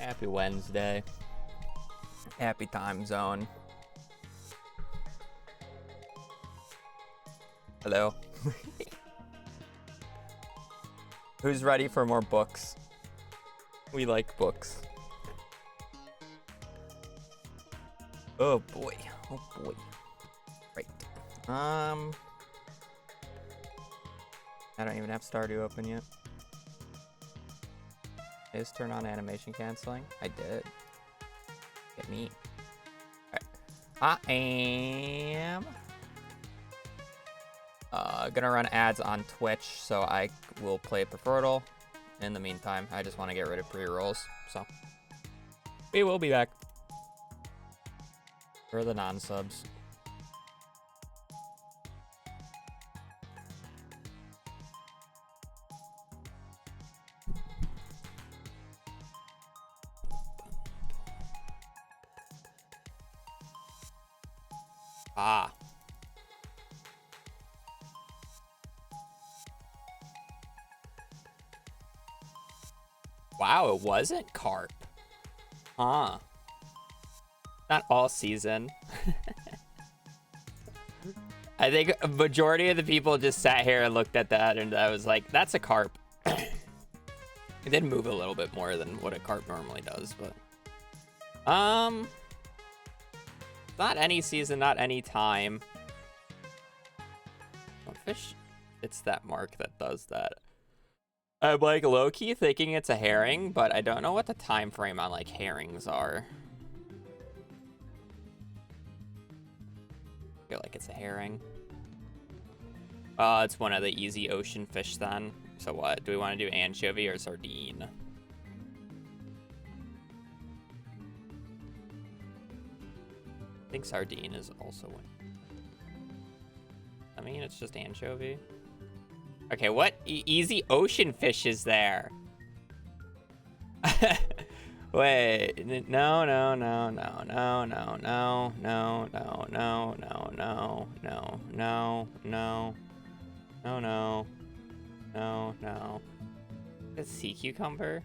Happy Wednesday. Happy time zone. Hello. Who's ready for more books? We like books. Oh boy. Oh boy. Right. I don't even have Stardew open yet. I just turned on animation canceling. I did. Get me. Alright. I am gonna run ads on Twitch, so I will play Preferral. In the meantime, I just want to get rid of pre-rolls, so we will be back for the non-subs. Ah. Wow, it wasn't carp. Huh. Not all season. I think a majority of the people just sat here and looked at that and I was like, that's a carp. It did move a little bit more than what a carp normally does, but not any season, not any time. Oh, fish, it's that mark that does that. I'm like low-key thinking it's a herring, but I don't know what the time frame on like herrings are. I feel like it's a herring. It's one of the easy ocean fish then. So what? Do we want to do anchovy or sardine? I think sardine is also one. I mean, it's just anchovy. Okay, what easy ocean fish is there? Wait, no, no, no, no, no, no, no, no, no, no, no, no, no, no, no, no, no, no, no. A sea cucumber?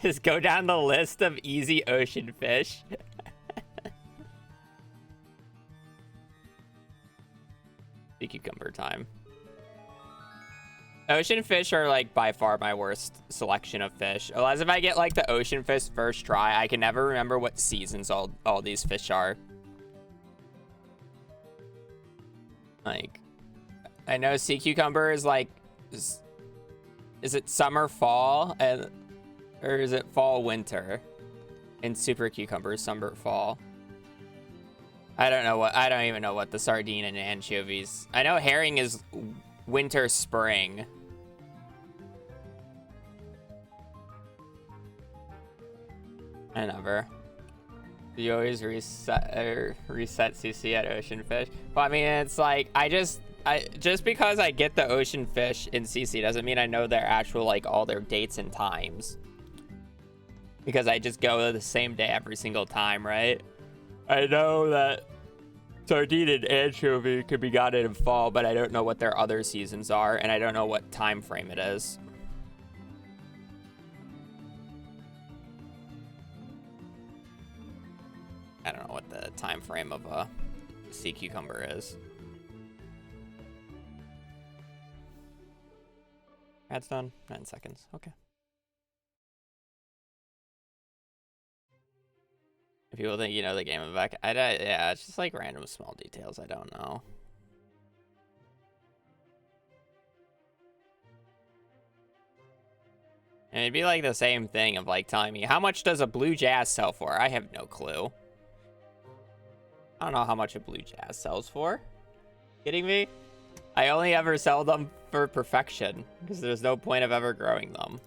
Just go down the list of easy ocean fish. Sea cucumber time. Ocean fish are like by far my worst selection of fish. Unless if I get like the ocean fish first try, I can never remember what seasons all these fish are. Like, I know sea cucumber is like, is it summer, fall, or is it fall, winter? And super cucumber, summer, fall. I don't even know what the sardine and anchovies. I know herring is winter, spring. I never. You always reset CC at ocean fish. Well, I mean, it's like just because I get the ocean fish in CC doesn't mean I know their actual like all their dates and times. Because I just go the same day every single time, right? I know that sardine and anchovy could be gotten in fall, but I don't know what their other seasons are, and I don't know what time frame it is. I don't know what the time frame of a sea cucumber is. Ad's done. 9 seconds. Okay. If people think you know the game of back, yeah, it's just like random small details I don't know. And it'd be like the same thing of like telling me, how much does a blue jazz sell for? I have no clue. I don't know how much a blue jazz sells for. Kidding me? I only ever sell them for perfection because there's no point of ever growing them.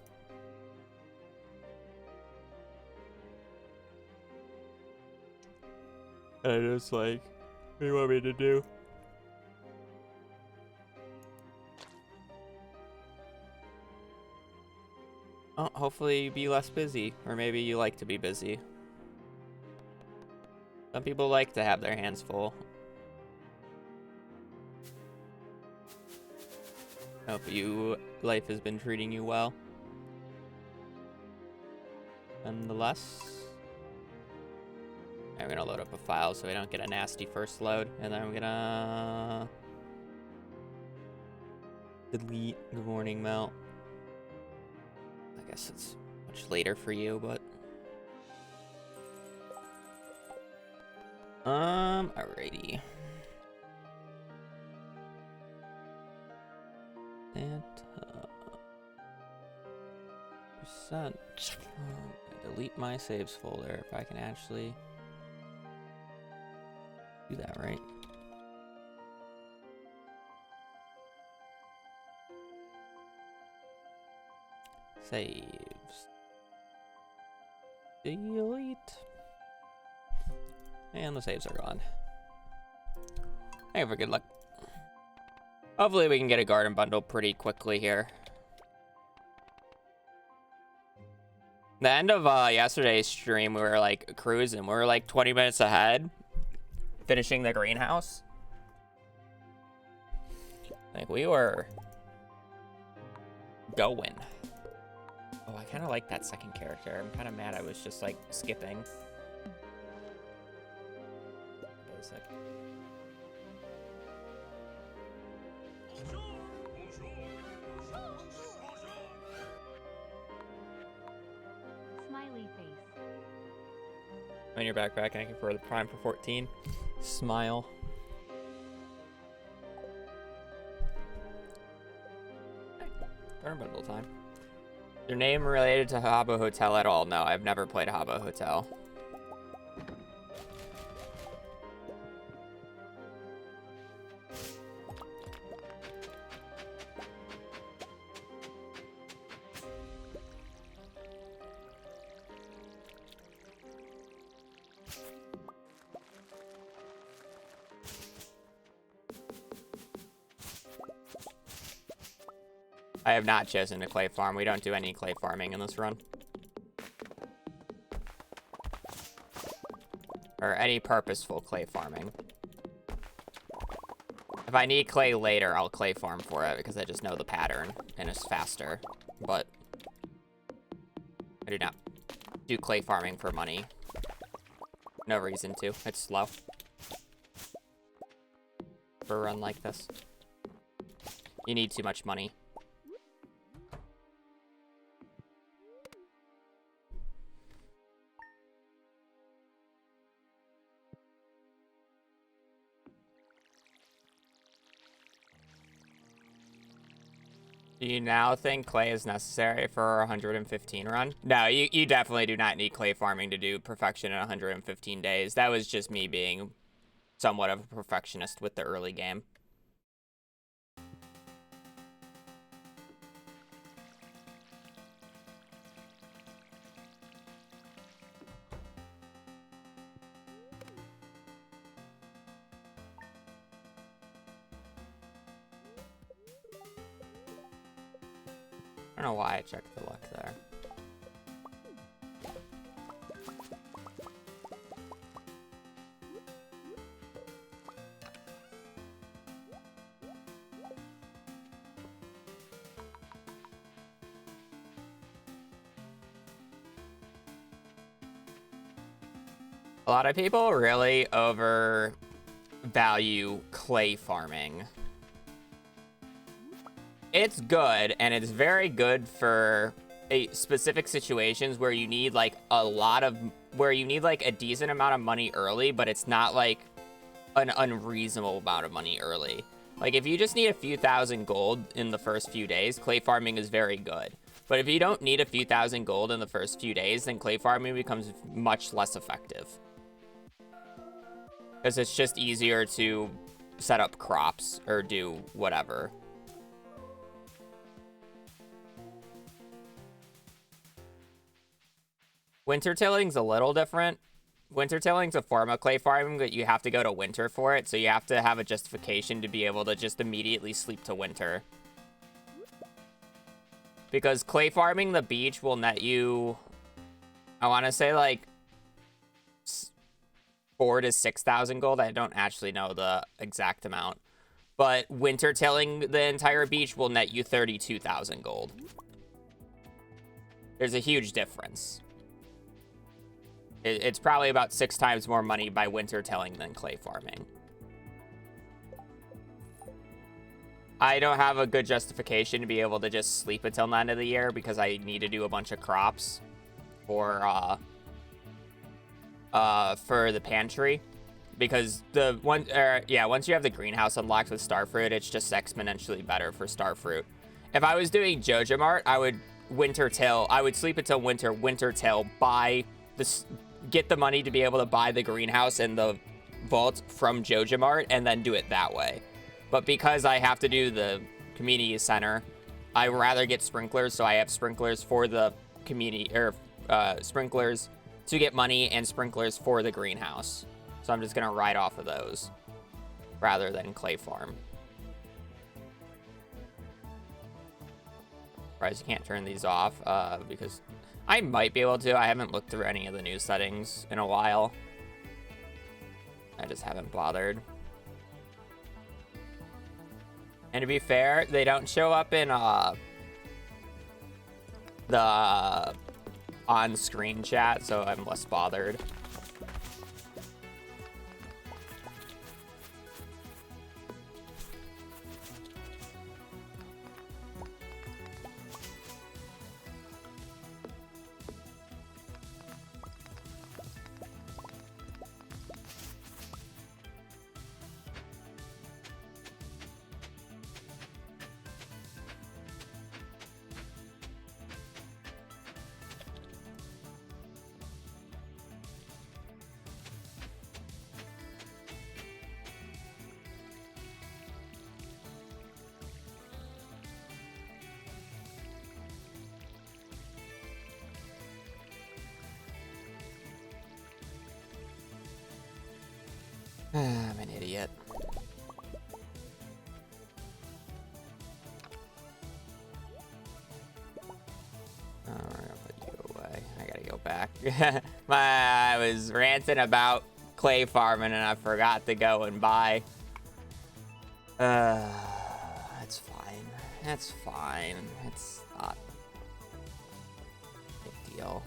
I just like, what do you want me to do? Oh, hopefully you be less busy, or maybe you like to be busy. Some people like to have their hands full. Hope life has been treating you well. nonetheless. I'm gonna load up a file so we don't get a nasty first load, and then I'm gonna delete Good Morning Mel. I guess it's much later for you, but alrighty. Santa percent. Delete my saves folder if I can actually do that right. Saves. Delete. And the saves are gone. Hey, for good luck. Hopefully we can get a garden bundle pretty quickly here. The end of yesterday's stream, we were like cruising. We were like 20 minutes ahead, finishing the greenhouse. Like we were going. Oh, I kind of like that second character. I'm kind of mad I was just like skipping. Basic. Smiley face. On your backpack, thank you for the prime for 14. Smile. Garden bundle time. Your name related to Habbo Hotel at all? No, I've never played Habbo Hotel. I have not chosen a clay farm. We don't do any clay farming in this run. Or any purposeful clay farming. If I need clay later, I'll clay farm for it because I just know the pattern and it's faster. But I do not do clay farming for money. No reason to. It's slow. For a run like this. You need too much money. Do you now think clay is necessary for a 115 run? No, you definitely do not need clay farming to do perfection in 115 days. That was just me being somewhat of a perfectionist with the early game. I don't know why I checked the luck there. A lot of people really overvalue clay farming. It's good, and it's very good for specific situations where you need like a decent amount of money early, but it's not like an unreasonable amount of money early. Like if you just need a few thousand gold in the first few days, clay farming is very good. But if you don't need a few thousand gold in the first few days, then clay farming becomes much less effective. Because it's just easier to set up crops or do whatever. Winter tilling's a little different. Winter tilling's a form of clay farming, but you have to go to winter for it, so you have to have a justification to be able to just immediately sleep to winter. Because clay farming the beach will net you, I want to say like 4,000 to 6,000 gold. I don't actually know the exact amount. But winter tilling the entire beach will net you 32,000 gold. There's a huge difference. It's probably about 6 times more money by winter tilling than clay farming. I don't have a good justification to be able to just sleep until the end of the year because I need to do a bunch of crops for the pantry. Because once you have the greenhouse unlocked with starfruit, it's just exponentially better for starfruit. If I was doing Joja Mart, I would winter till. I would sleep until winter till, get the money to be able to buy the greenhouse and the vault from Joja Mart, and then do it that way. But because I have to do the community center, I would rather get sprinklers, so I have sprinklers for the community, or sprinklers to get money and sprinklers for the greenhouse. So I'm just gonna ride off of those rather than clay farm. Surprised you can't turn these off because I might be able to. I haven't looked through any of the new settings in a while. I just haven't bothered. And to be fair, they don't show up in the on-screen chat, so I'm less bothered. I'm an idiot. Oh, we're gonna put you away. I gotta go back. I was ranting about clay farming and I forgot to go and buy. That's fine. That's fine. It's not a big deal.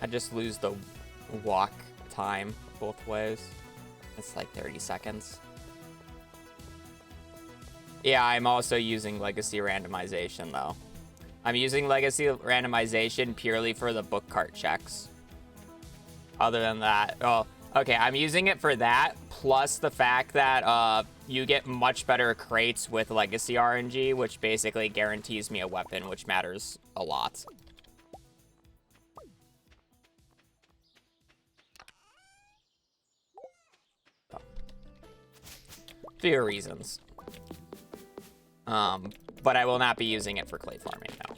I just lose the walk time both ways. It's like 30 seconds. Yeah, I'm also using legacy randomization though. I'm using legacy randomization purely for the book cart checks. Other than that, oh, okay, I'm using it for that, plus the fact that you get much better crates with legacy RNG, which basically guarantees me a weapon, which matters a lot. Few reasons. But I will not be using it for clay farming now.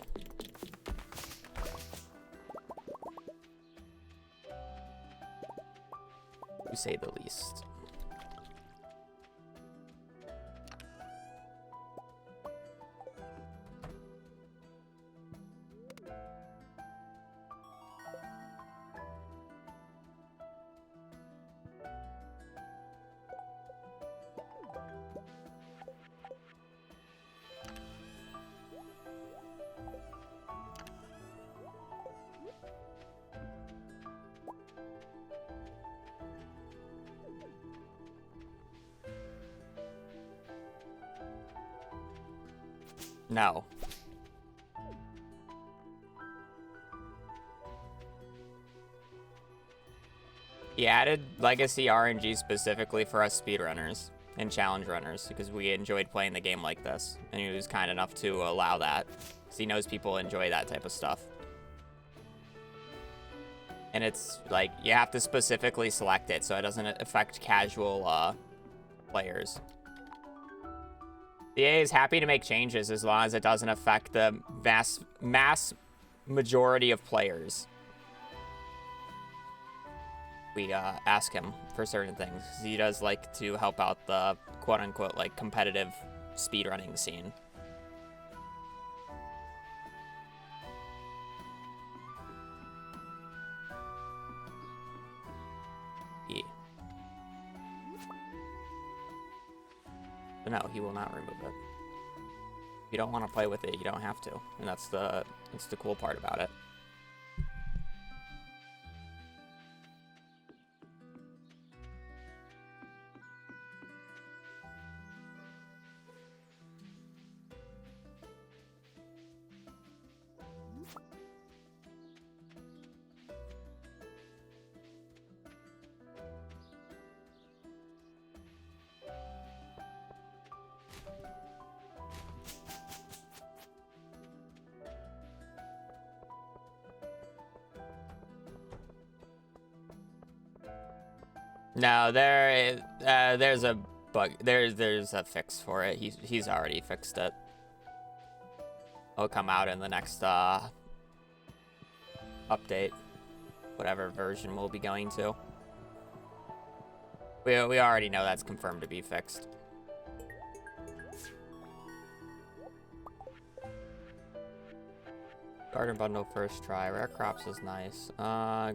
To say the least. No. He added legacy RNG specifically for us speedrunners and challenge runners because we enjoyed playing the game like this. And he was kind enough to allow that because he knows people enjoy that type of stuff. And it's like, you have to specifically select it so it doesn't affect casual players. The EA is happy to make changes as long as it doesn't affect the mass majority of players. We ask him for certain things. He does like to help out the quote-unquote like competitive speedrunning scene. E. But no, he will not remove it. If you don't want to play with it, you don't have to. And that's the cool part about it. No, there's a bug. There's a fix for it. He's already fixed it. It'll come out in the next update, whatever version we'll be going to. We already know that's confirmed to be fixed. Garden bundle first try. Rare crops is nice.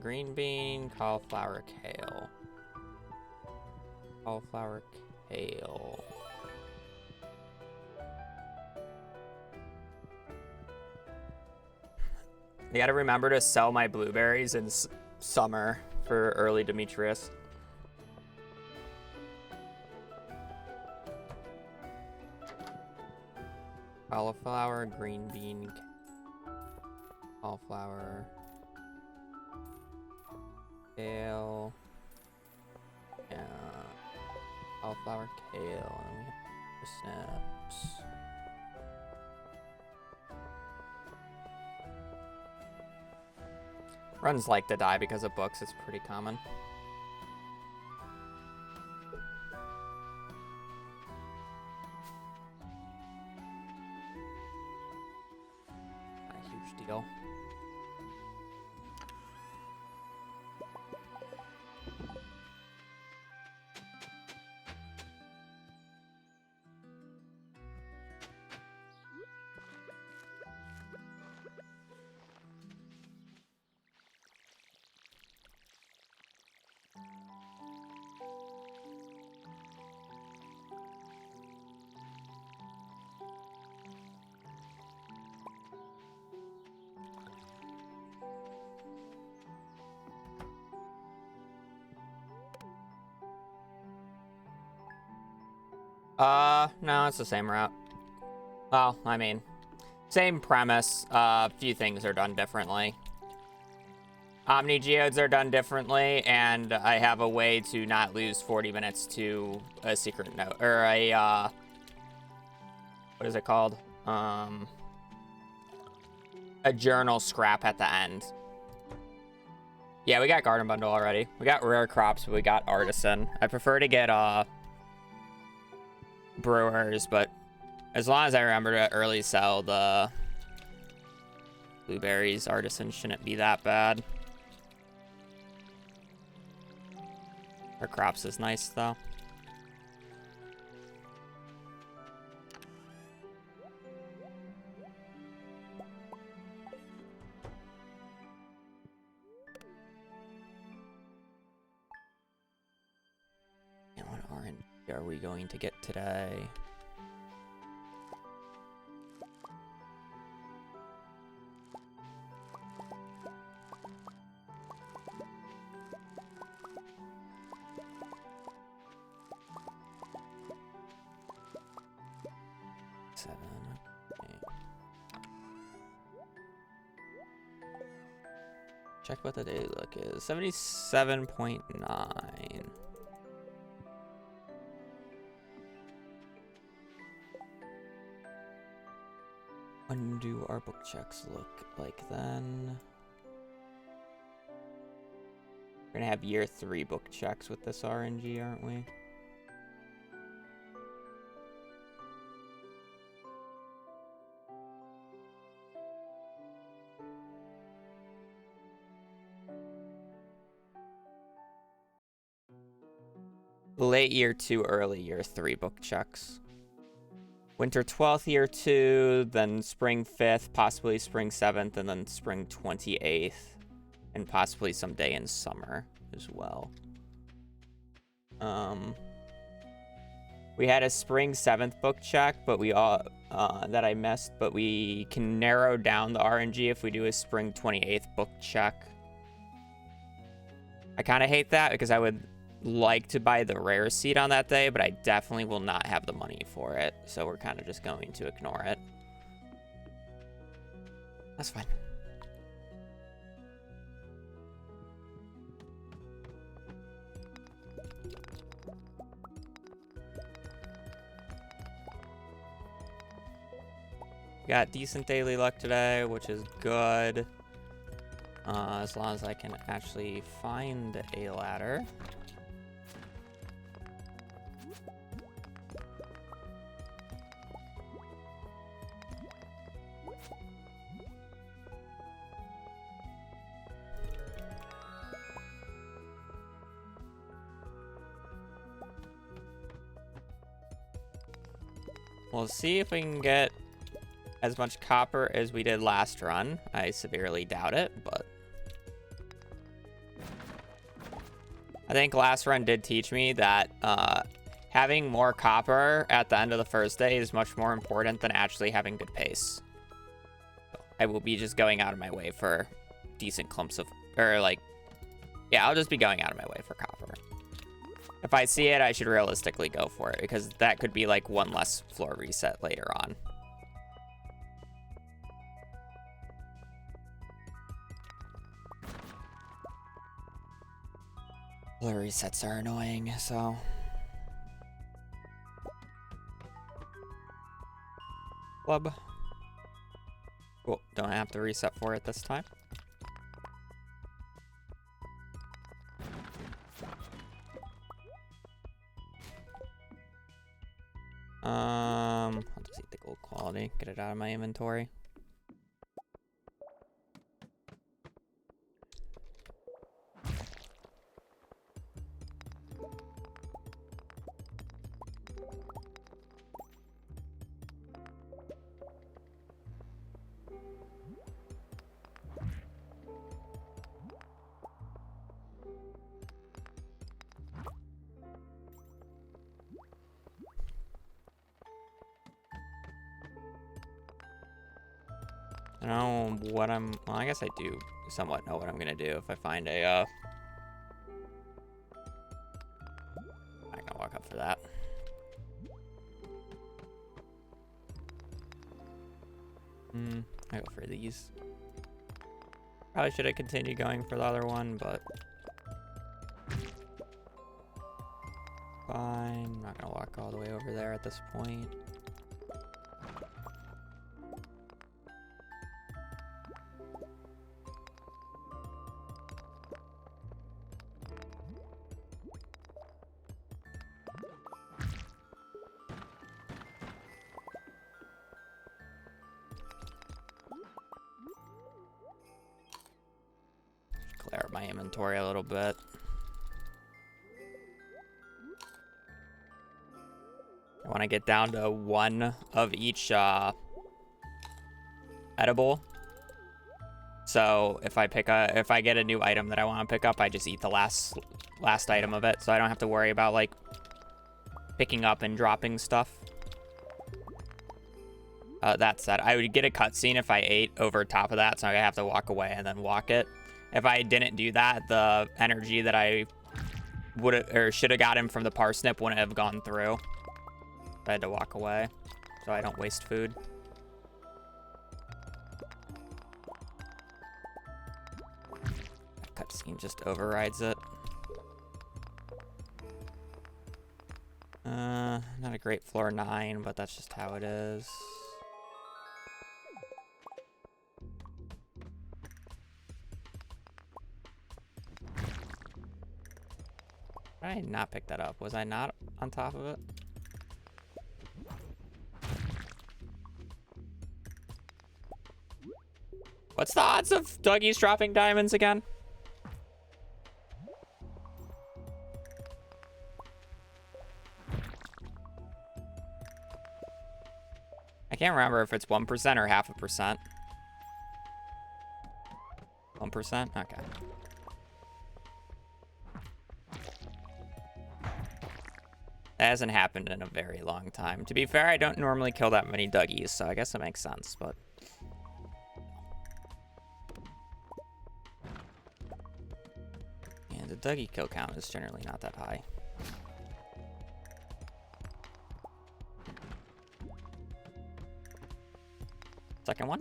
Green bean, cauliflower, kale. Cauliflower, kale. You gotta remember to sell my blueberries in summer for early Demetrius. Cauliflower, green bean, cauliflower, kale, yeah, cauliflower, kale, and snaps. Runs like to die because of books, it's pretty common. Not a huge deal. No, it's the same route. Well, I mean, same premise. A few things are done differently. Omni geodes are done differently, and I have a way to not lose 40 minutes to a secret note, or a, what is it called? A journal scrap at the end. Yeah, we got garden bundle already. We got rare crops, but we got artisan. I prefer to get, brewers, but as long as I remember to early sell the blueberries, artisan shouldn't be that bad. Our crops is nice though. And what orange are we going to get today? Check what the daily look is. 77.9. When do our book checks look like then? We're gonna have year 3 book checks with this RNG, aren't we? Late year 2, early year 3 book checks. Winter 12th, year 2, then spring 5th, possibly spring 7th, and then spring 28th, and possibly someday in summer as well. We had a spring 7th book check, but we all that I missed, but we can narrow down the RNG if we do a spring 28th book check. I kind of hate that because I would like to buy the rare seed on that day, but I definitely will not have the money for it. So we're kind of just going to ignore it. That's fine. Got decent daily luck today, which is good. As long as I can actually find a ladder. We'll see if we can get as much copper as we did last run. I severely doubt it, but I think last run did teach me that having more copper at the end of the first day is much more important than actually having good pace. So I will be just going out of my way for decent clumps of, or like, yeah, I'll just be going out of my way for copper. If I see it, I should realistically go for it, because that could be like one less floor reset later on. Floor resets are annoying, so. Club. Cool, don't have to reset for it this time. I'll just eat the gold quality, get it out of my inventory. I don't know what I'm, well, I guess I do somewhat know what I'm gonna do if I find a, I'm gonna walk up for that. I go for these. Probably should have continued going for the other one, but fine. I'm not gonna walk all the way over there at this point. Clear up my inventory a little bit. I want to get down to one of each edible. So if I get a new item that I want to pick up, I just eat the last item of it, so I don't have to worry about like picking up and dropping stuff. That said, I would get a cutscene if I ate over top of that, so I have to walk away and then walk it. If I didn't do that, the energy that I would have or should have gotten from the parsnip wouldn't have gone through. I had to walk away, so I don't waste food. That cutscene just overrides it. Not a great floor 9, but that's just how it is. Why did I not pick that up? Was I not on top of it? What's the odds of Dougie's dropping diamonds again? I can't remember if it's 1% or 0.5%. 1%? Okay. That hasn't happened in a very long time. To be fair, I don't normally kill that many Dougies, so I guess it makes sense, but... And the Dougie kill count is generally not that high. Second one?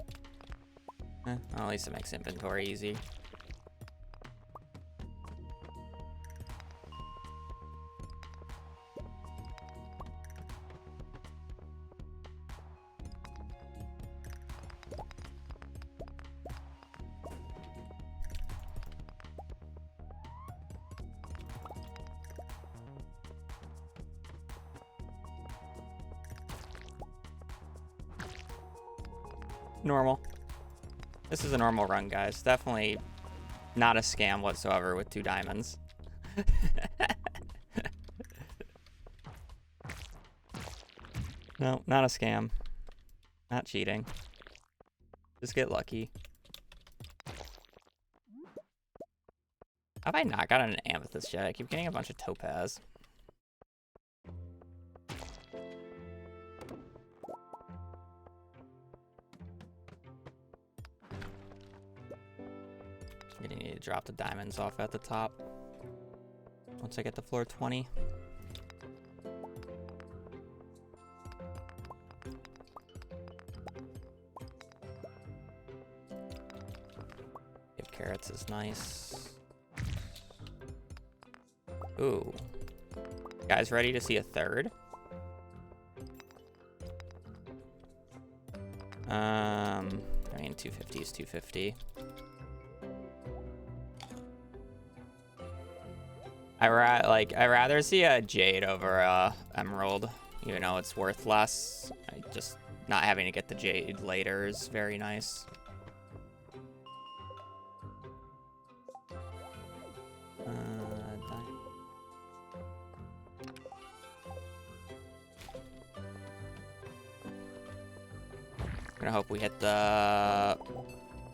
Well, at least it makes inventory easy. Normal. This is a normal run, guys. Definitely not a scam whatsoever with 2 diamonds. No, not a scam. Not cheating. Just get lucky. Have I not gotten an amethyst yet? I keep getting a bunch of topaz. I'm gonna need to drop the diamonds off at the top once I get to floor 20. Give carrots is nice. Ooh. Guys ready to see a third? I mean 250 is 250. I'd rather see a jade over a emerald, even though it's worth less. Just not having to get the jade later is very nice. Gonna hope we hit the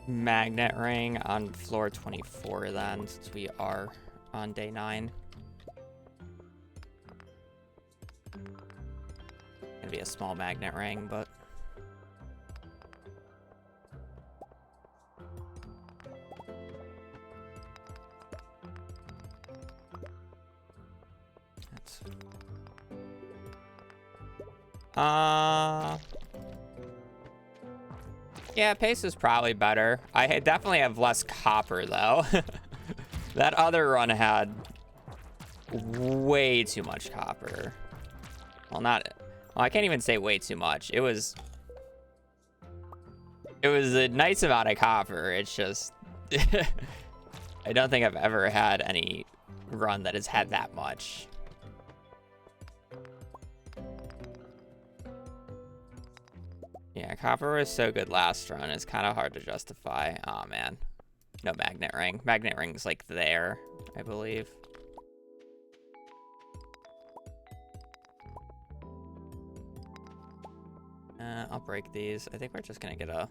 magnet ring on floor 24 then, since we are on day 9. Gonna be a small magnet ring, but that's... yeah, pace is probably better. I definitely have less copper though. That other run had way too much copper. Well, I can't even say way too much. It was a nice amount of copper. It's just I don't think I've ever had any run that has had that much. Yeah, copper was so good last run. It's kind of hard to justify. Oh man, no magnet ring. Magnet ring's like there, I believe. I'll break these. I think we're just gonna get a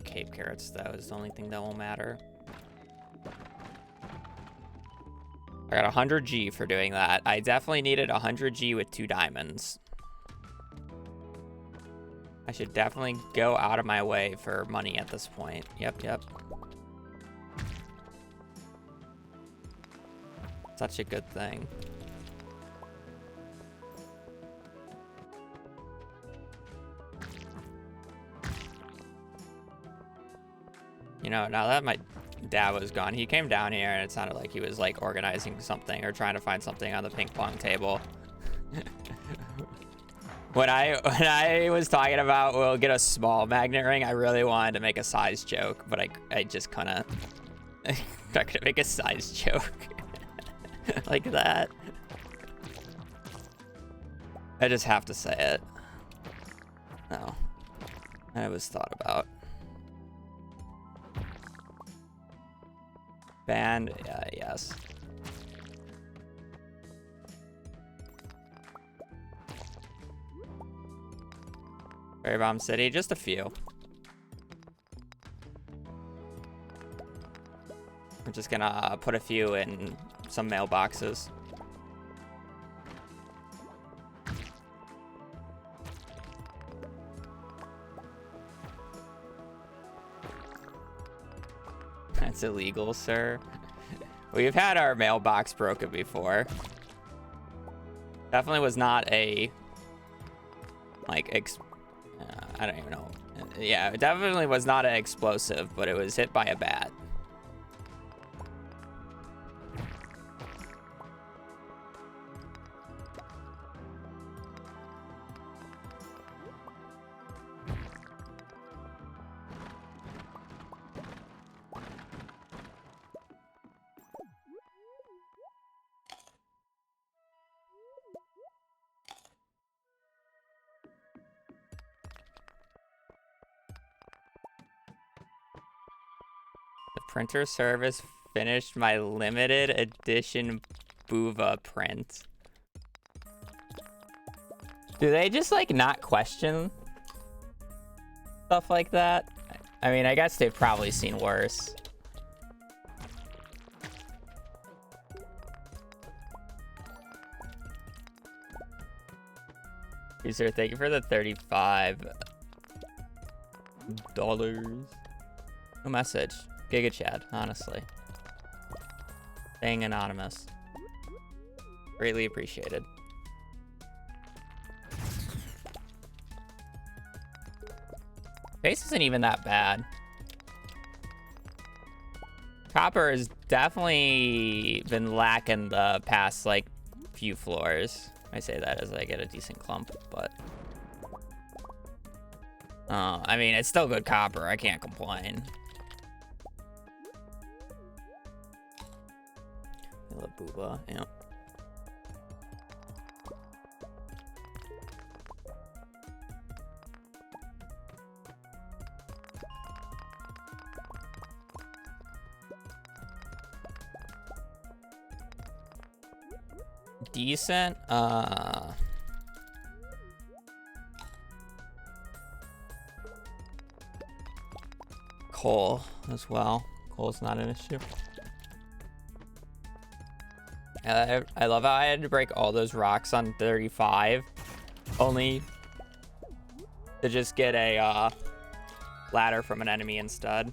cape carrots though. Is the only thing that will matter. I got 100 G for doing that. I definitely needed 100 G with 2 diamonds. I should definitely go out of my way for money at this point. Yep. Such a good thing. You know, now that my dad was gone, he came down here and it sounded like he was like organizing something or trying to find something on the ping pong table. When I was talking about we'll get a small magnet ring, I really wanted to make a size joke, but I just couldn't. I'm not gonna make a size joke like that. I just have to say it. No, it was thought about. Band, yes. Fairy Bomb City, just a few. We're just gonna put a few in some mailboxes. That's illegal, sir. We've had our mailbox broken before. Definitely was not a, like, I don't even know. Yeah, it definitely was not an explosive, but it was hit by a bat. The printer service finished my limited edition Buva print. Do they just, like, not question stuff like that? I mean, I guess they've probably seen worse. User, thank you for the $35. No message. Giga Chad, honestly. Staying anonymous. Greatly appreciated. Base isn't even that bad. Copper has definitely been lacking the past, like, few floors. I say that as I get a decent clump, but... I mean, it's still good copper. I can't complain. I love Booba, yeah. Decent, coal as well. Coal's not an issue. I love how I had to break all those rocks on 35 only to just get a ladder from an enemy instead.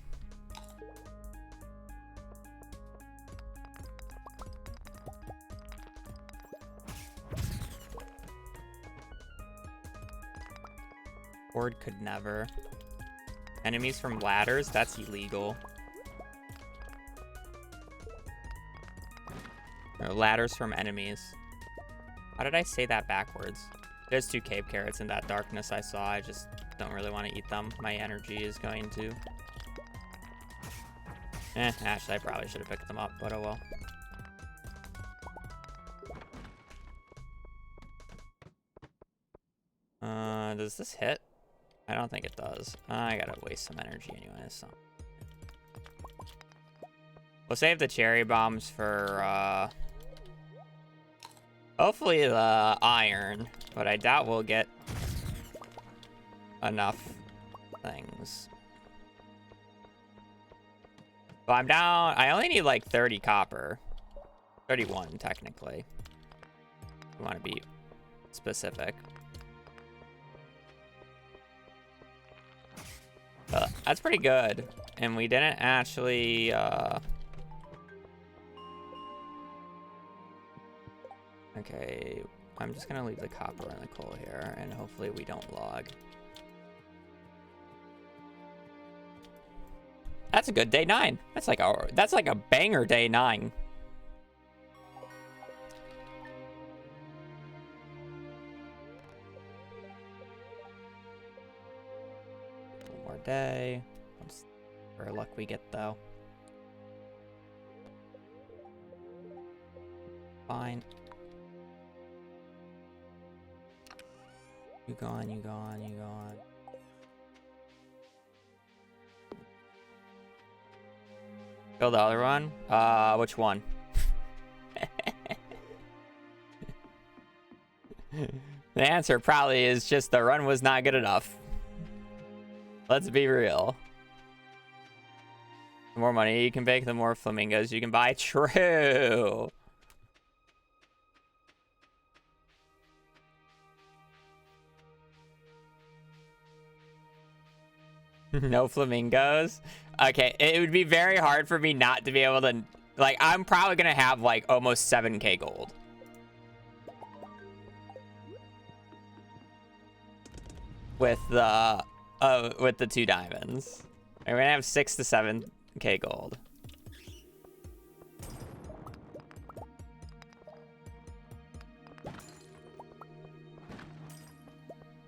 Horde could never. Enemies from ladders? That's illegal. Or ladders from enemies. How did I say that backwards? There's 2 cave carrots in that darkness I saw. I just don't really want to eat them. My energy is going to. Actually, I probably should have picked them up, but oh well. Does this hit? I don't think it does. I gotta waste some energy anyway, so. We'll save the cherry bombs for, hopefully the iron, but I doubt we'll get enough things. But I'm down. I only need like 30 copper. 31, technically. If you want to be specific. That's pretty good. And we didn't actually, okay, I'm just gonna leave the copper and the coal here, and hopefully we don't log. That's a good day 9. That's like a banger day 9. One more day. What's for luck we get though? Fine. You gone, you gone, you gone. Kill the other one? Which one? The answer probably is just the run was not good enough. Let's be real. The more money you can make, the more flamingos you can buy. True. No flamingos. Okay, it would be very hard for me not to be able to, like, I'm probably gonna have like almost 7k gold. With the 2 diamonds. And we're gonna have 6 to 7k gold.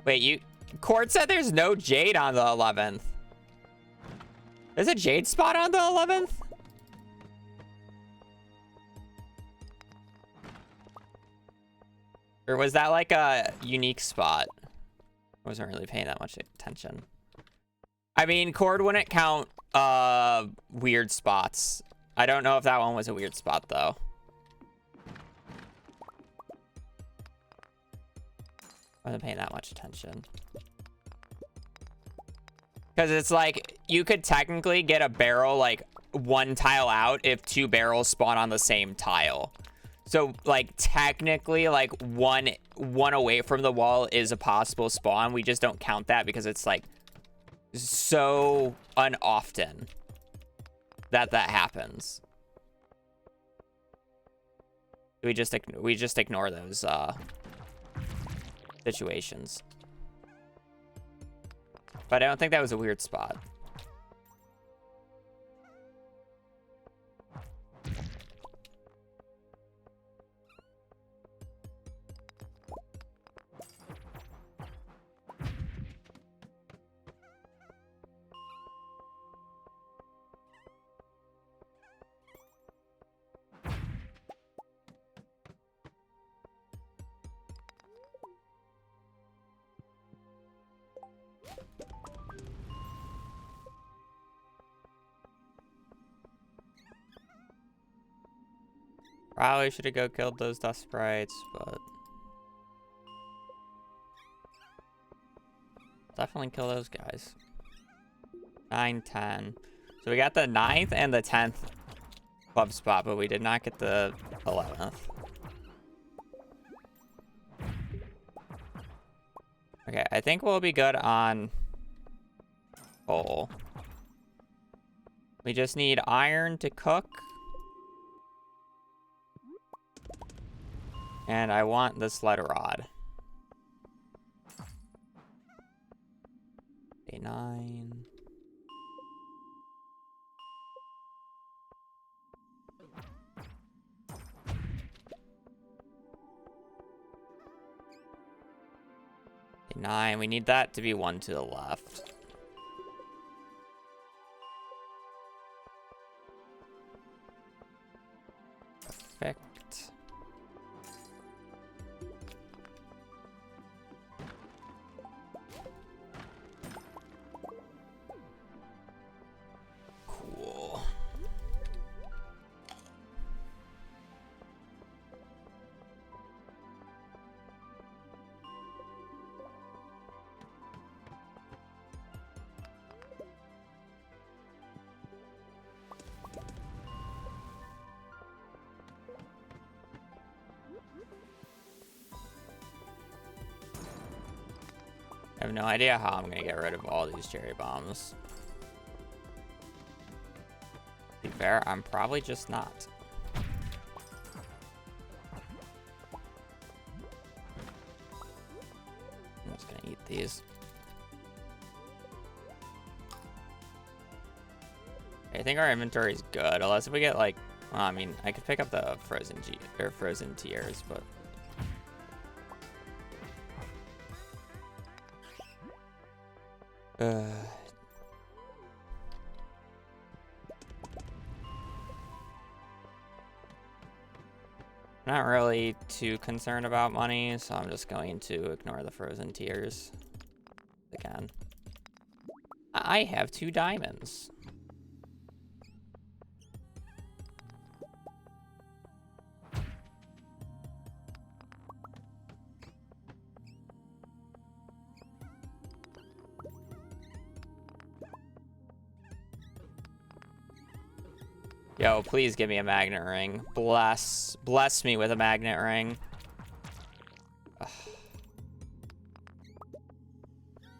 Wait, Cord said there's no jade on the 11th. There's a jade spot on the 11th? Or was that like a unique spot? I wasn't really paying that much attention. I mean, Cord wouldn't count weird spots. I don't know if that one was a weird spot though. I wasn't paying that much attention. Because it's like, you could technically get a barrel like 1 tile out if 2 barrels spawn on the same tile. So like technically like one away from the wall is a possible spawn. We just don't count that because it's like so unoften that happens. We just ignore those situations. But I don't think that was a weird spot. Probably should have killed those dust sprites, but definitely kill those guys. 9, 10. So we got the 9th and the 10th club spot, but we did not get the 11th. Okay, I think we'll be good on coal. We just need iron to cook. And I want the sled rod. Day 9. Day 9. We need that to be 1 to the left. Perfect. I have no idea how I'm gonna get rid of all these cherry bombs. To be fair, I'm probably just not. I'm just gonna eat these. I think our inventory is good, unless if we get like, well, I mean, I could pick up the frozen tiers, but. Not really too concerned about money, so I'm just going to ignore the frozen tiers again. I have 2 diamonds. Yo, please give me a magnet ring. Bless me with a magnet ring. Ugh.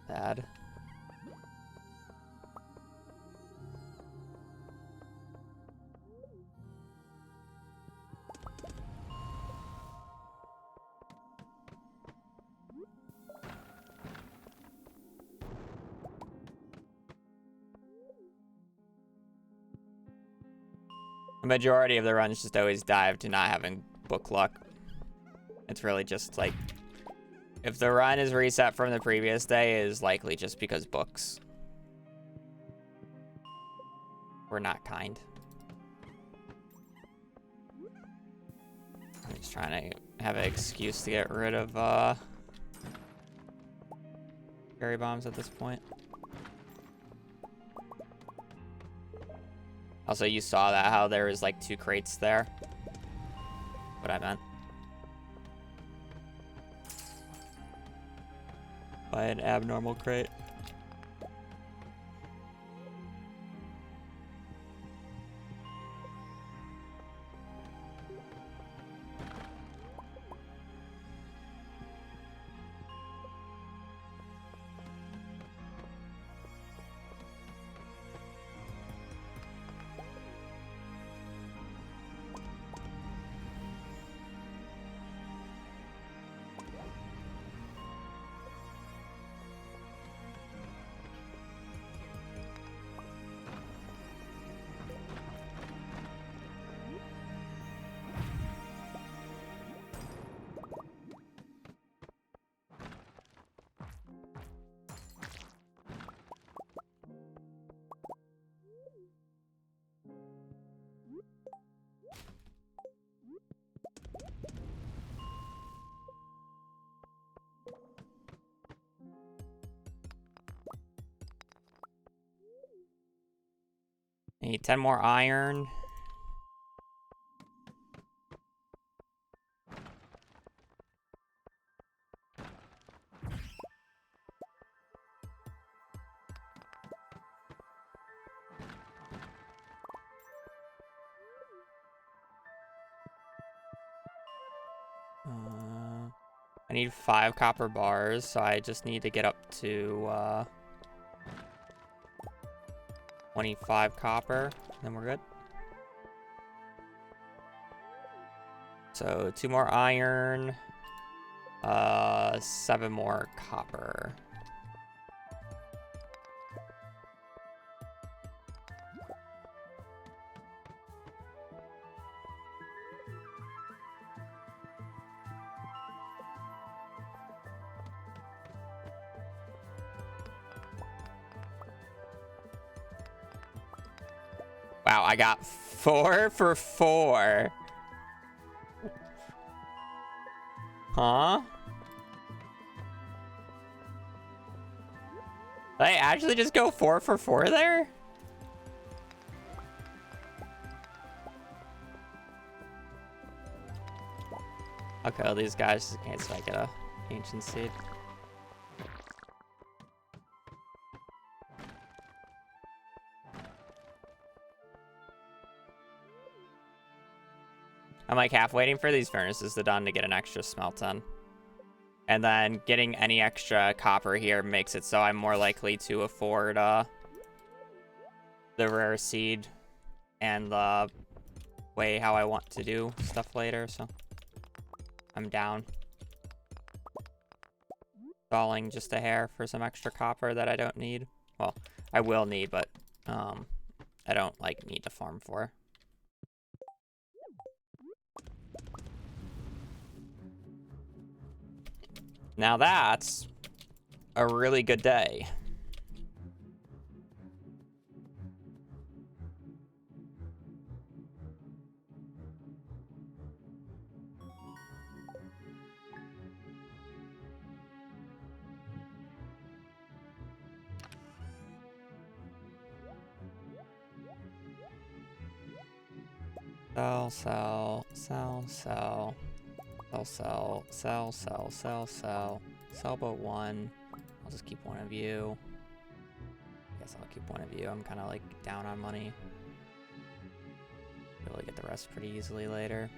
Bad. The majority of the runs just always dive to not having book luck. It's really just like, if the run is reset from the previous day, it is likely just because books were not kind. I'm just trying to have an excuse to get rid of cherry bombs at this point. Also, you saw that, how there was like 2 crates there. What I meant. By an abnormal crate. Need 10 more iron. I need 5 copper bars, so I just need to get up to 25 copper, then we're good. So 2 more iron, 7 more copper. Wow, I got 4 for 4. Huh? Did I actually just go 4 for 4 there? Okay, well, these guys just can't, so I get a ancient seed. I'm like half waiting for these furnaces to done to get an extra smelt on. And then getting any extra copper here makes it so I'm more likely to afford the rare seed and the way how I want to do stuff later, so I'm down. Stalling just a hair for some extra copper that I don't need. Well, I will need, but I don't like need to farm for. Now that's a really good day. Sell, sell, sell, sell. Sell, sell, sell, sell, sell, sell. Sell but 1. I'll just keep 1 of you. I guess I'll keep 1 of you. I'm kind of like down on money. Be able to get the rest pretty easily later.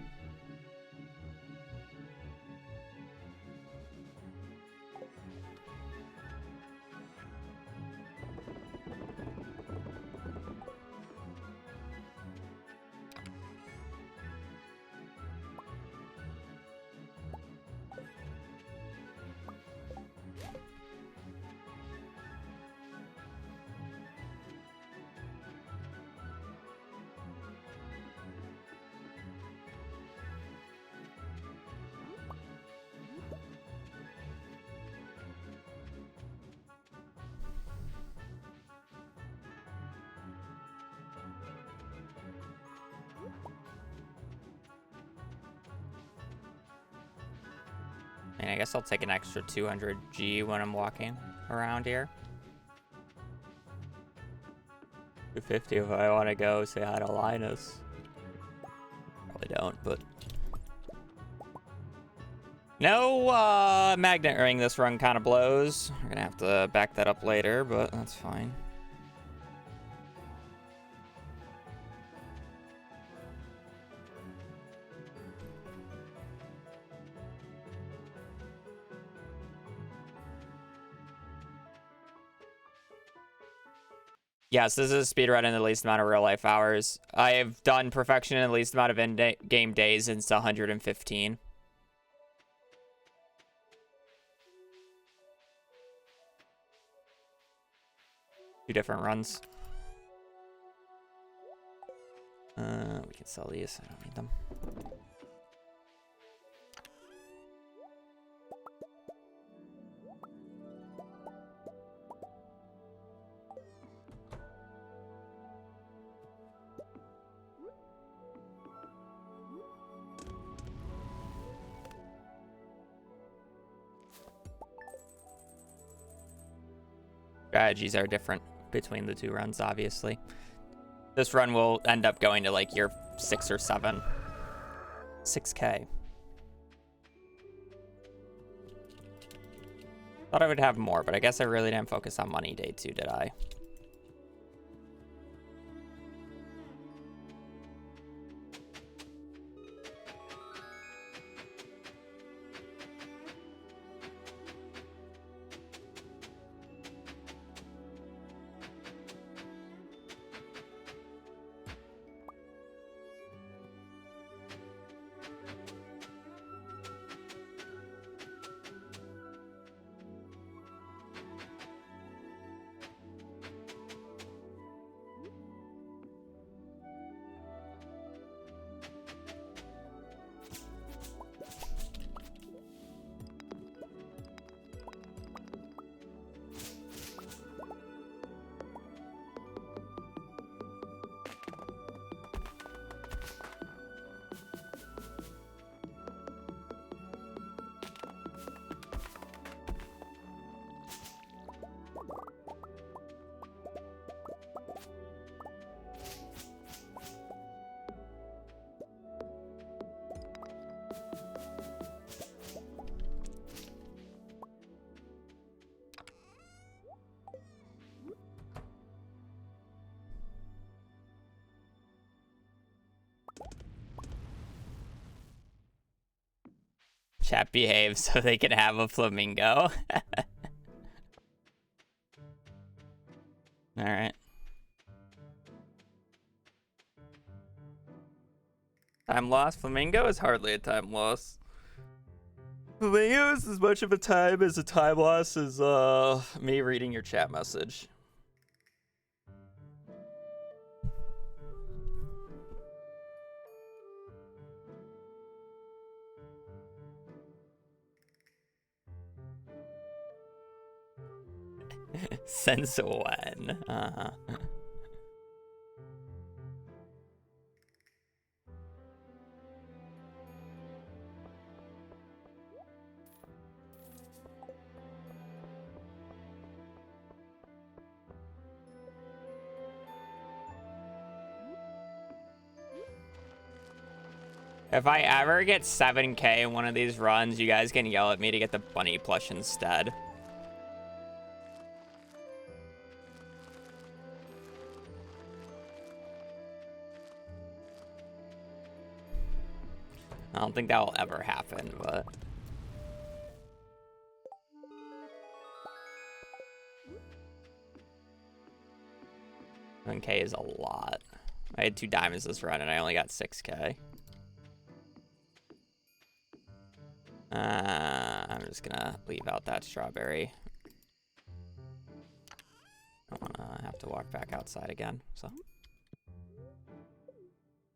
And I guess I'll take an extra 200 G when I'm walking around here. 250 if I want to go say hi to Linus. Probably don't, but... No magnet ring. This run kind of blows. We're gonna have to back that up later, but that's fine. Yes, this is speedrun in the least amount of real life hours. I have done perfection in the least amount of in-game days since 115. Two different runs. We can sell these. I don't need them. Strategies are different between the two runs, obviously. This run will end up going to like year 6 or 7. 6K. Thought I would have more, but I guess I really didn't focus on money day 2, did I? Chat behaves so they can have a flamingo. Alright. Time loss? Flamingo is hardly a time loss. Flamingo is as much of a time as a time loss as me reading your chat message. Since when? If I ever get 7K in one of these runs, you guys can yell at me to get the bunny plush instead. I don't think that will ever happen, but... 7K is a lot. I had 2 diamonds this run and I only got 6K. I'm just gonna leave out that strawberry. I don't wanna have to walk back outside again, so.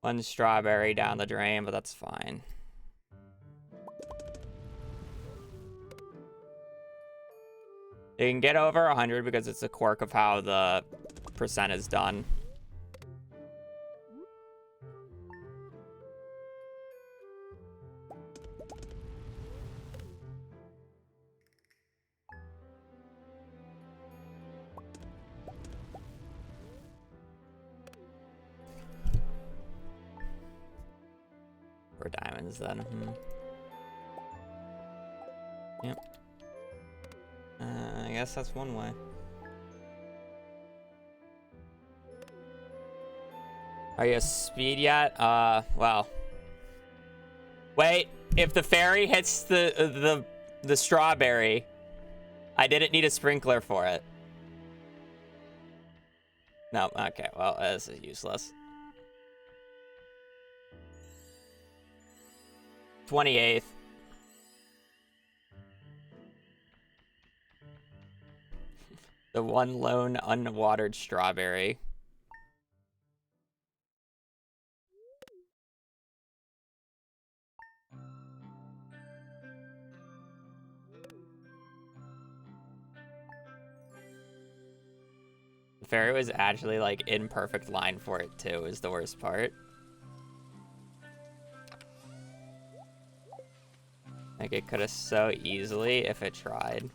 1 strawberry down the drain, but that's fine. You can get over 100 because it's a quirk of how the percent is done. 4 diamonds then. Yep. I guess that's one way. Are you a speed yet? Well. Wait, if the fairy hits the strawberry, I didn't need a sprinkler for it. No, okay, well, this is useless. 28th. The one lone unwatered strawberry. The fairy was actually like in perfect line for it too, is the worst part. Like it could have so easily if it tried.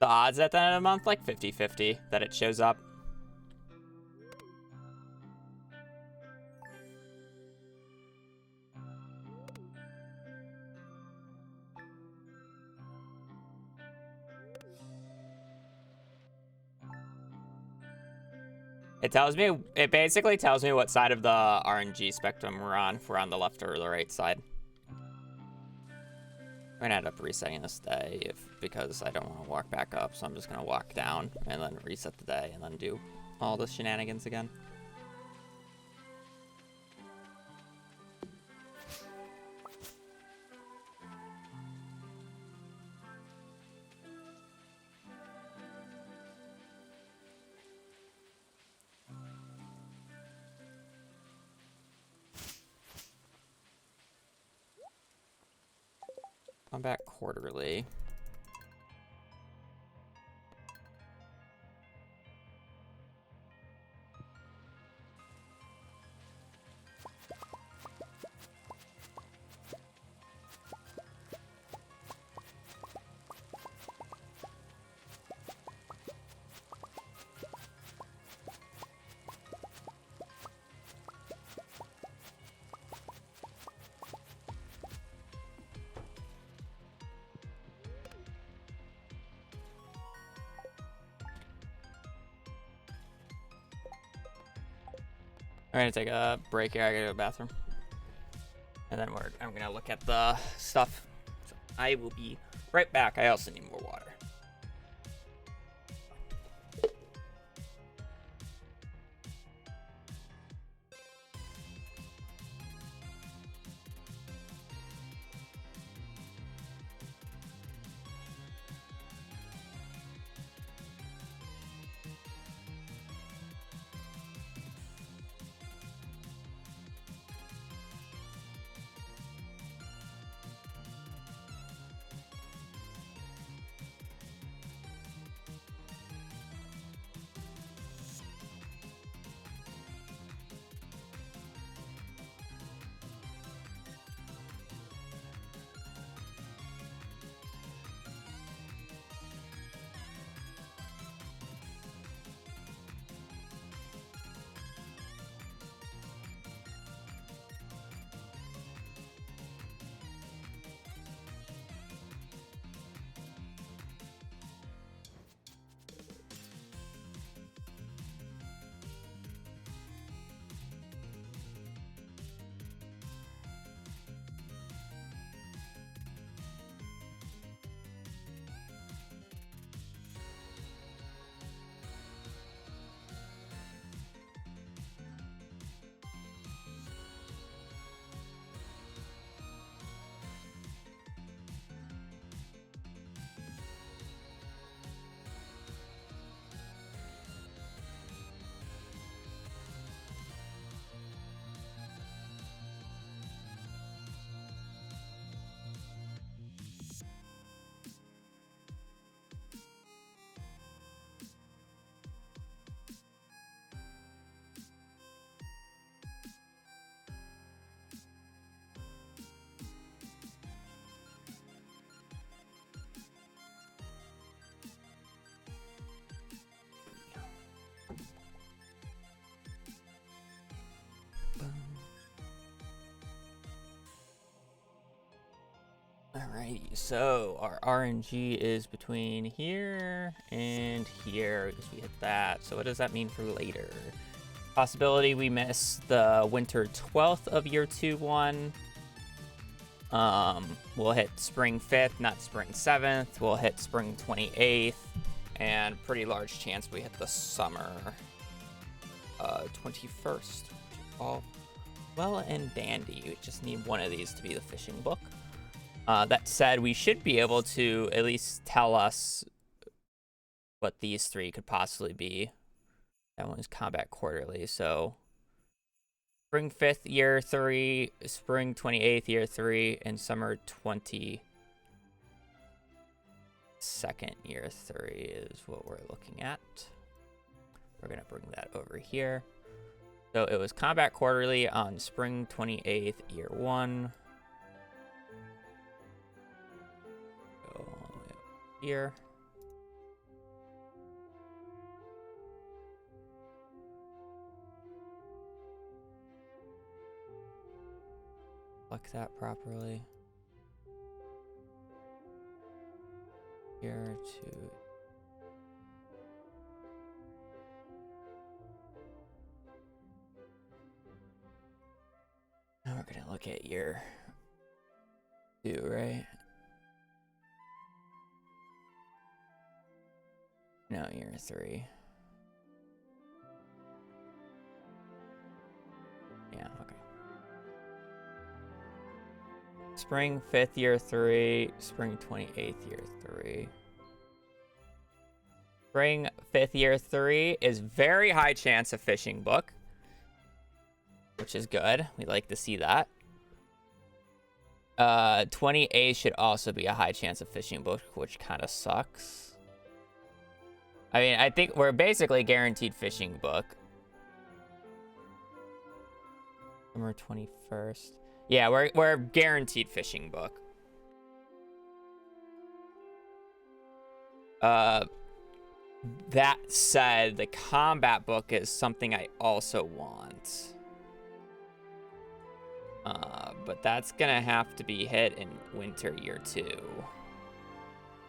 The odds at the end of the month, like 50-50 that it shows up. It basically tells me what side of the RNG spectrum we're on, if we're on the left or the right side. I'm gonna end up resetting this day because I don't want to walk back up, so I'm just gonna walk down and then reset the day and then do all the shenanigans again. I'm back quarterly. I'm gonna take a break here. I gotta go to the bathroom. And then I'm gonna look at the stuff. So I will be right back. I also need more water. Alrighty, so our RNG is between here and here because we hit that. So what does that mean for later? Possibility we miss the winter 12th of year 2-1. We'll hit spring 5th, not spring 7th. We'll hit spring 28th, and pretty large chance we hit the summer 21st. All well and dandy. We just need one of these to be the fishing book. That said, we should be able to at least tell us what these three could possibly be. That one's combat quarterly, so spring 5th, year 3, spring 28th, year 3, and summer 22nd, year 3 is what we're looking at. We're going to bring that over here. So it was combat quarterly on spring 28th, year 1. Go all the way up here. Select that properly. Here to now we're gonna look at year 2, right? No, year 3. Yeah, okay. Spring 5th, year 3. Spring 28th, year 3. Spring 5th, year 3 is very high chance of fishing book, which is good. We like to see that. 28 should also be a high chance of fishing book, which kind of sucks. I mean, I think we're basically guaranteed fishing book. Summer 21st. Yeah, we're guaranteed fishing book. That said, the combat book is something I also want. But that's gonna have to be hit in winter year 2.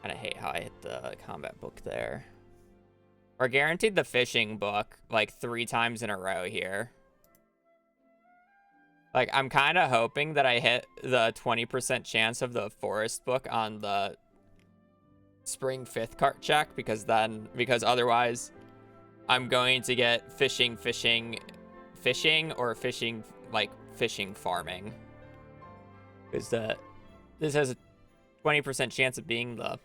Kinda hate how I hit the combat book there. We're guaranteed the fishing book like 3 times in a row here. Like, I'm kind of hoping that I hit the 20% chance of the forest book on the spring 5th cart check, because otherwise I'm going to get fishing, or fishing, like, fishing farming. Because this has a 20% chance of being the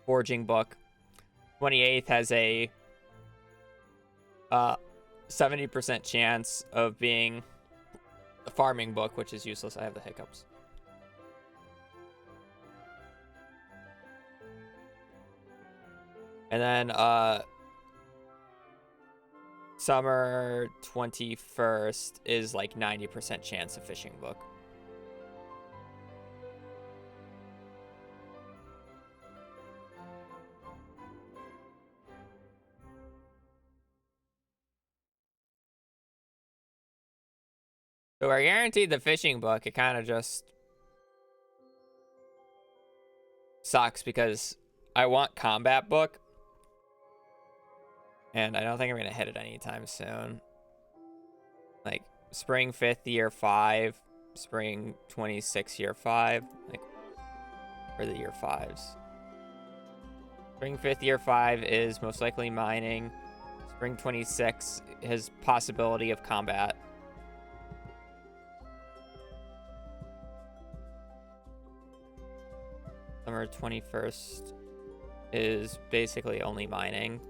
foraging book. 28th has a 70% chance of being a farming book, which is useless. I have the hiccups. And then summer 21st is like 90% chance of fishing book. So we're guaranteed the fishing book. It kind of just sucks because I want combat book, and I don't think I'm going to hit it anytime soon. Like, spring 5th, year 5, spring 26th, year 5, like, or the year 5s. Spring 5th, year 5 is most likely mining. Spring 26 has possibility of combat. Summer 21st is basically only mining.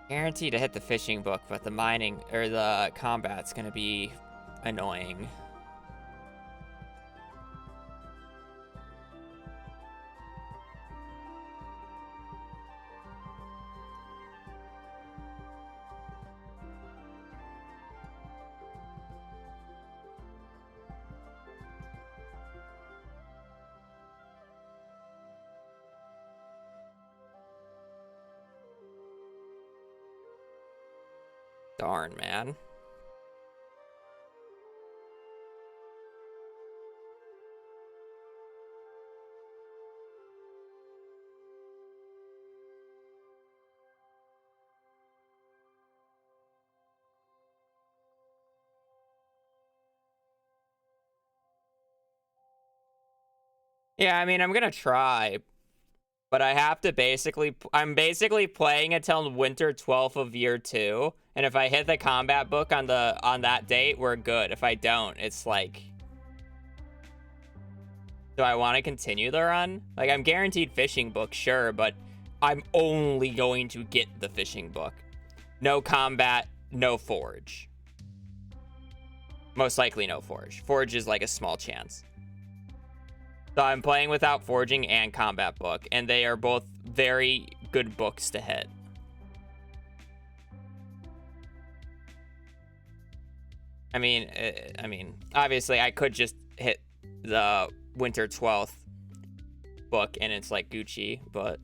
Guaranteed to hit the fishing book, but the mining or the combat's gonna be annoying. Darn, man. Yeah, I mean, I'm gonna try, but I have to I'm basically playing until winter 12th of year 2, and if I hit the combat book on that date, we're good. If I don't, it's like, do I want to continue the run? Like, I'm guaranteed fishing book, sure, but I'm only going to get the fishing book. No combat, no forge. Most likely no forge. Forge is like a small chance. So I'm playing without forging and combat book, and they are both very good books to hit. I mean, obviously I could just hit the winter 12th book and it's like Gucci, but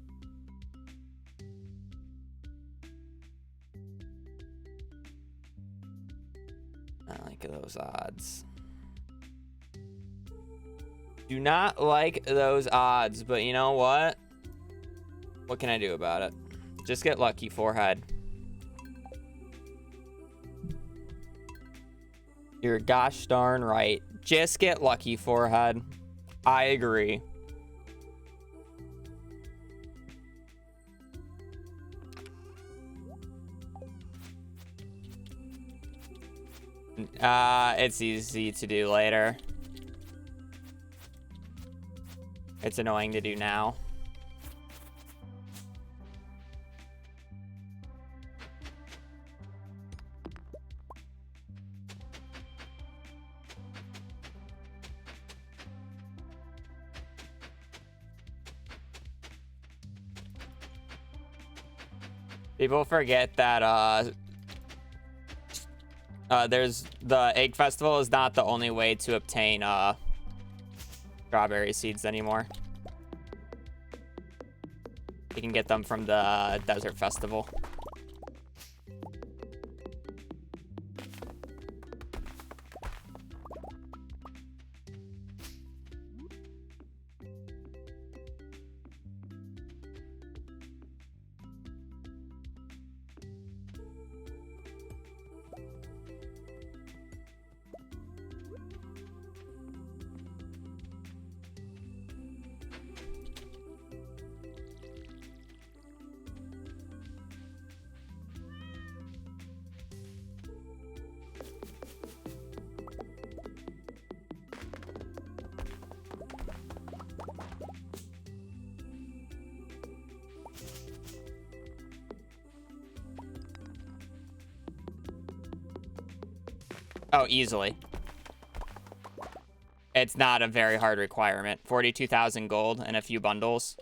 I don't like those odds. Do not like those odds, but you know what? What can I do about it? Just get lucky, forehead. You're gosh darn right. Just get lucky, forehead. I agree. It's easy to do later. It's annoying to do now. People forget that there's the egg festival is not the only way to obtain strawberry seeds anymore. You can get them from the desert festival. Oh, easily. It's not a very hard requirement. 42,000 gold and a few bundles.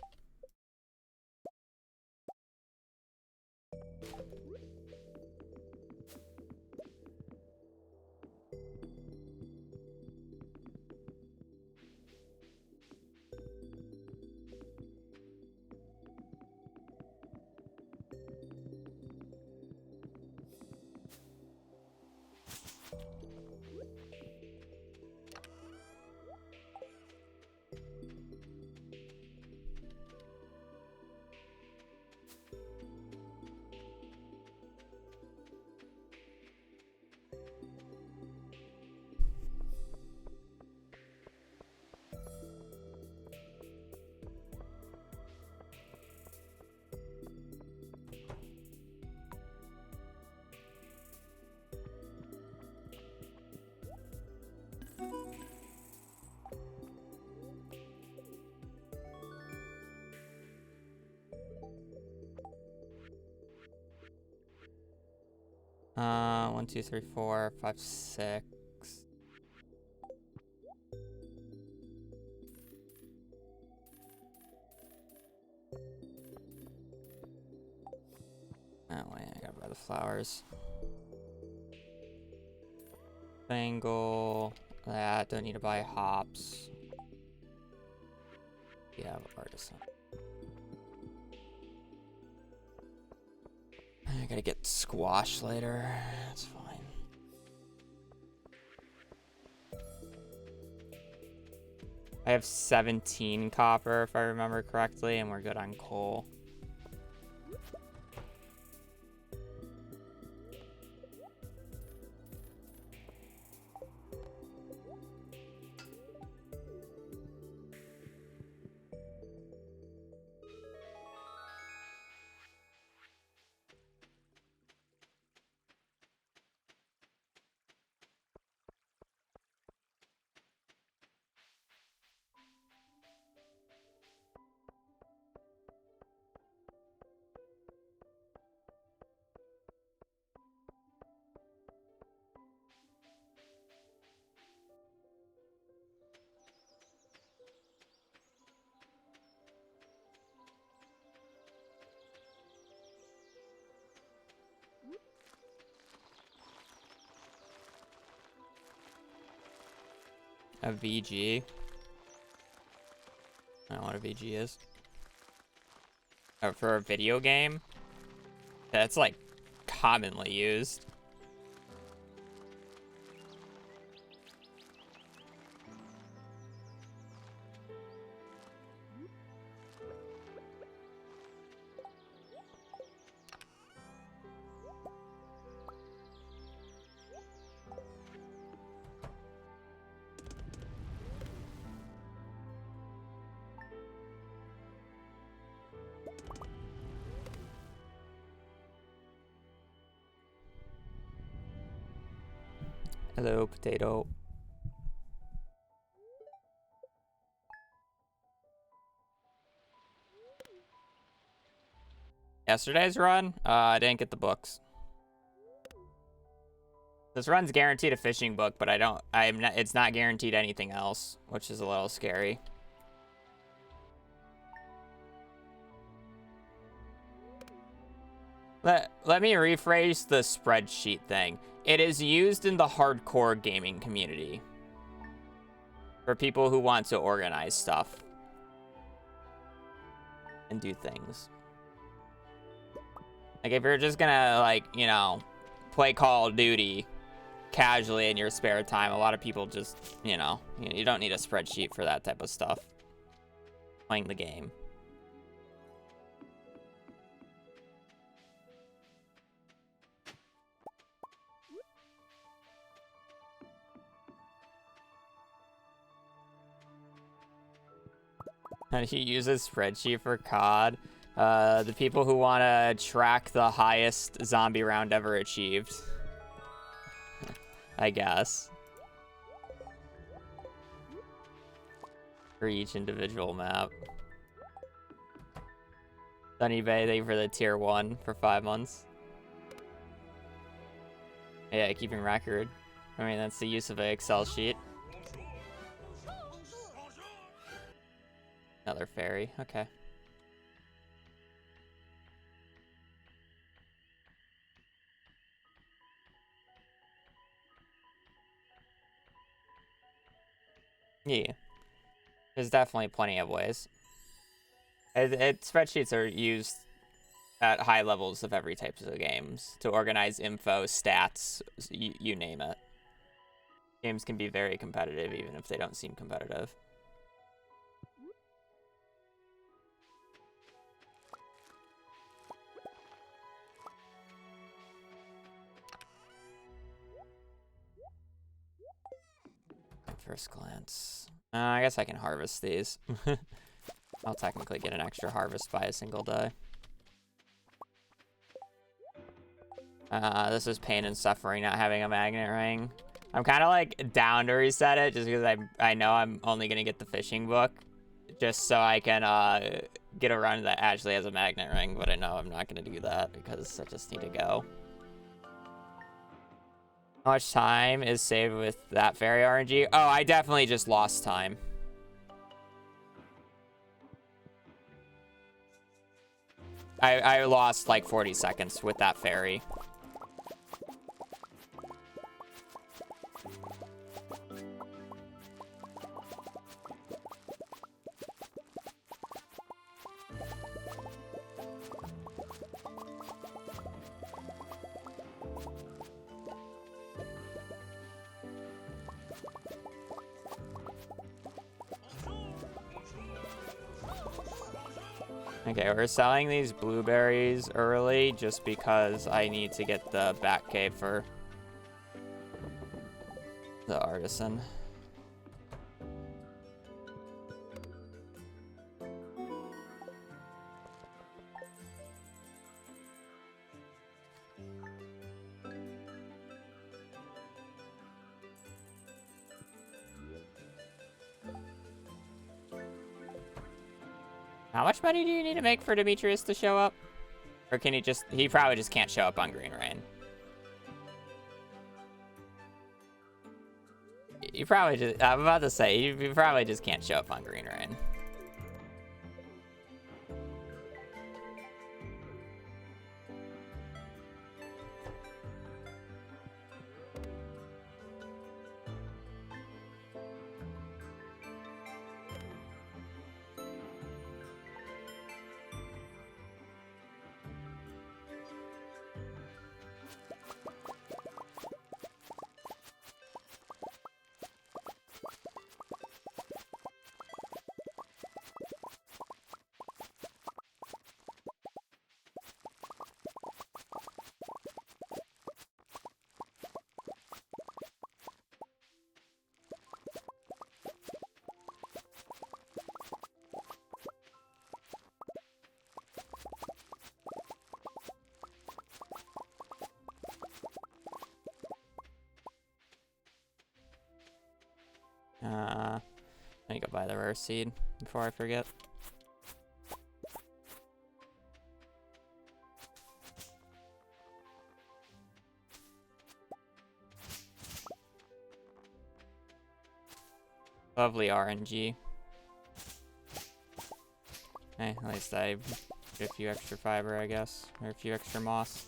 One, two, three, four, five, six. Oh wait, I gotta buy the flowers. Bangle. That, don't need to buy hops. Yeah, artisan. gotta get squash later. That's fine. I have 17 copper, if I remember correctly, and we're good on coal. A VG. I don't know what a VG is. Oh, for a video game? That's like commonly used. Hello, potato. Yesterday's run, I didn't get the books. This run's guaranteed a fishing book, but it's not guaranteed anything else, which is a little scary. Let me rephrase the spreadsheet thing. It is used in the hardcore gaming community for people who want to organize stuff and do things. Like if you're just gonna, like, you know, play Call of Duty casually in your spare time, a lot of people just, you know, you don't need a spreadsheet for that type of stuff. Playing the game. And he uses spreadsheet for COD. The people who want to track the highest zombie round ever achieved. I guess. For each individual map. Sunny Bay, thank you for the tier 1 for 5 months. Yeah, keeping record. I mean, that's the use of an Excel sheet. Another ferry, okay. Yeah. There's definitely plenty of ways. Spreadsheets are used at high levels of every type of games to organize info, stats, you name it. Games can be very competitive even if they don't seem competitive. First glance. I guess I can harvest these. I'll technically get an extra harvest by a single day. This is pain and suffering not having a magnet ring. I'm kind of like down to reset it just because I know I'm only going to get the fishing book. Just so I can get a run that actually has a magnet ring. But I know I'm not going to do that because I just need to go. How much time is saved with that ferry RNG? Oh, I definitely just lost time. I lost like 40 seconds with that ferry. Okay, we're selling these blueberries early just because I need to get the bat cave for the artisan. How much money do you need to make for Demetrius to show up? Or can he probably just can't show up on Green Rain. You probably just, I'm about to say, you probably just can't show up on Green Rain. Let me go buy the rare seed before I forget. Lovely RNG. Hey, at least I get a few extra fiber, I guess, or a few extra moss.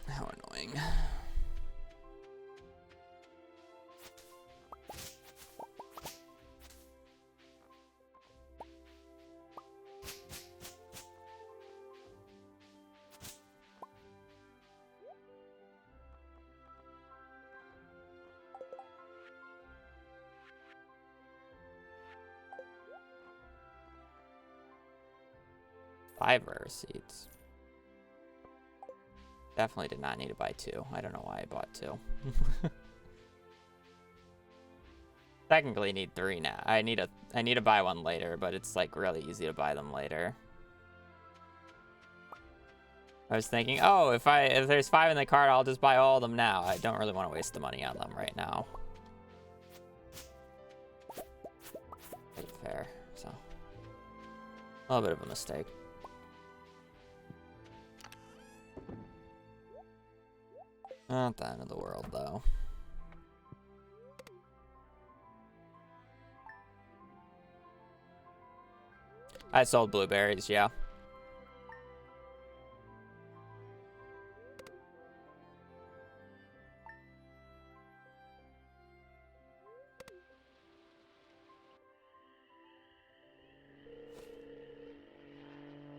How annoying. Five rare seeds. Definitely did not need to buy 2. I don't know why I bought 2. Technically need 3 now. I need to buy 1 later, but it's like really easy to buy them later. I was thinking, oh, if there's 5 in the cart, I'll just buy all of them now. I don't really want to waste the money on them right now. Pretty fair, so a little bit of a mistake. Not the end of the world, though. I sold blueberries, yeah.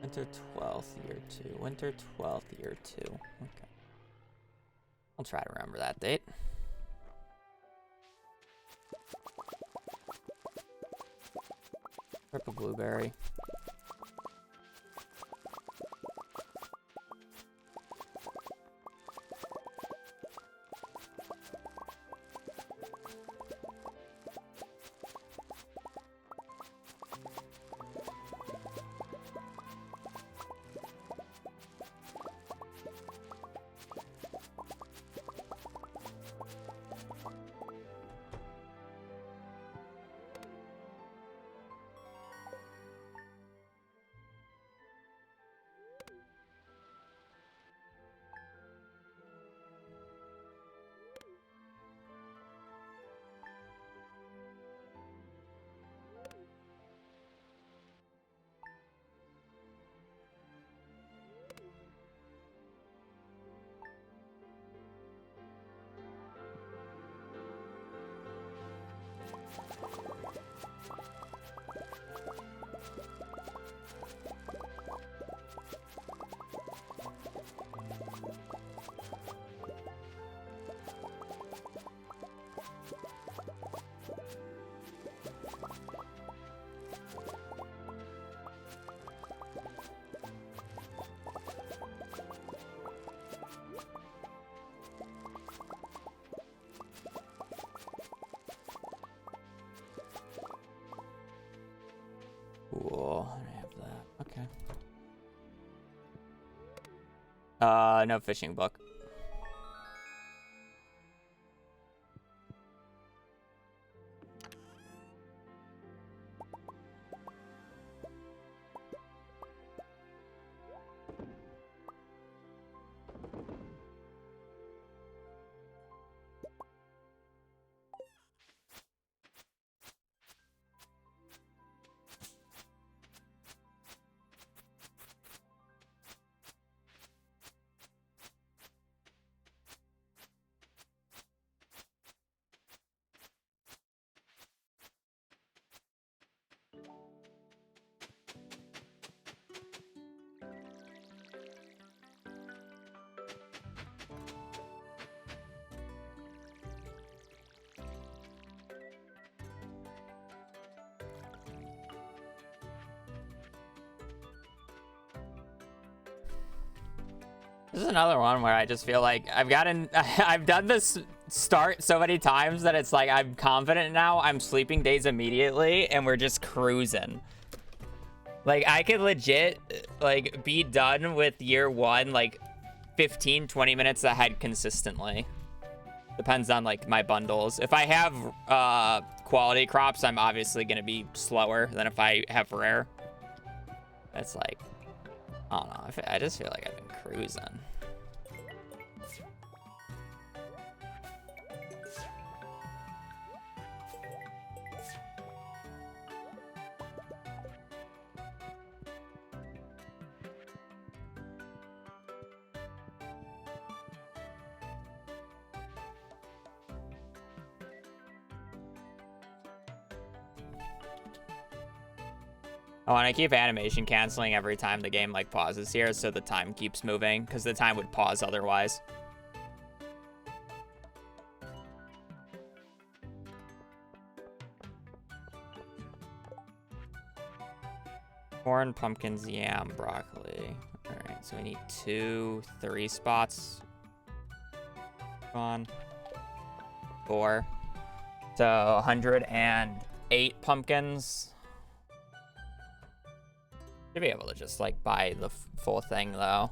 Winter 12th, year 2. Winter 12th, year 2. Okay. I'll try to remember that date. Purple blueberry. Cool. I have that. Okay. No fishing book. This is another one where I just feel like I've done this start so many times that it's like I'm confident now. I'm sleeping days immediately and we're just cruising. Like I could legit like be done with year one like 15, 20 minutes ahead consistently. Depends on like my bundles. If I have quality crops, I'm obviously gonna be slower than if I have rare. It's like, I don't know. I just feel like I've been cruising. Oh, and I keep animation canceling every time the game like pauses here, so the time keeps moving, because the time would pause otherwise. Corn, pumpkins, yam, broccoli. All right, so we need 2, 3 spots. Come on. 4. So 108 pumpkins. Should be able to just like buy the full thing though.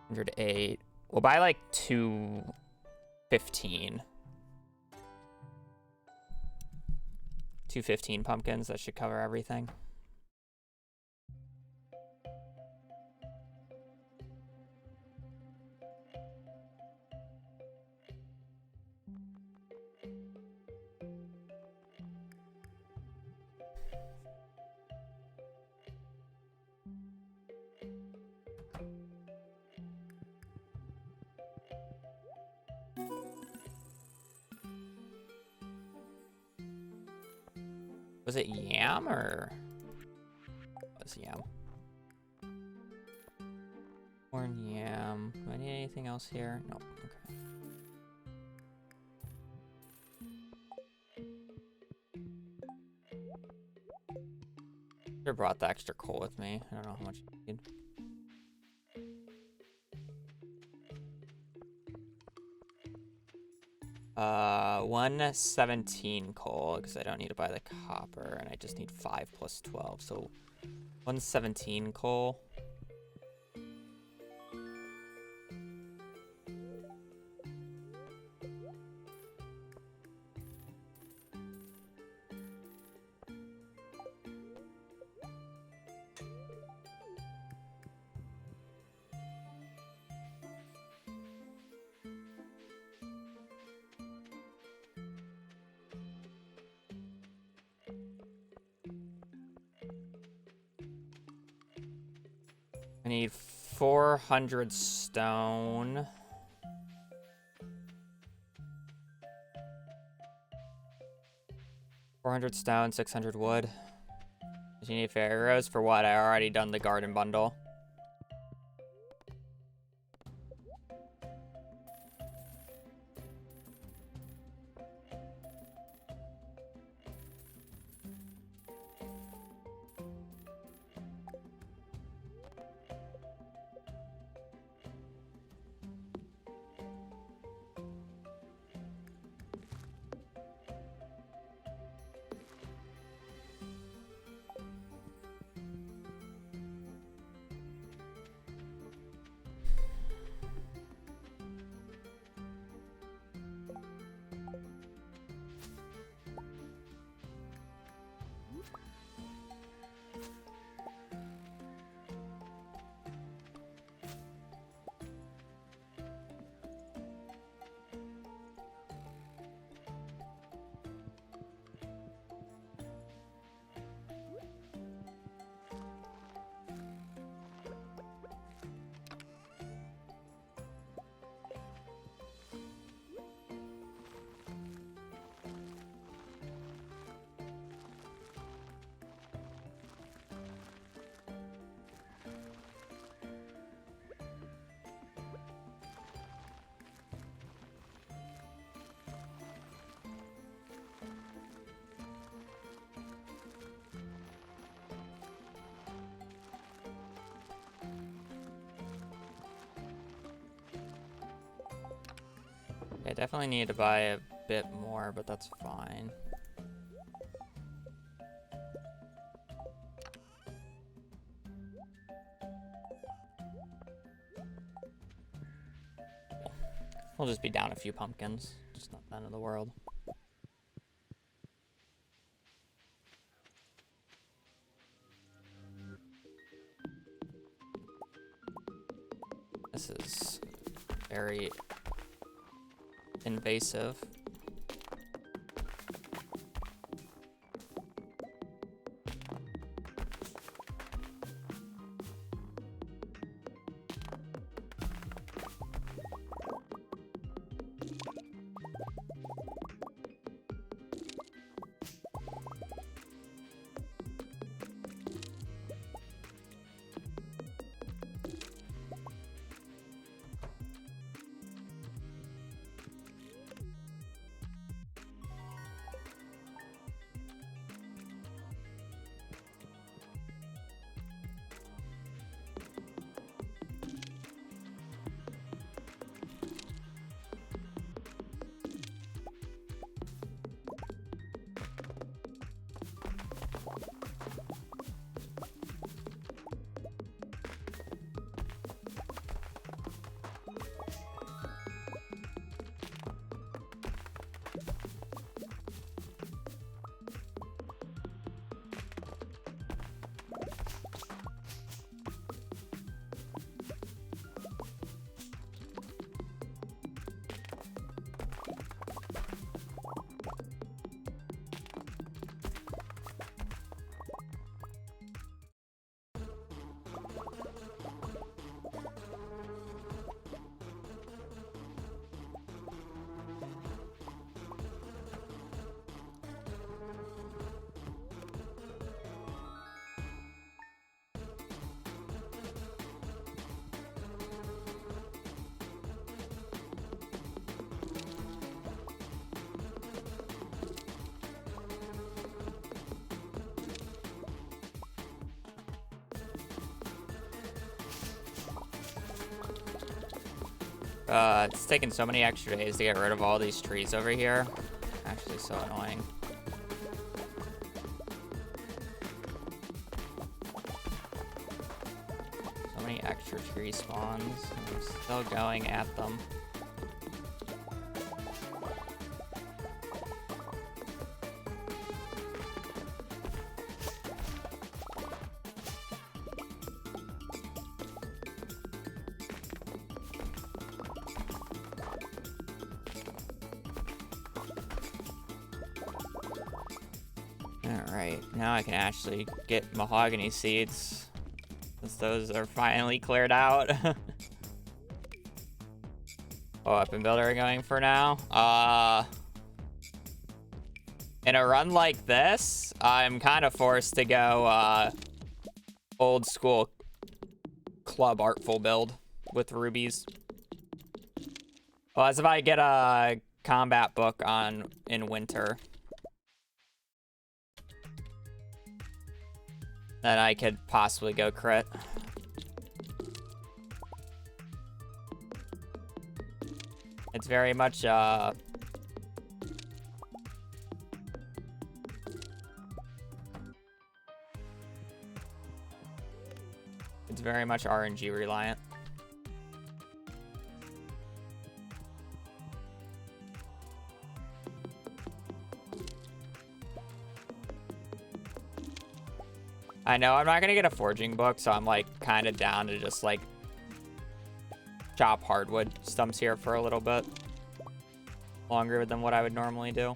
108. We'll buy like 215. 215 pumpkins. That should cover everything. Was it yam or? It was yam. Corn, yam. Do I need anything else here? No. Okay. Should have brought the extra coal with me. I don't know how much I need. 117 coal, because I don't need to buy the copper, and I just need 5 plus 12, so 117 coal. I need 400 stone. Stone, 600 wood. Do you need arrows for what? I already done the garden bundle. definitely need to buy a bit more, but that's fine. We'll just be down a few pumpkins. Just not the end of the world. This is very invasive. It's taking so many extra days to get rid of all these trees over here. Actually, so annoying. So many extra tree spawns. I'm still going at them. Alright, now I can actually get mahogany seeds, since those are finally cleared out. Oh, weapon builder going for now. In a run like this, I'm kind of forced to go old school club artful build with rubies. Well, as if I get a combat book in winter, then I could possibly go crit. It's very much it's very much RNG reliant. I know I'm not gonna get a forging book, so I'm like kind of down to just like chop hardwood stumps here for a little bit longer than what I would normally do.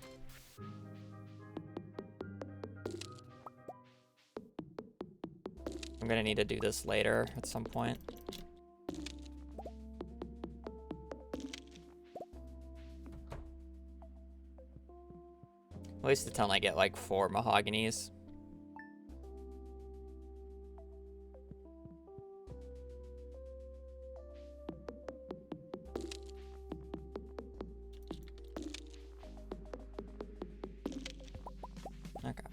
I'm gonna need to do this later at some point. At least until I get like 4 mahoganies. Okay.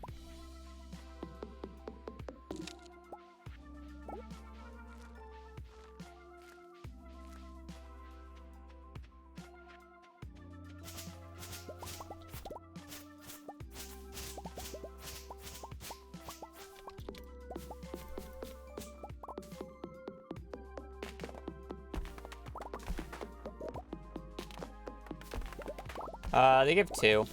They give 2.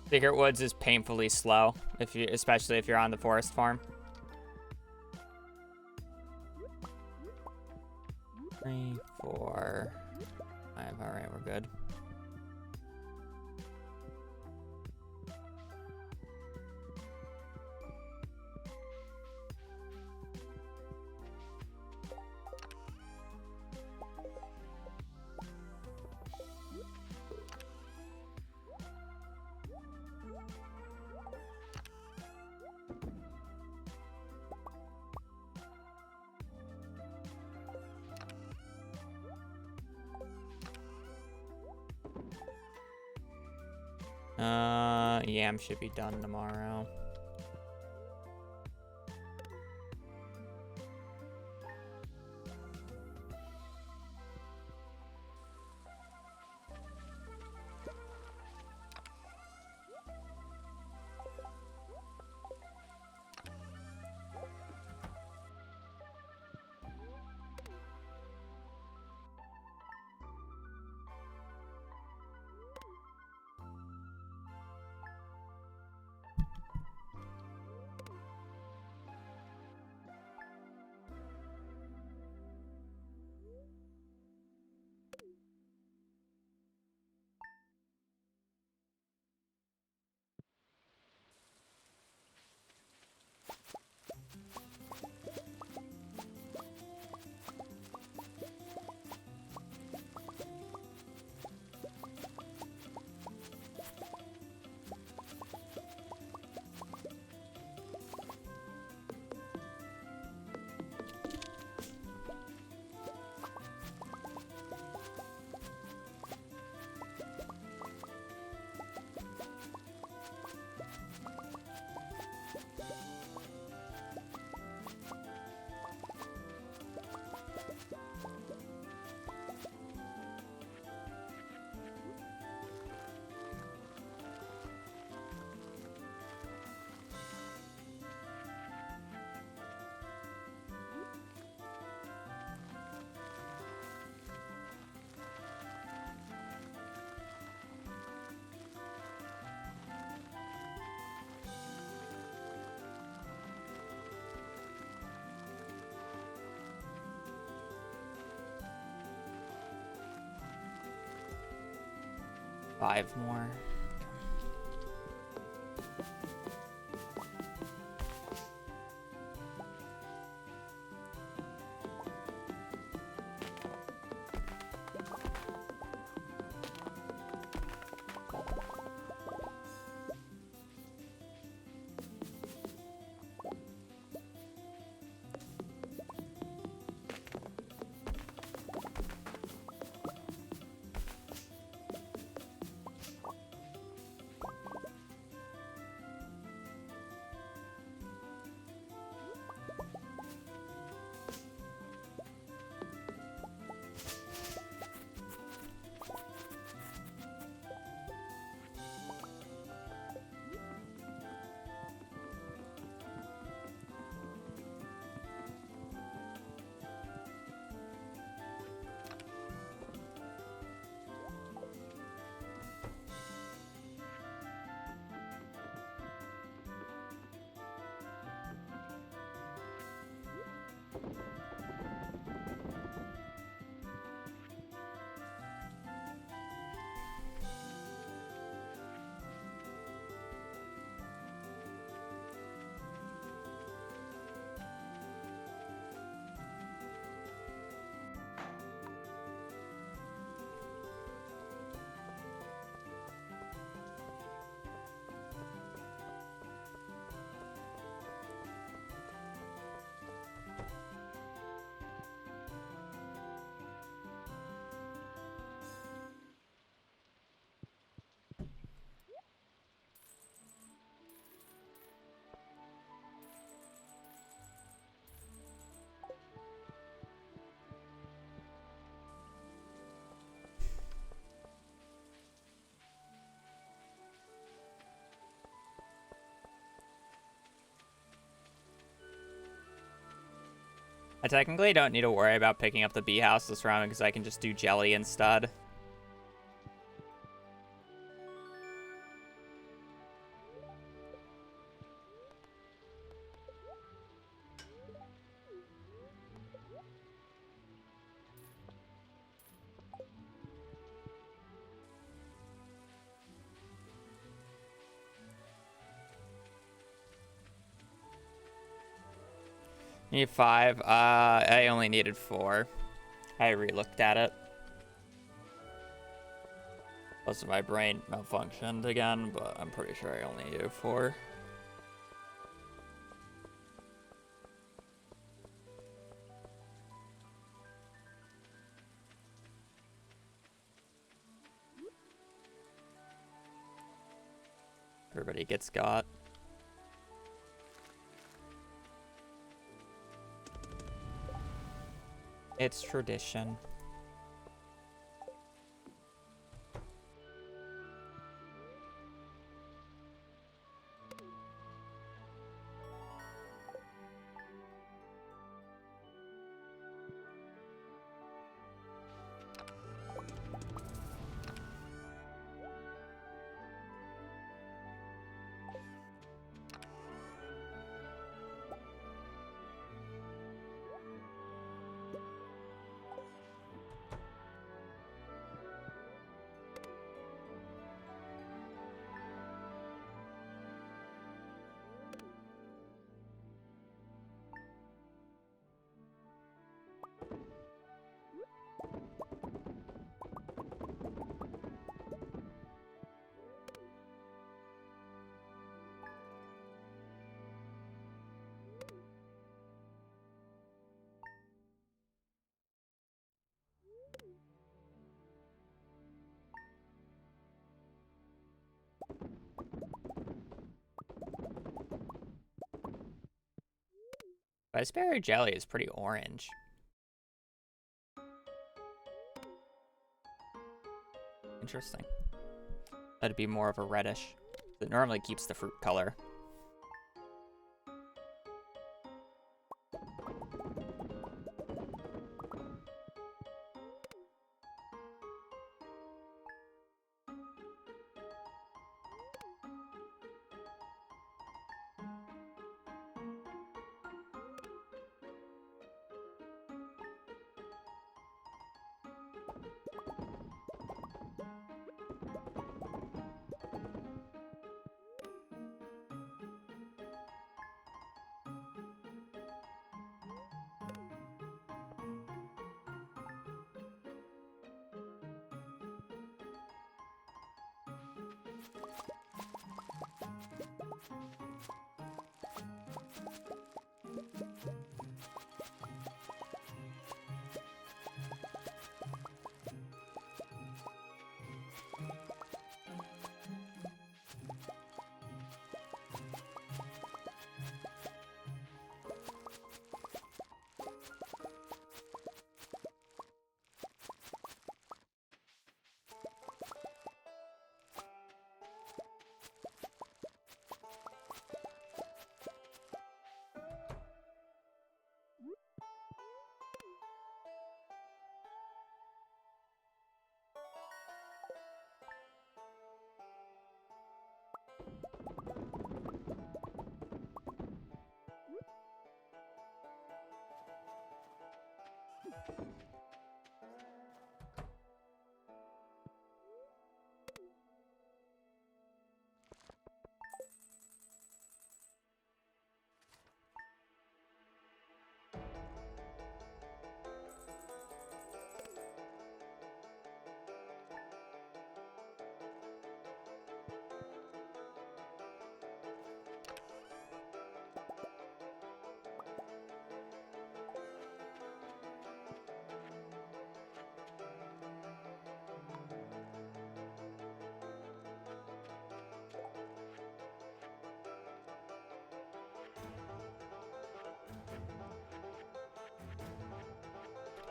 Secret Woods is painfully slow, especially if you're on the forest farm. 3, 4, 5. All right, we're good. Yam should be done tomorrow. Five more. I technically don't need to worry about picking up the bee house this round because I can just do jelly instead. Need 5. I only needed 4. I re-looked at it. Plus my brain malfunctioned again, but I'm pretty sure I only needed 4. Everybody gets got. It's tradition. Raspberry jelly is pretty orange. Interesting. That'd be more of a reddish. It normally keeps the fruit color.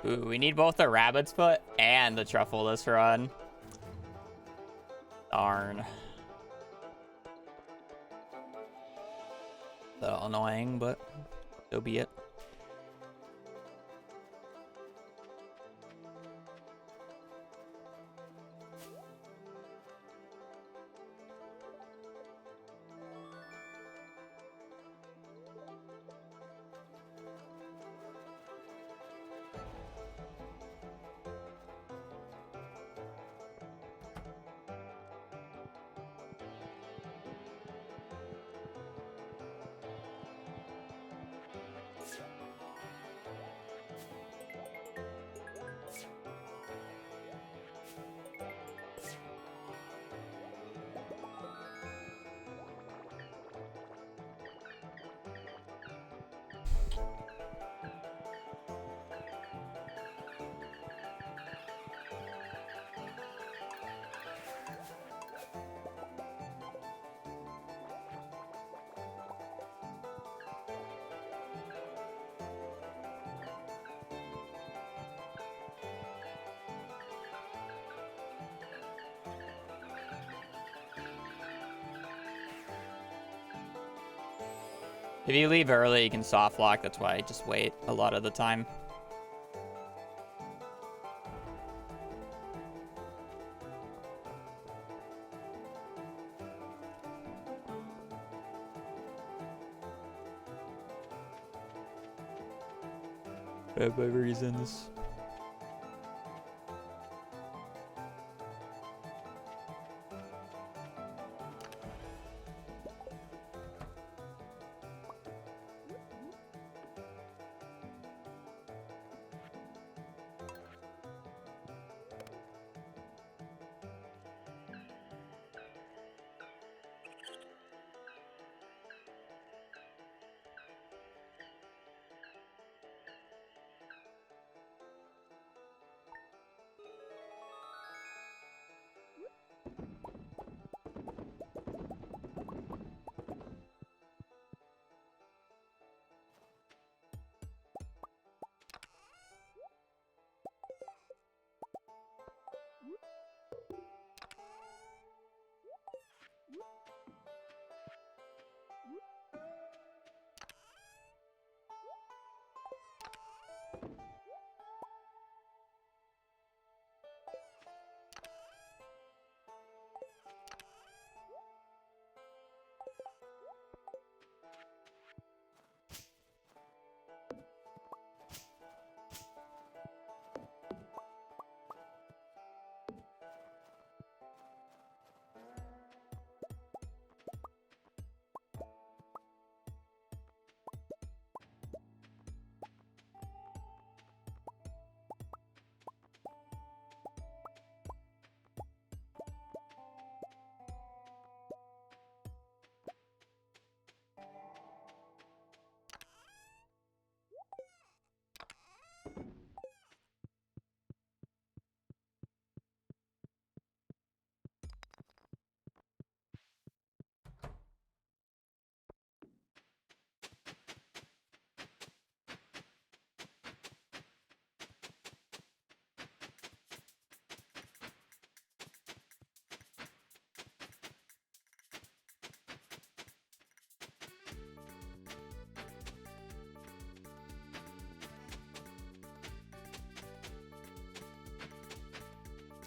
Ooh, we need both the rabbit's foot and the truffle this run. Darn. A little annoying, but so be it. If you leave early, you can soft lock. That's why I just wait a lot of the time. For reasons.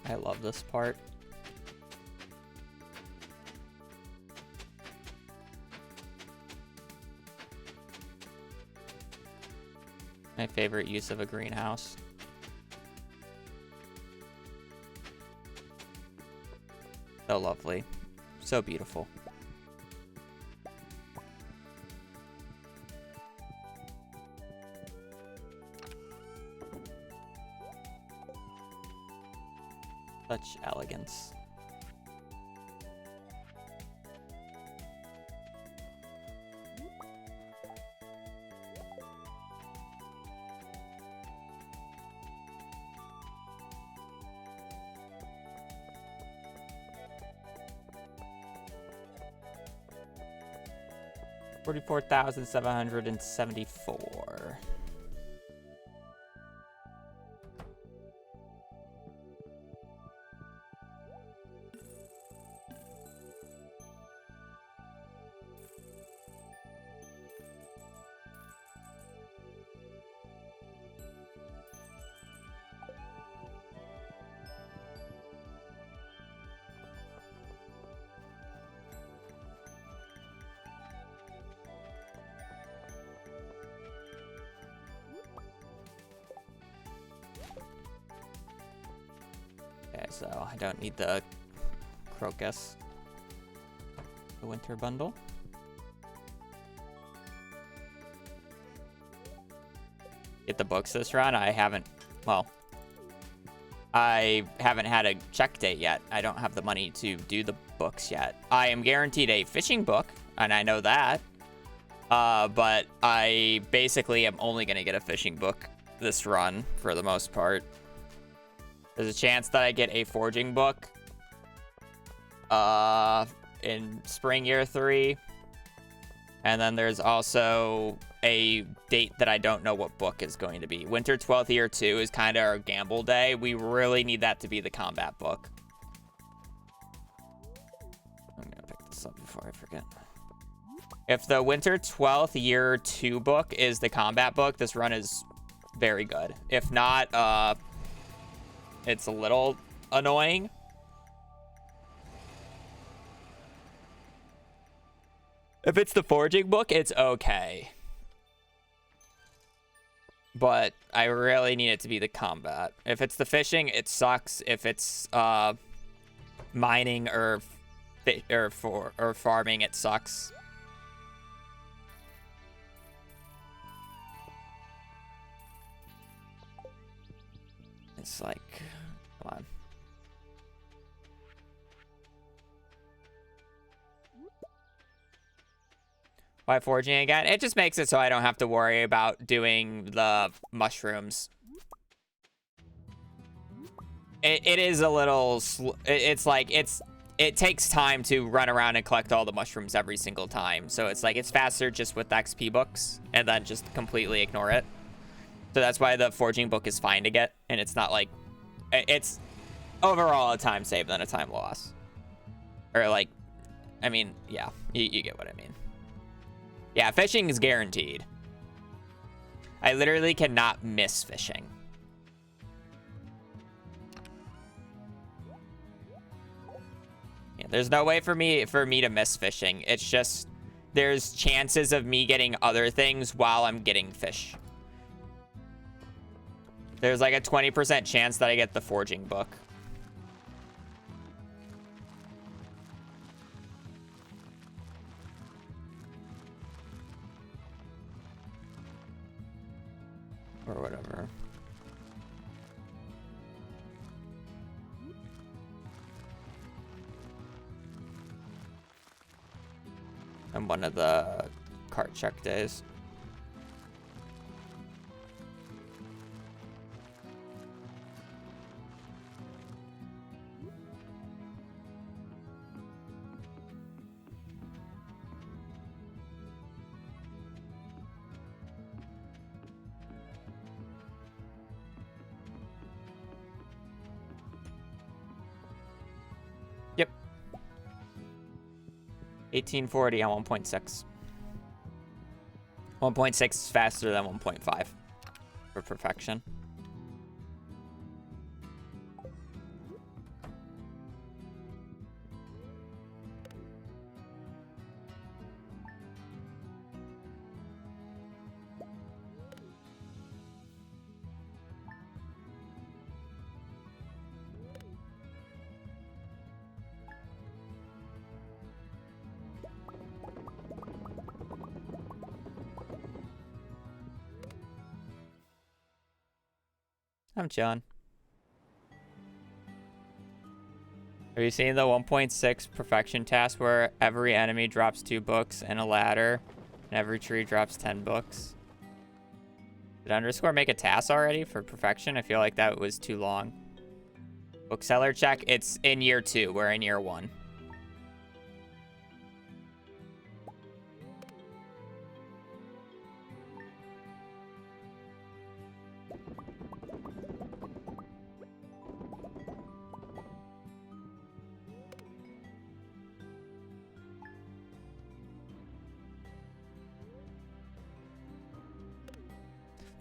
I love this part. My favorite use of a greenhouse. So lovely. So beautiful. Such elegance. $44,774. Okay, so I don't need the crocus. The winter bundle. Get the books this run. I haven't had a check date yet. I don't have the money to do the books yet. I am guaranteed a fishing book, and I know that. But I basically am only going to get a fishing book this run for the most part. There's a chance that I get a forging book in spring year 3. And then there's also a date that I don't know what book is going to be. Winter 12th year 2 is kind of our gamble day. We really need that to be the combat book. I'm going to pick this up before I forget. If the Winter 12th year 2 book is the combat book, this run is very good. If not, it's a little annoying. If it's the forging book, it's okay. But I really need it to be the combat. If it's the fishing, it sucks. If it's mining or farming, it sucks. It's like, come on. Why forging again? It just makes it so I don't have to worry about doing the mushrooms. It is a little, it's like, it takes time to run around and collect all the mushrooms every single time. So it's like, it's faster just with XP books and then just completely ignore it. So that's why the forging book is fine to get. And it's not like, it's overall a time save than a time loss. Or like, I mean, yeah, you get what I mean. Yeah, fishing is guaranteed. I literally cannot miss fishing. Yeah, there's no way for me to miss fishing. It's just there's chances of me getting other things while I'm getting fish. There's like a 20% chance that I get the forging book. Or whatever. And one of the cart check days. Yep. 1840 on 1.6. 1.6 is faster than 1.5 for perfection. I'm John. Have you seen the 1.6 perfection task where every enemy drops 2 books and a ladder, and every tree drops 10 books? Did underscore make a task already for perfection? I feel like that was too long. Bookseller check. It's in year 2. We're in year 1.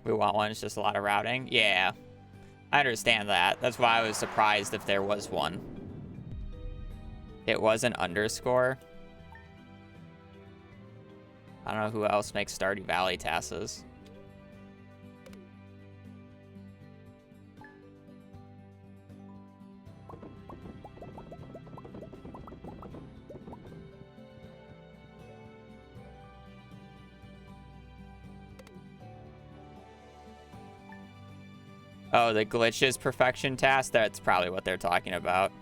We want one. It's just a lot of routing. Yeah, I understand that. That's why I was surprised if there was one. It was an underscore. I don't know who else makes Stardew Valley tasks. Oh, the glitches perfection task? That's probably what they're talking about.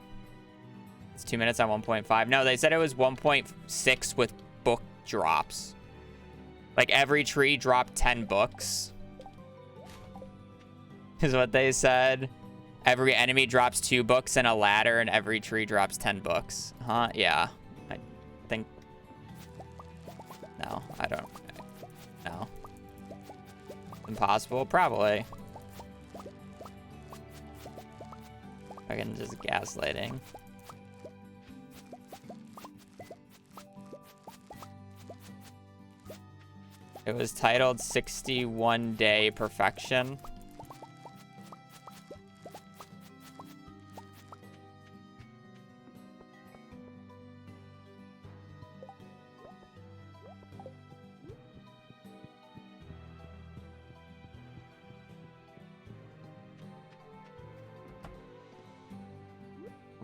It's 2 minutes on 1.5. No, they said it was 1.6 with book drops. Like every tree dropped 10 books. Is what they said. Every enemy drops 2 books and a ladder, and every tree drops 10 books. Huh? Yeah. I think... No, I don't... No. Impossible? Probably. Fucking just gaslighting. It was titled 61 Day Perfection.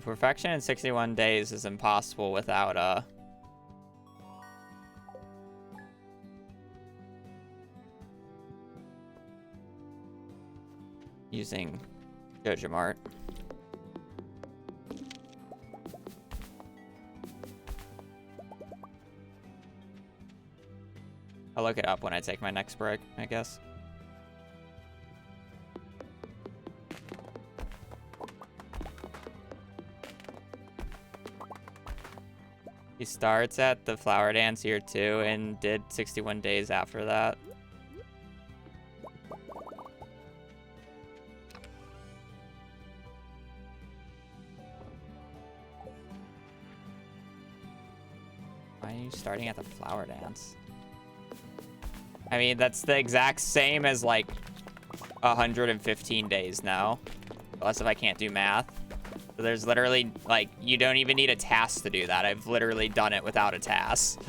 Perfection in 61 days is impossible without using Joja Mart. I'll look it up when I take my next break, I guess. He starts at the flower dance year 2 and did 61 days after that. Why are you starting at the flower dance? I mean, that's the exact same as like 115 days now. Unless if I can't do math. So there's literally, like, you don't even need a task to do that. I've literally done it without a task.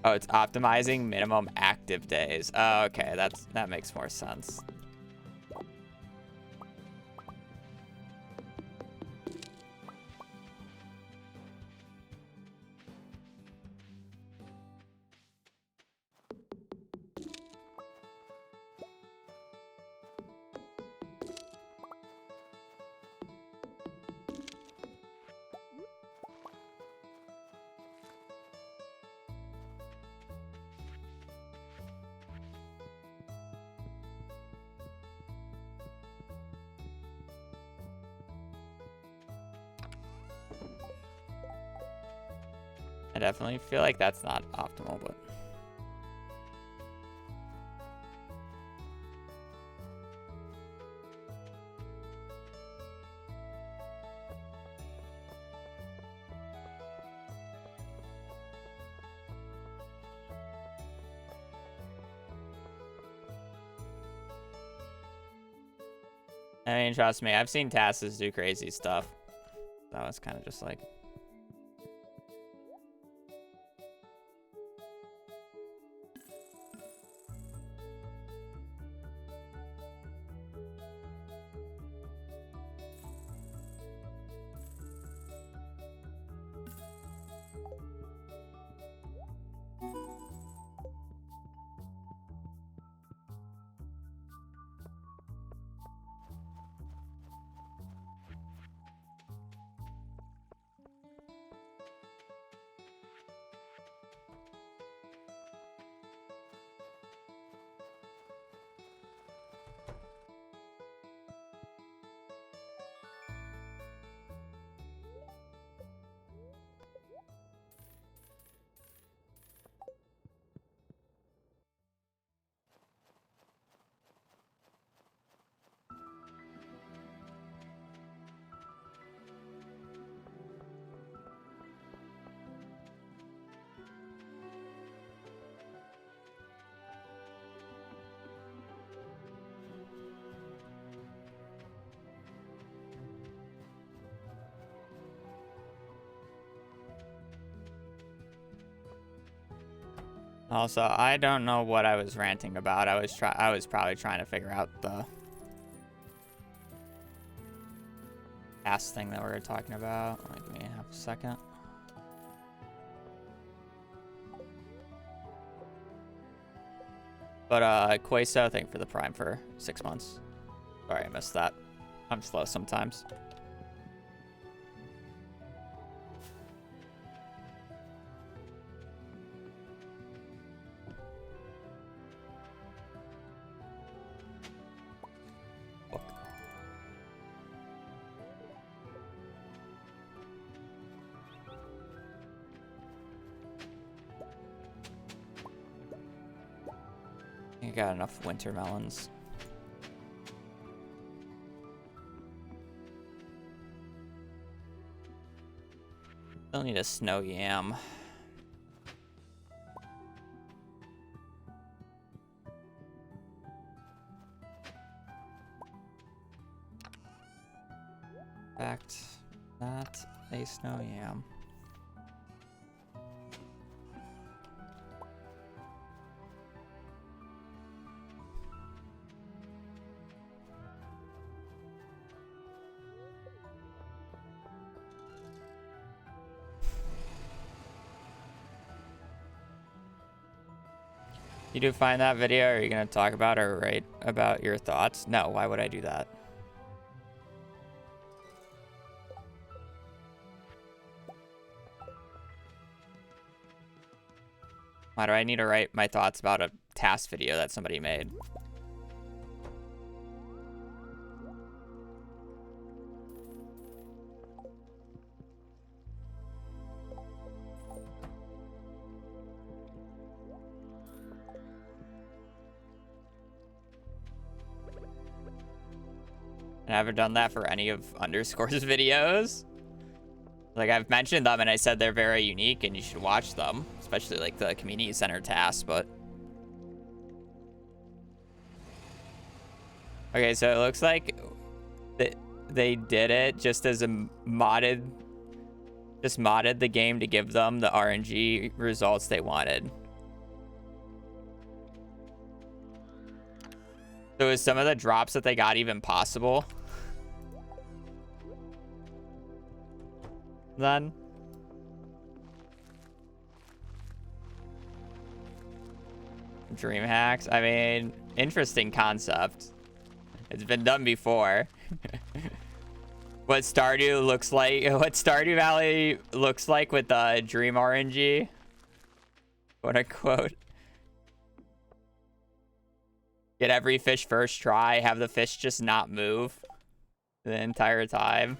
Oh, it's optimizing minimum active days. Oh, okay, that makes more sense. I definitely feel like that's not optimal, but... I mean, trust me, I've seen tasks do crazy stuff. That was kind of just like... Also, I don't know what I was ranting about. I was probably trying to figure out the task thing that we were talking about. Like, give me half a second. But Queso, thank you for the Prime for 6 months. Sorry, I missed that. I'm slow sometimes. I got enough winter melons. Still need a snow yam. In fact, not a snow yam. You do find that video? Are you going to talk about or write about your thoughts? No, why would I do that? Why do I need to write my thoughts about a task video that somebody made? I haven't done that for any of Underscore's videos. Like, I've mentioned them and I said they're very unique and you should watch them, especially like the community center tasks, but okay, so it looks like they did it just as a modded the game to give them the RNG results they wanted. So is some of the drops that they got even possible? Then dream hacks, I mean, interesting concept. It's been done before. What Stardew Valley looks like with the dream RNG, quote unquote. Get every fish first try, have the fish just not move the entire time.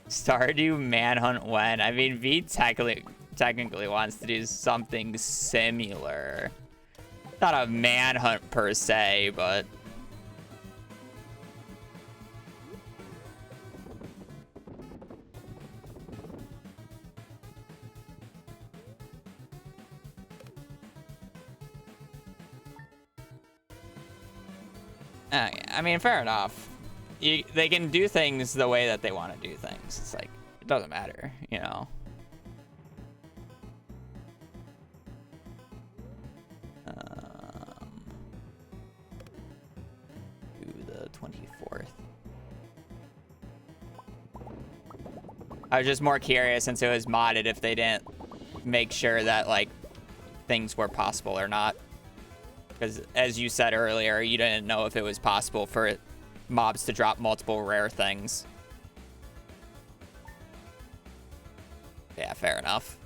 Stardew manhunt when? I mean, V technically wants to do something similar. Not a manhunt per se, but I mean, fair enough. They can do things the way that they want to do things. It's like, it doesn't matter, you know. To the 24th. I was just more curious since it was modded if they didn't make sure that like things were possible or not. Because as you said earlier, you didn't know if it was possible for mobs to drop multiple rare things. Yeah, fair enough.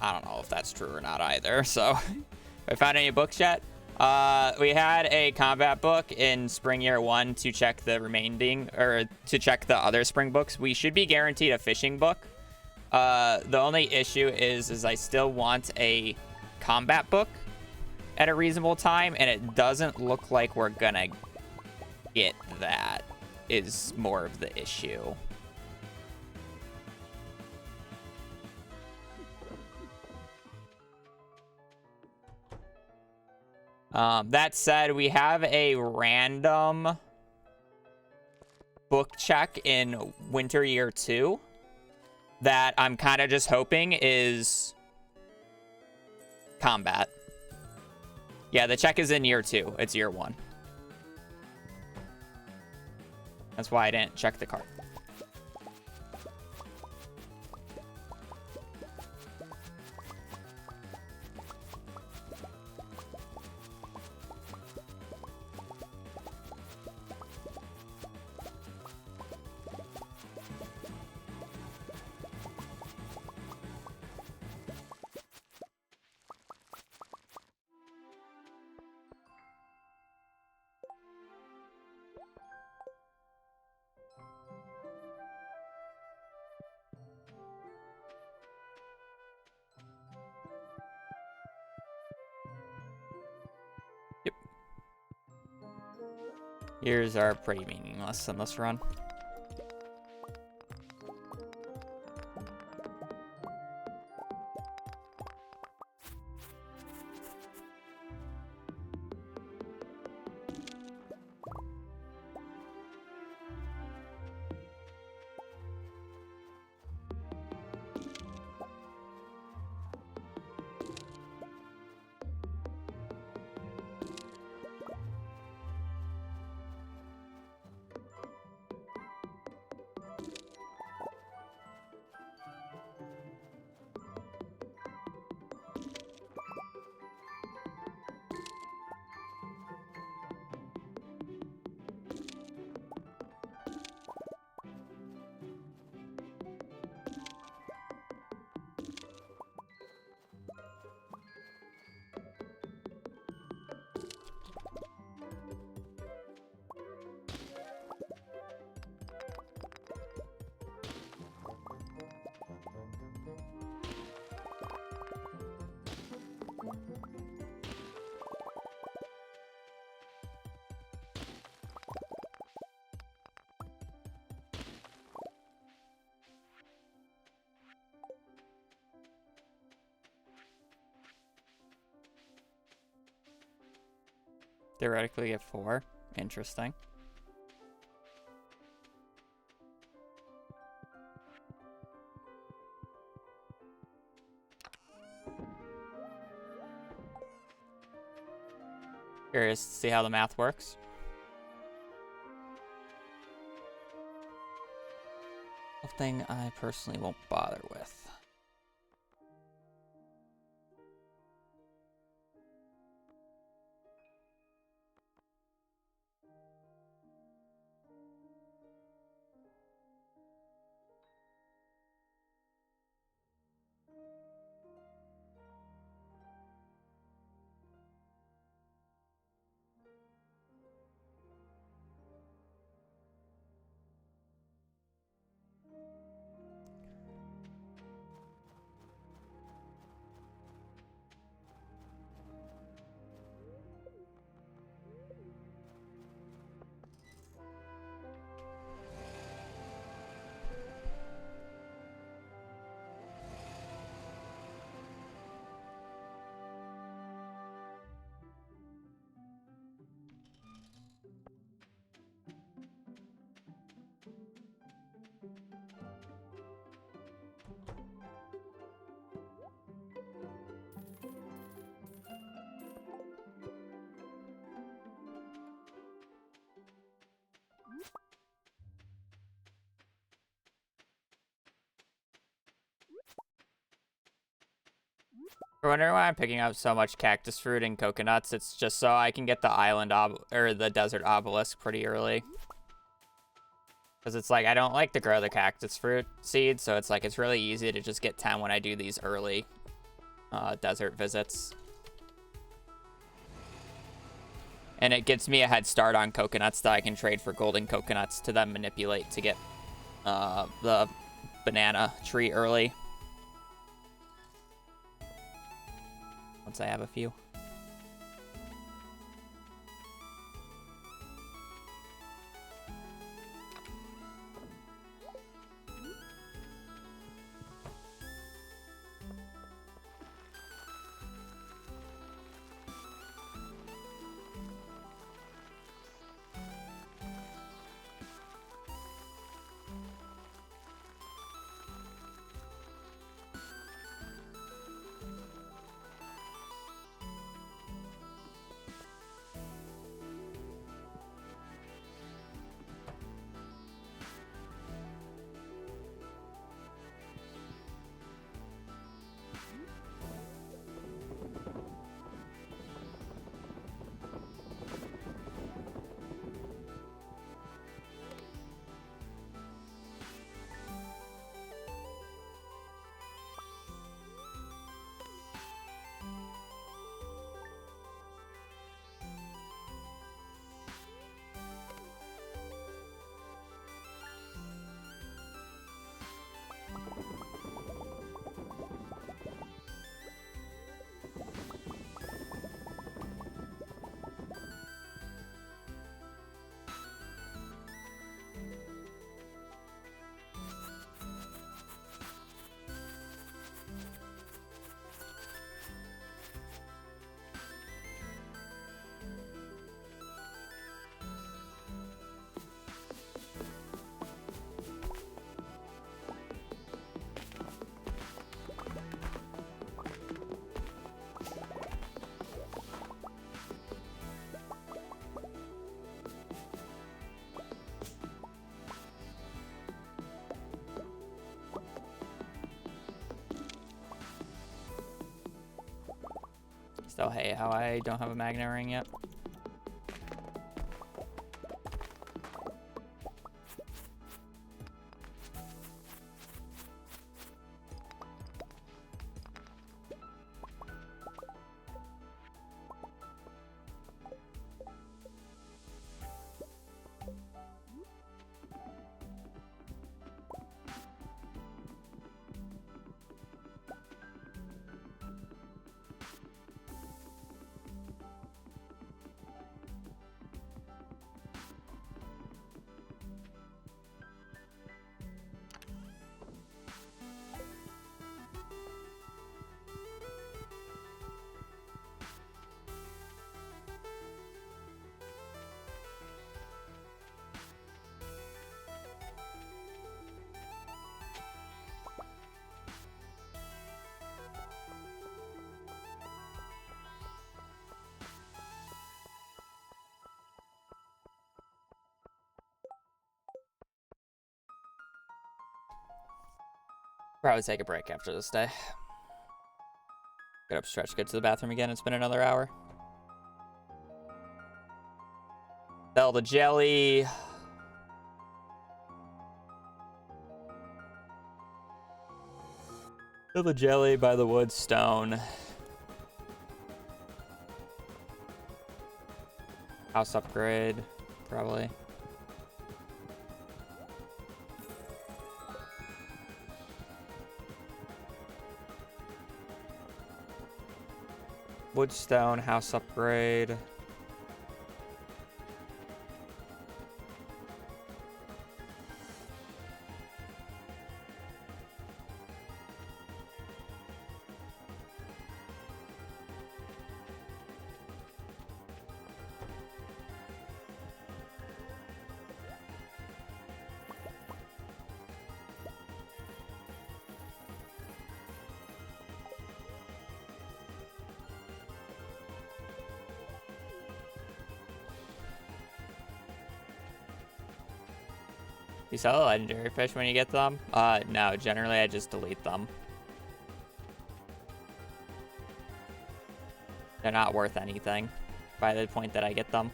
I don't know if that's true or not either, so. Have I found any books yet? We had a combat book in spring year 1 to check the remaining, or to check the other spring books. We should be guaranteed a fishing book. The only issue is I still want a combat book at a reasonable time, and it doesn't look like we're gonna get that, is more of the issue. That said, we have a random book check in winter year 2 that I'm kind of just hoping is combat. Yeah, the check is in year 2. It's year 1. That's why I didn't check the card. Years are pretty meaningless in this run. Theoretically get 4. Interesting. Curious to see how the math works. Something I personally won't bother with. For wondering why I'm picking up so much cactus fruit and coconuts, it's just so I can get the island or the desert obelisk pretty early. Because it's like I don't like to grow the cactus fruit seed, so it's like it's really easy to just get 10 when I do these early desert visits. And it gets me a head start on coconuts that I can trade for golden coconuts to then manipulate to get the banana tree early. Once I have a few. Still hate how I don't have a magnet ring yet. Probably take a break after this day. Get up, stretch, get to the bathroom again. It's been another hour. Sell the jelly. Sell the jelly by the wood stone. House upgrade, probably. Woodstone, house upgrade. You sell a legendary fish when you get them? No, generally I just delete them. They're not worth anything by the point that I get them.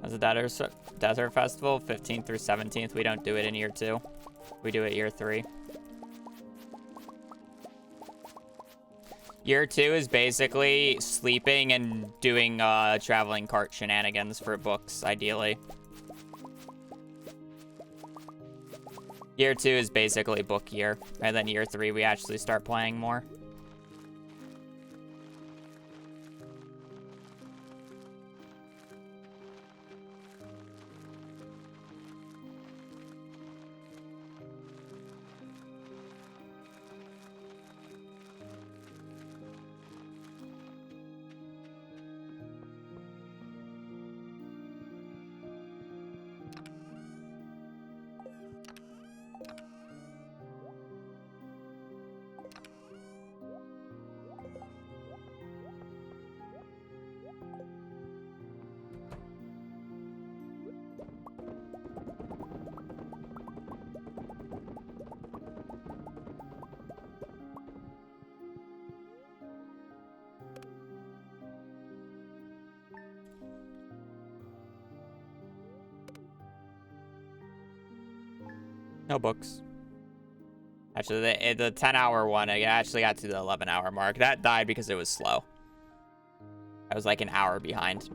As a desert festival, 15th through 17th. We don't do it in year 2. We do it year 3. Year 2 is basically sleeping and doing traveling cart shenanigans for books, ideally. Year 2 is basically book year. And then year 3, we actually start playing more. No books. Actually, the 10-hour one, I actually got to the 11-hour mark. That died because it was slow. I was like an hour behind.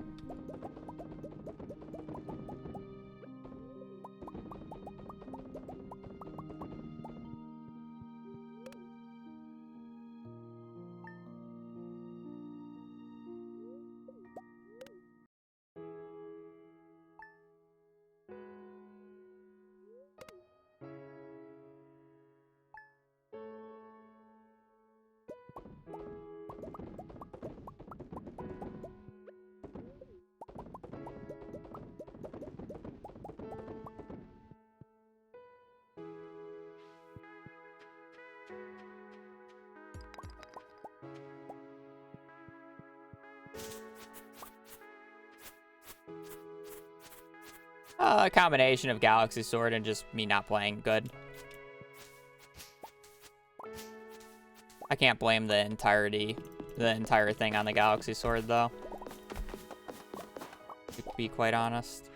A combination of Galaxy Sword and just me not playing good. I can't blame the entire thing on the Galaxy Sword, though. To be quite honest.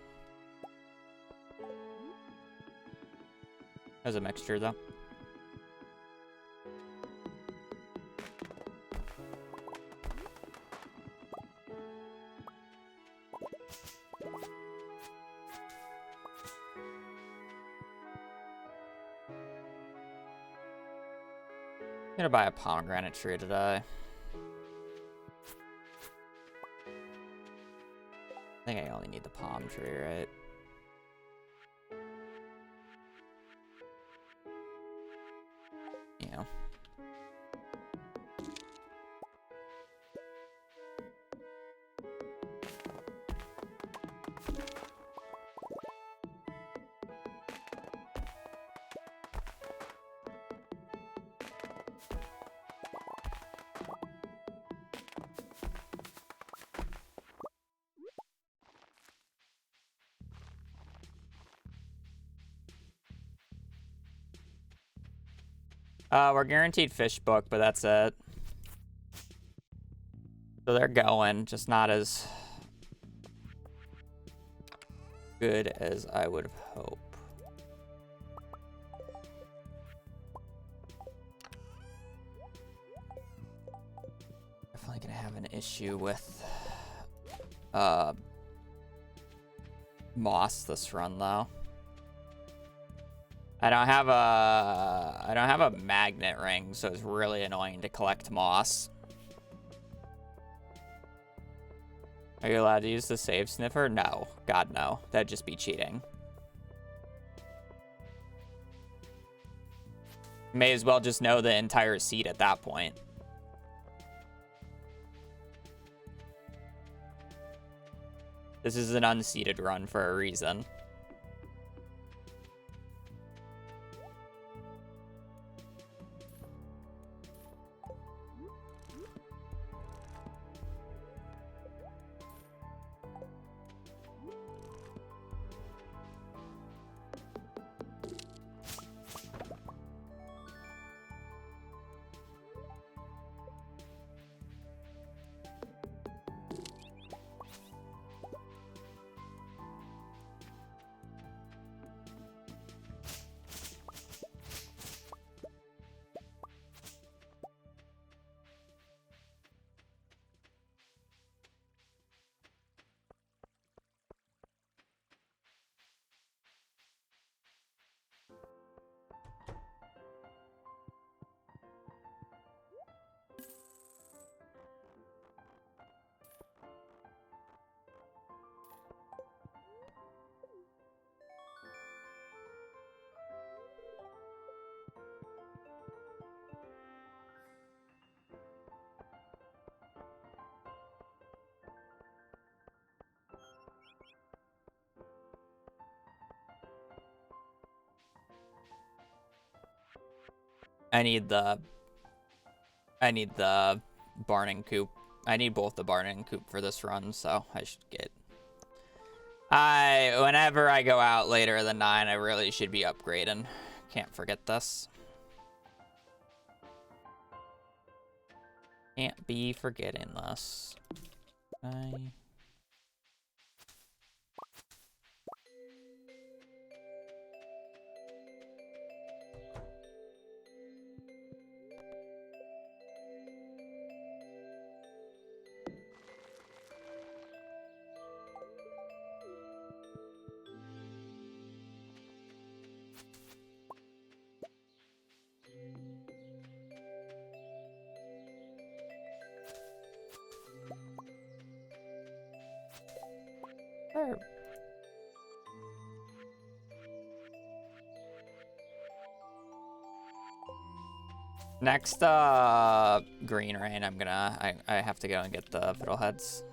It was a mixture, though. I'm gonna buy a pomegranate tree today. I think I only need the palm tree, right? Yeah. We're guaranteed fish book, but that's it. So they're going, just not as good as I would have hoped. Definitely gonna have an issue with moss this run, though. I don't have a magnet ring, so it's really annoying to collect moss. Are you allowed to use the save sniffer? No. God, no. That'd just be cheating. May as well just know the entire seed at that point. This is an unseeded run for a reason. I need the barn and coop. I need both the barn and coop for this run, so I should get. Whenever I go out later than 9, I really should be upgrading. Can't forget this. Can't be forgetting this. Next, green rain, I have to go and get the fiddleheads.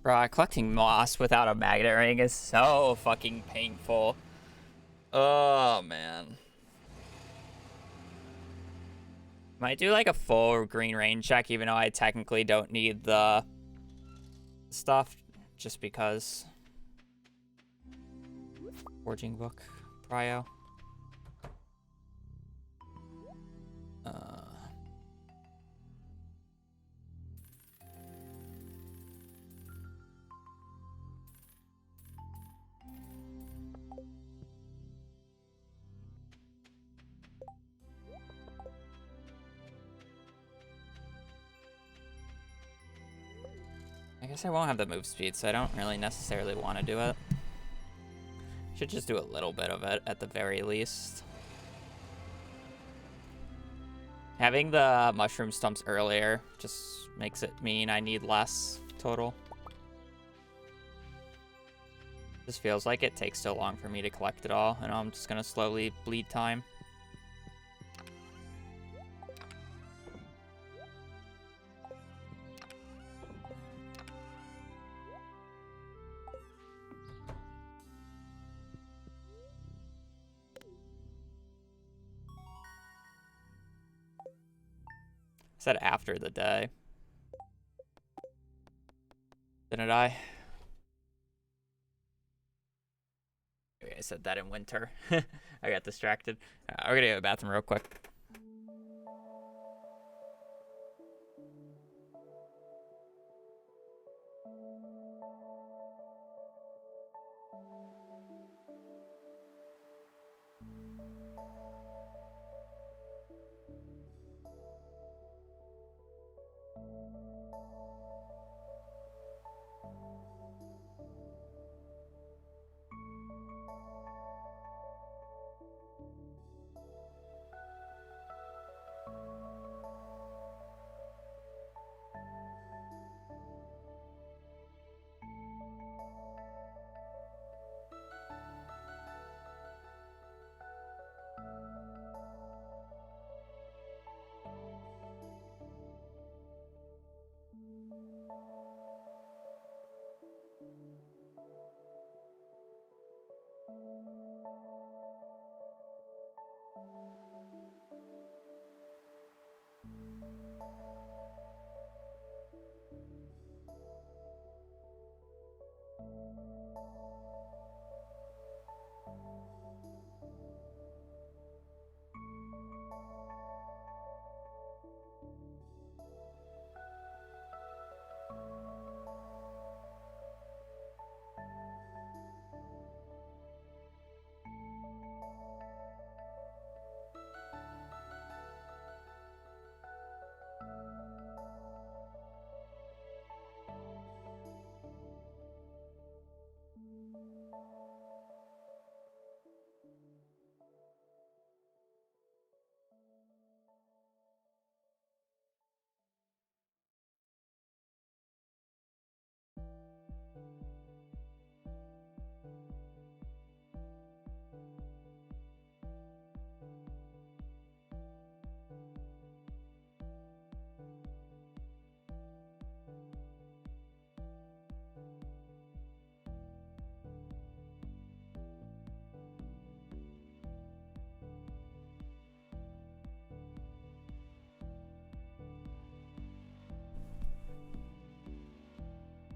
Bro, collecting moss without a magnet ring is so fucking painful. Oh, man. Might do like a full green rain check, even though I technically don't need the stuff, just because. Forging book, prio. I guess I won't have the move speed, so I don't really necessarily want to do it. Should just do a little bit of it at the very least. Having the mushroom stumps earlier just makes it mean I need less total. This feels like it takes so long for me to collect it all, and I'm just gonna slowly bleed time. Said after the day. Didn't I? Maybe I said that in winter. I got distracted. We're gonna go to the bathroom real quick.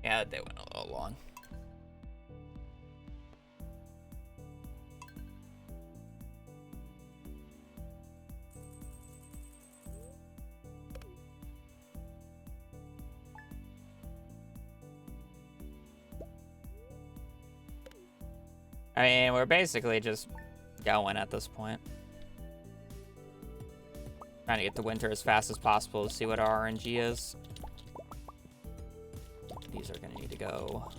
Yeah, they went a little long. I mean, we're basically just going at this point. Trying to get to winter as fast as possible to see what our RNG is. These are going to need to go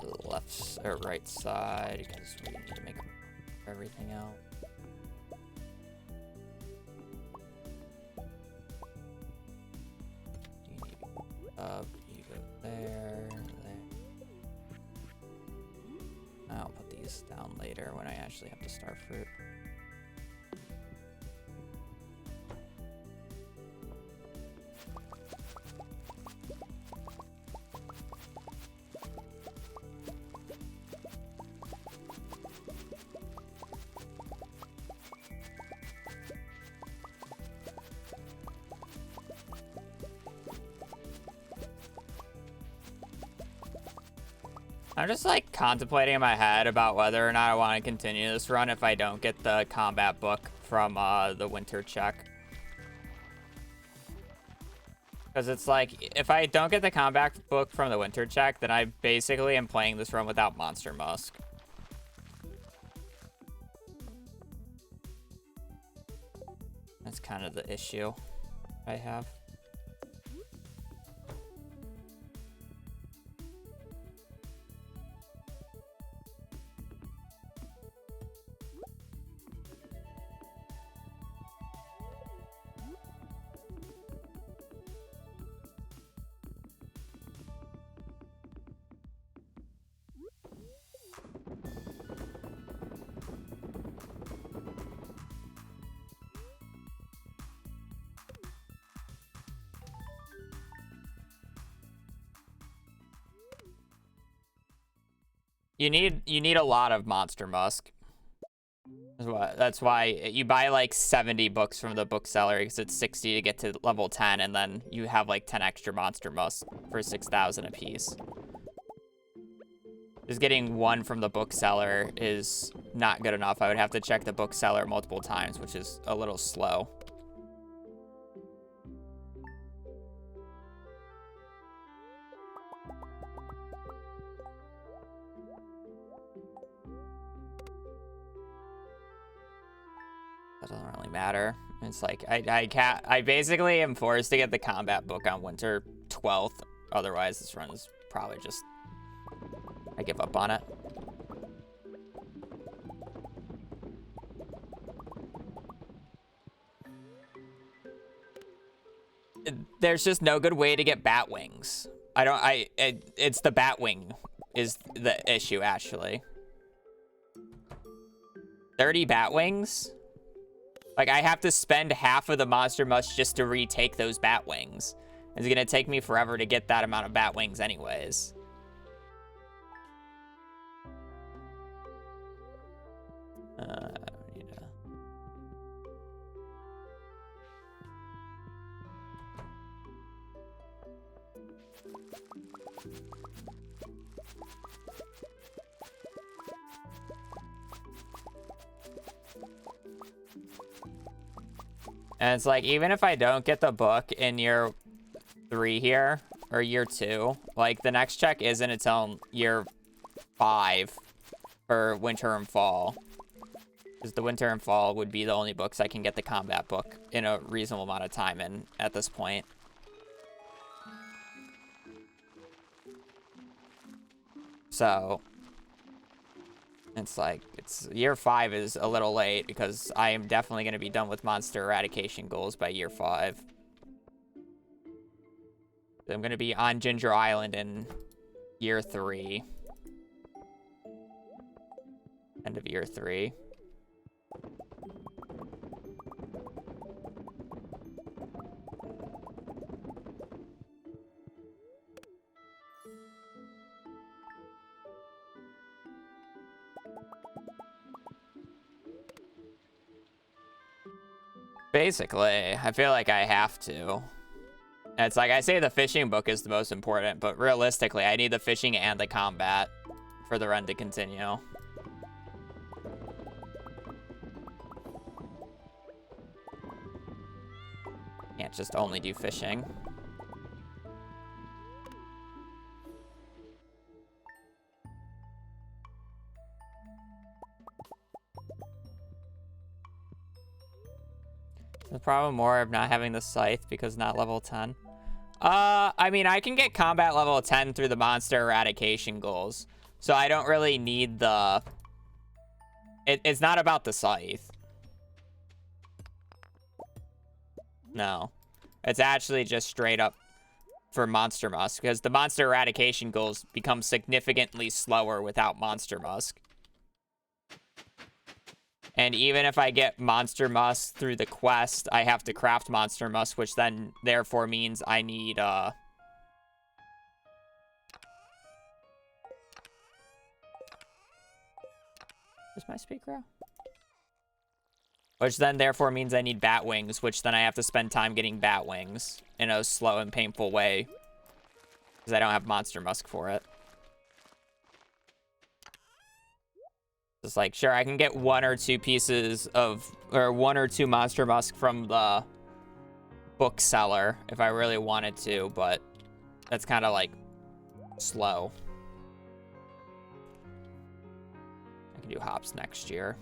to the left or right side because we need to make everything out. You need to go up, you go there, there. I'll put these down later when I actually have to start fruit. I'm just like contemplating in my head about whether or not I want to continue this run if I don't get the combat book from the winter check. Because it's like, if I don't get the combat book from the winter check, then I basically am playing this run without Monster Musk. That's kind of the issue I have. You need a lot of Monster Musk. That's why you buy like 70 books from the bookseller because it's 60 to get to level 10, and then you have like 10 extra Monster Musk for 6,000 a piece. Just getting one from the bookseller is not good enough. I would have to check the bookseller multiple times, which is a little slow. That doesn't really matter. It's like I basically am forced to get the combat book on winter 12th. Otherwise, this run is probably just, I give up on it. There's just no good way to get bat wings. It's the bat wing is the issue, actually. 30 bat wings? Like, I have to spend half of the Monster Musk just to retake those bat wings. It's gonna take me forever to get that amount of bat wings anyways. And it's like, even if I don't get the book in year 3 here, or year 2, like, the next check isn't until year 5 for winter and fall. Because the winter and fall would be the only books I can get the combat book in a reasonable amount of time in at this point. So it's like, year 5 is a little late because I am definitely going to be done with monster eradication goals by year 5. I'm going to be on Ginger Island in year 3. End of year 3. Basically, I feel like I have to. It's like I say the fishing book is the most important, but realistically, I need the fishing and the combat for the run to continue. Can't just only do fishing. The problem more of not having the scythe because not level 10. I mean, I can get combat level 10 through the monster eradication goals. So I don't really need the... It's not about the scythe. No. It's actually just straight up for Monster Musk. Because the monster eradication goals become significantly slower without Monster Musk. And even if I get Monster Musk through the quest, I have to craft Monster Musk, which then therefore means I need, Where's my speed grow? Which then therefore means I need bat wings, which then I have to spend time getting bat wings in a slow and painful way. Because I don't have Monster Musk for it. It's like, sure, I can get 1 or 2 pieces of, or 1 or 2 Monster Musk from the bookseller if I really wanted to, but that's kind of like slow. I can do hops next year.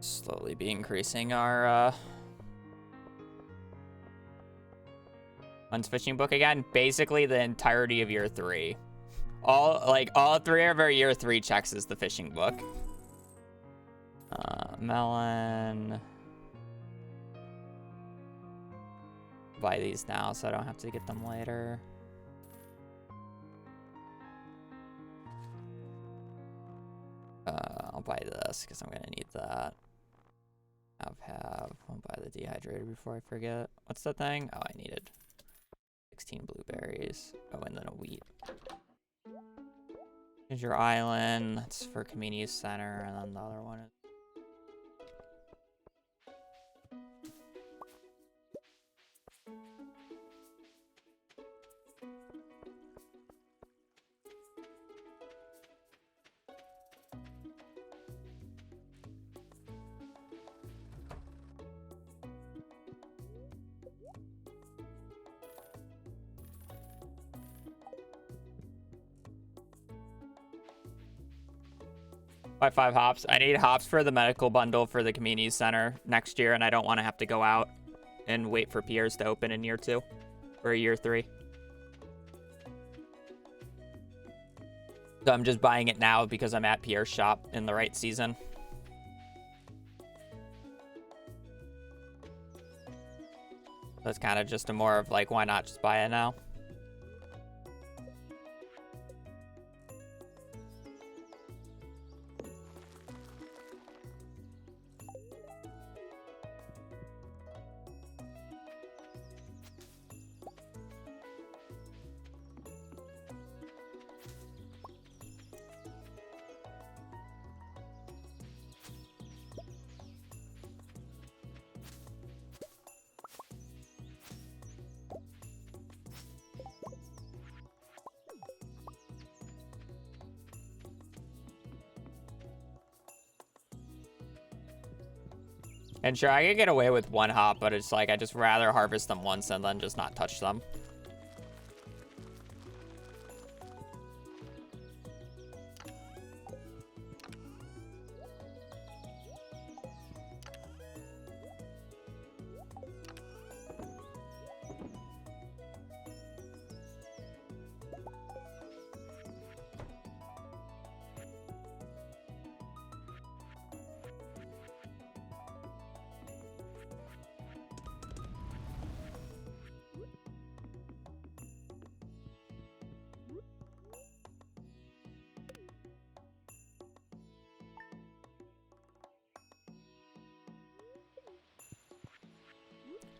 Slowly be increasing our Hunt's fishing book again. Basically the entirety of year 3. All 3 of our year 3 checks is the fishing book. Melon. Buy these now so I don't have to get them later. I'll buy this because I'm gonna need that. I'll buy the dehydrated before I forget. What's the thing? Oh, I needed 16 blueberries. Oh, and then a wheat. Here's your island. That's for community center, and then the other one is. Buy 5 hops. I need hops for the medical bundle for the community center next year, and I don't want to have to go out and wait for piers to open in year 2 or year 3. So I'm just buying it now because I'm at Pierre's shop in the right season. So it's kind of just a more of like, why not just buy it now? And sure, I could get away with one hop, but it's like I just rather harvest them once and then just not touch them.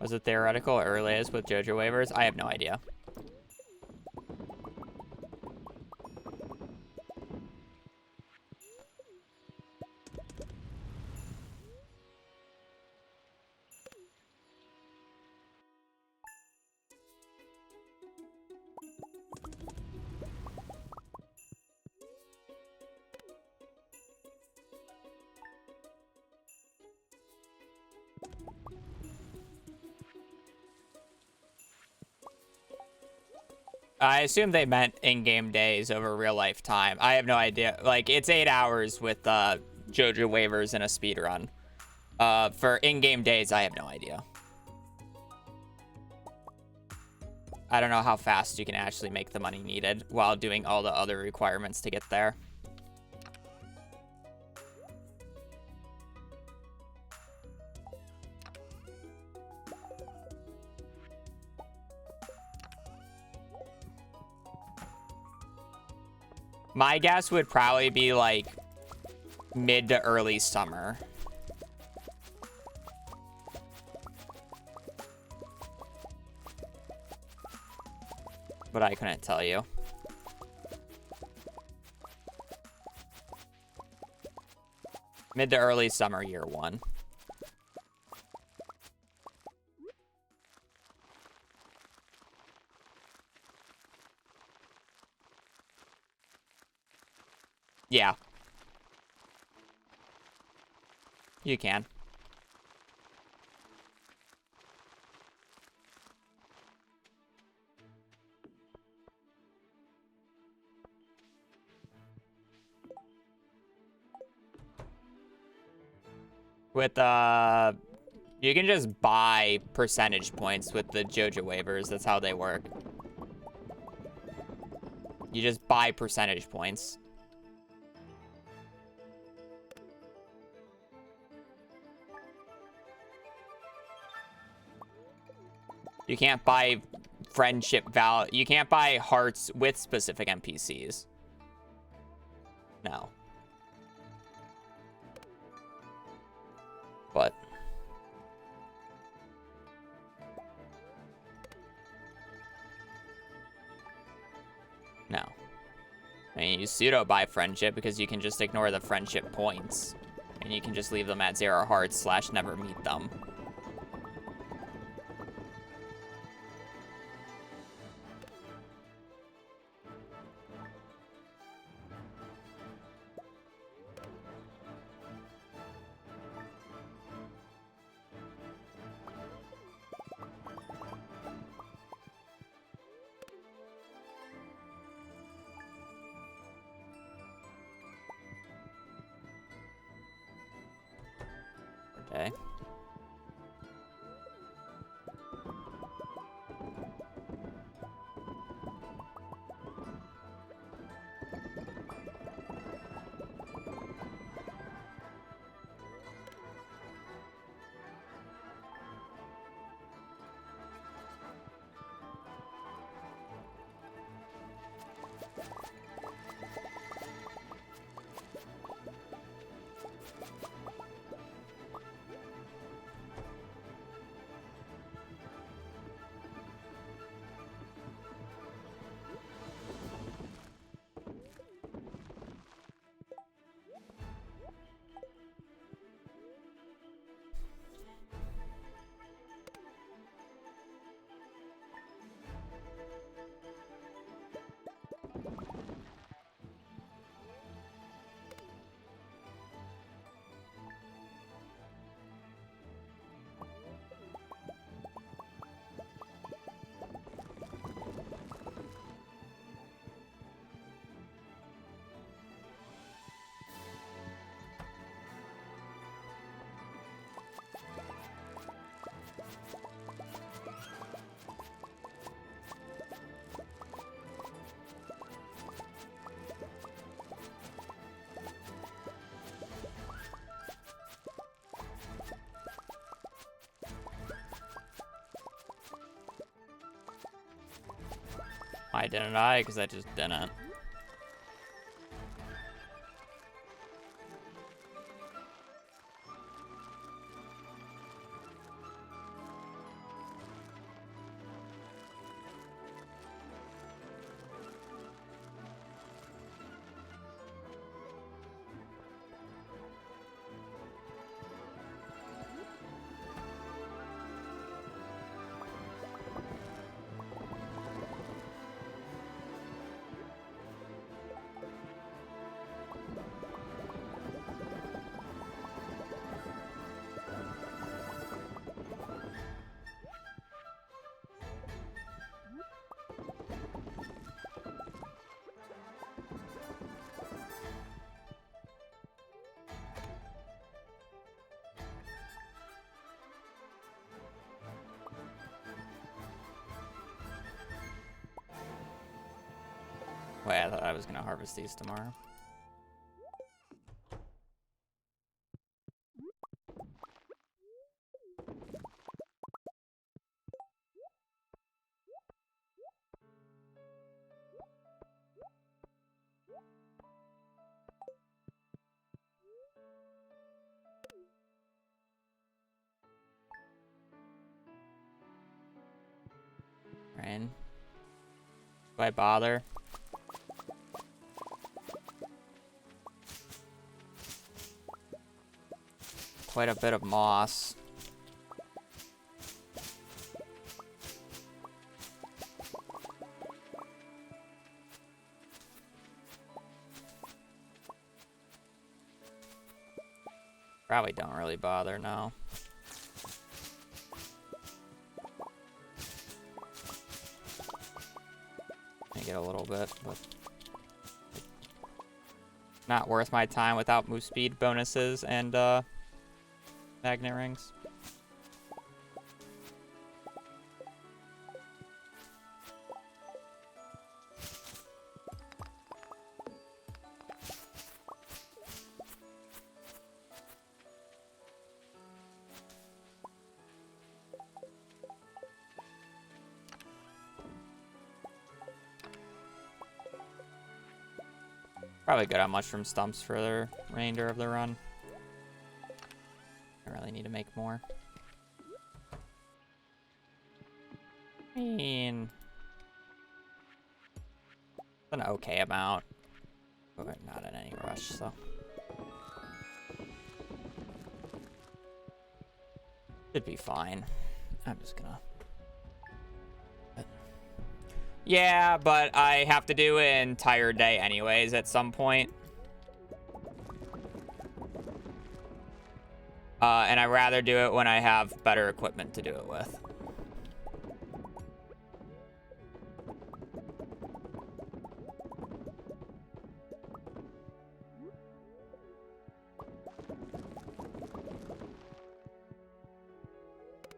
Was it theoretical or earliest with Joja waivers? I have no idea. I assume they meant in-game days over real-life time. I have no idea. Like, it's 8 hours with Joja waivers in a speedrun. For in-game days, I have no idea. I don't know how fast you can actually make the money needed while doing all the other requirements to get there. My guess would probably be like mid to early summer. But I couldn't tell you. Mid to early summer year 1. Yeah. You can. With, you can just buy percentage points with the Joja waivers. That's how they work. You just buy percentage points. You can't buy friendship value. You can't buy hearts with specific NPCs. No. But no. I mean, you pseudo buy friendship because you can just ignore the friendship points. And you can just leave them at 0 hearts / never meet them. Okay. Why didn't I? Because I just didn't. Wait, I thought I was gonna harvest these tomorrow. Rain. Do I bother? Quite a bit of moss. Probably don't really bother now. I get a little bit, but not worth my time without move speed bonuses and magnet rings. Probably good on mushroom stumps for the remainder of the run. I really need to make more. I mean, an okay amount, but not in any rush, so. Should be fine. I'm just gonna... Yeah, but I have to do an entire day anyways at some point. And I'd rather do it when I have better equipment to do it with.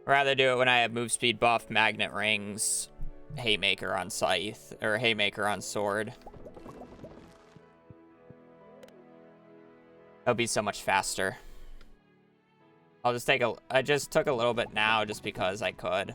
Rather do it when I have move speed buff, magnet rings, haymaker on scythe, or haymaker on sword. That'll be so much faster. I'll just take I just took a little bit now just because I could.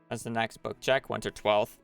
That's the next book check, Winter 12th.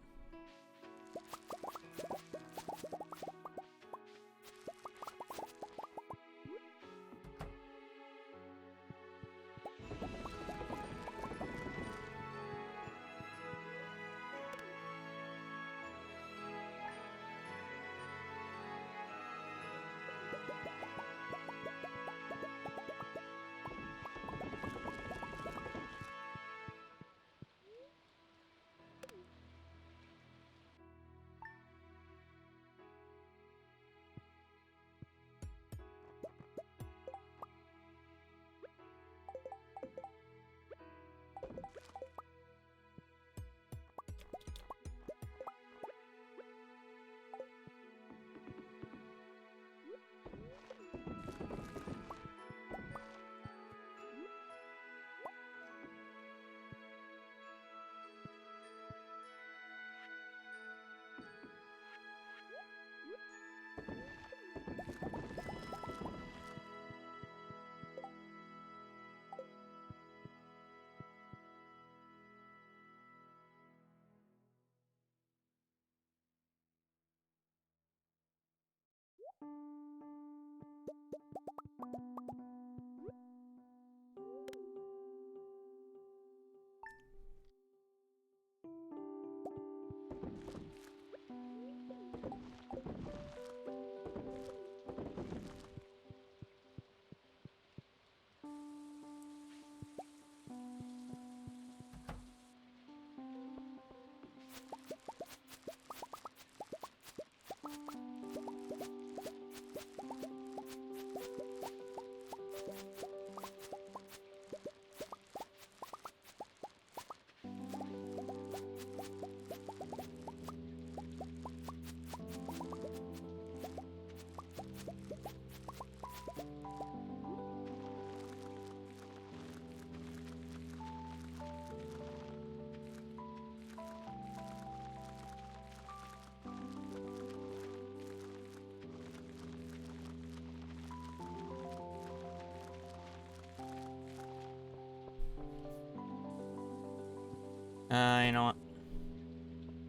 You know what?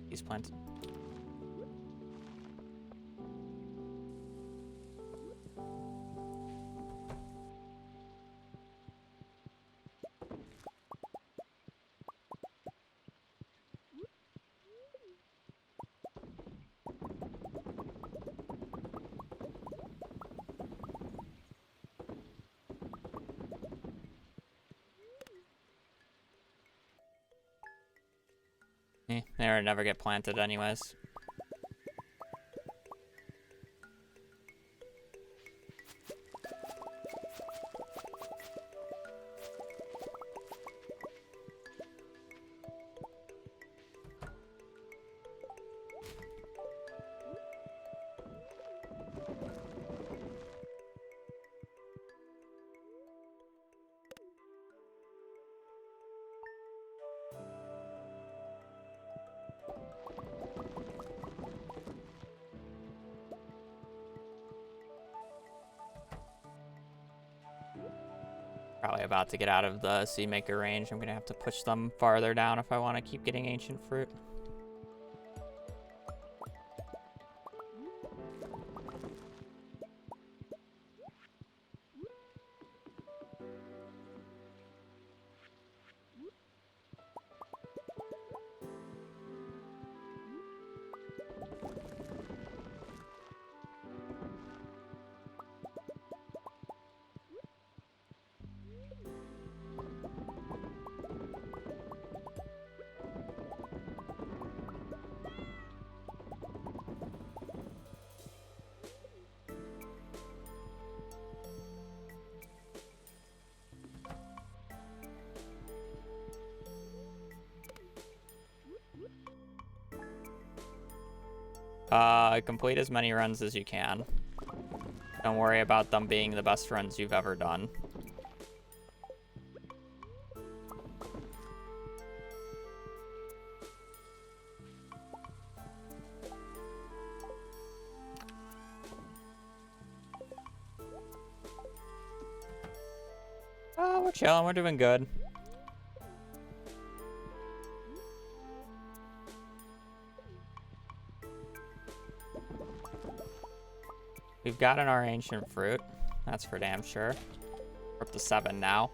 These plants. They would never get planted anyways. Probably about to get out of the seed maker range. I'm gonna have to push them farther down if I want to keep getting ancient fruit. Complete as many runs as you can. Don't worry about them being the best runs you've ever done. Oh, we're chilling. We're doing good. We've gotten our ancient fruit. That's for damn sure. We're up to 7 now.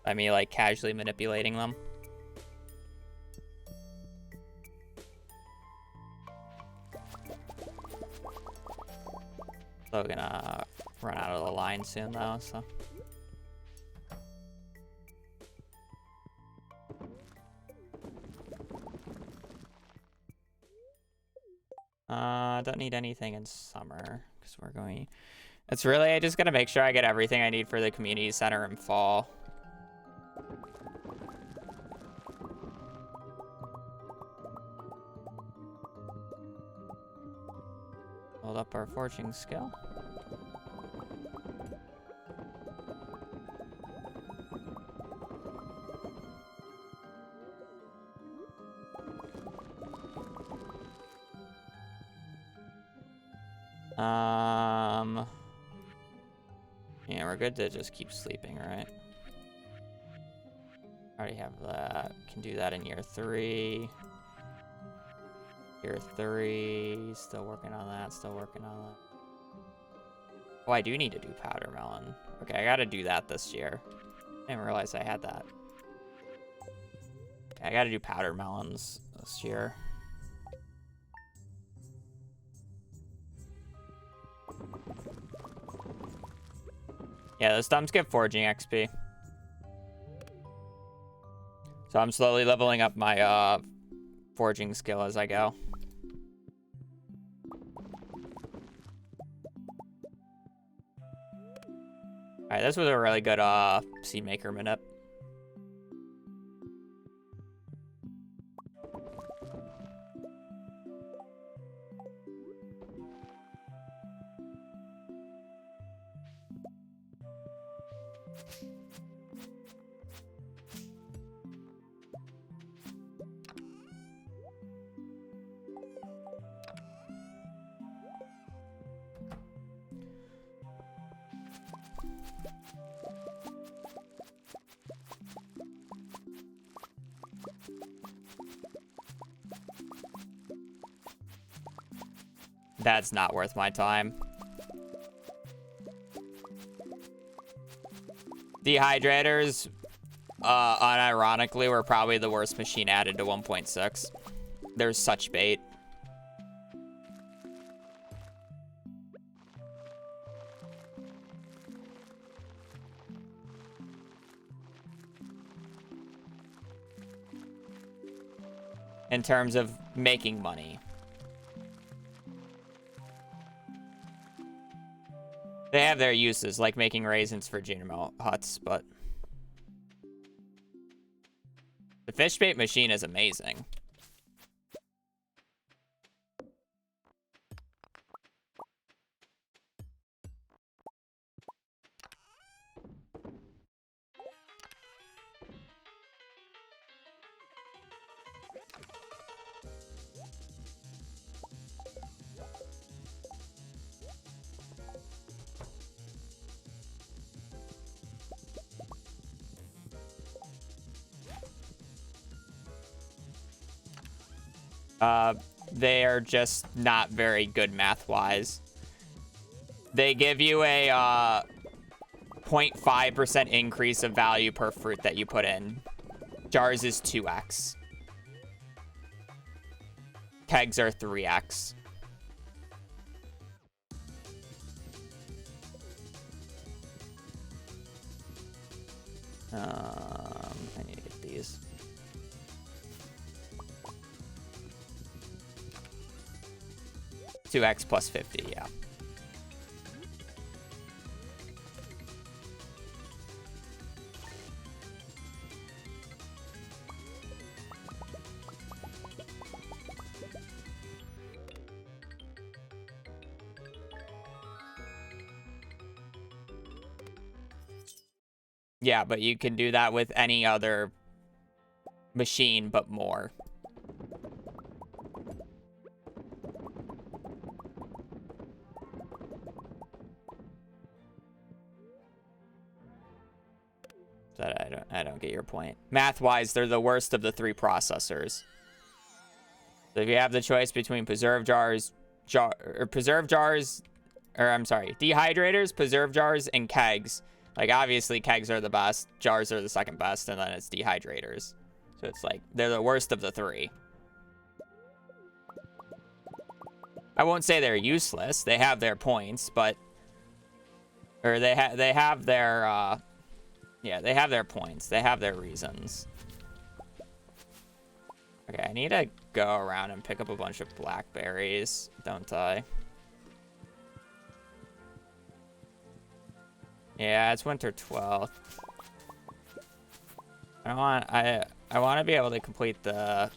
By me, like, casually manipulating them. So we're gonna run out of the line soon, though, so... Don't need anything in summer, because we're going... It's really, I just gotta make sure I get everything I need for the community center in fall. Hold up our forging skill. Yeah, we're good to just keep sleeping, right? Already have that. Can do that in year 3. Year 3. Still working on that. Still working on that. Oh, I do need to do powder melon. Okay, I gotta do that this year. I didn't realize I had that. Okay, I gotta do powder melons this year. Yeah, those stumps get forging XP. So I'm slowly leveling up my forging skill as I go. Alright, this was a really good seed maker minute. That's not worth my time. Dehydrators, unironically, were probably the worst machine added to 1.6. They're such bait. In terms of making money. They have their uses, like making raisins for junior huts, but the fish bait machine is amazing. They are just not very good math-wise. They give you a 0.5% increase of value per fruit that you put in. Jars is 2x. Kegs are 3x. I need to get these. $2x plus 50, yeah. Yeah, but you can do that with any other machine, but more. I don't get your point. Math-wise, they're the worst of the 3 processors. So if you have the choice between preserve jars, dehydrators, preserve jars, and kegs. Like, obviously, kegs are the best, jars are the second best, and then it's dehydrators. So it's like, they're the worst of the 3. I won't say they're useless. They have their points, but... Or they have their, yeah, they have their points. They have their reasons. Okay, I need to go around and pick up a bunch of blackberries, don't I? Yeah, it's winter 12th. I want to be able to complete the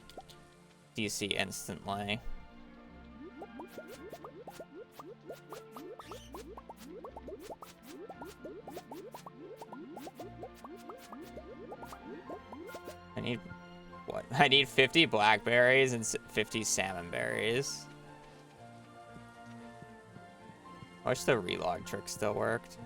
DC instantly. I need what? I need 50 blackberries and 50 salmon berries. I wish the relog trick still worked.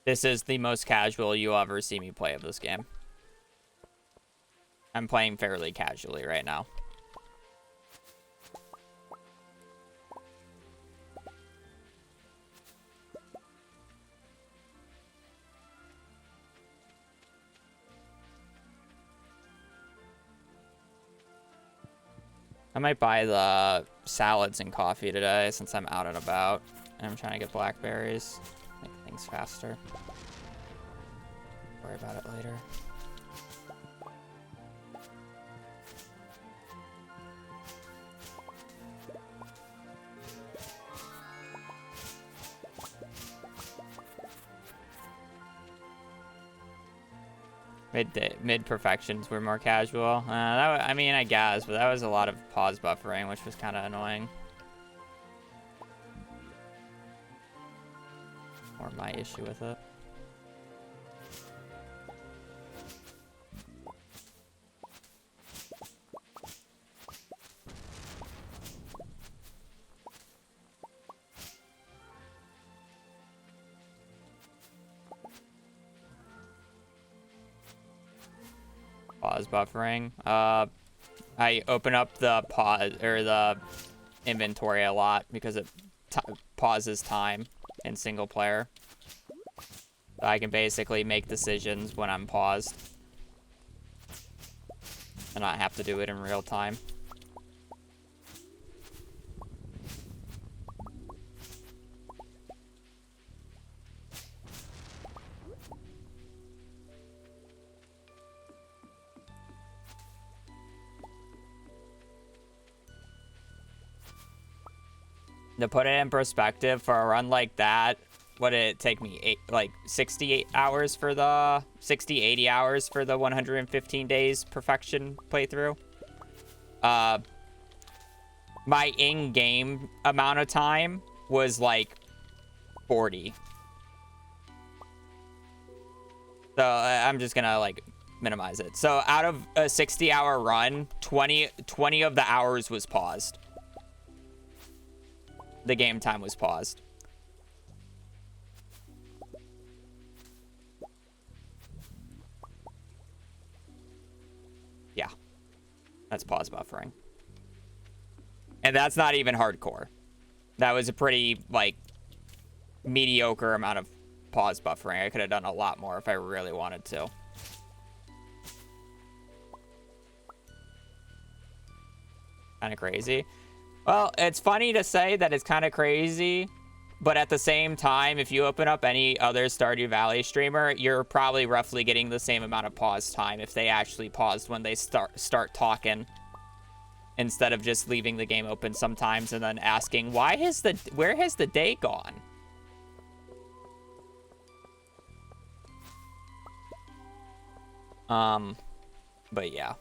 This is the most casual you'll ever see me play of this game. I'm playing fairly casually right now. I might buy the salads and coffee today since I'm out and about. And I'm trying to get blackberries. Make things faster. Worry about it later. Mid perfections were more casual. I mean, I guess, but that was a lot of pause buffering, which was kind of annoying. Or my issue with it. Pause buffering. I open up the pause or the inventory a lot because it pauses time in single player. So I can basically make decisions when I'm paused and not have to do it in real time. To put it in perspective, for a run like that, what did it take me? 68 hours for the 80 hours for the 115 days perfection playthrough. My in-game amount of time was like 40. So I'm just gonna like minimize it. So out of a 60-hour run, 20 of the hours was paused. The game time was paused. Yeah. That's pause buffering. And that's not even hardcore. That was a pretty, like, mediocre amount of pause buffering. I could have done a lot more if I really wanted to. Kind of crazy. Well, it's funny to say that it's kind of crazy, but at the same time, if you open up any other Stardew Valley streamer, you're probably roughly getting the same amount of pause time if they actually paused when they start talking, instead of just leaving the game open sometimes and then asking, where has the day gone? But yeah.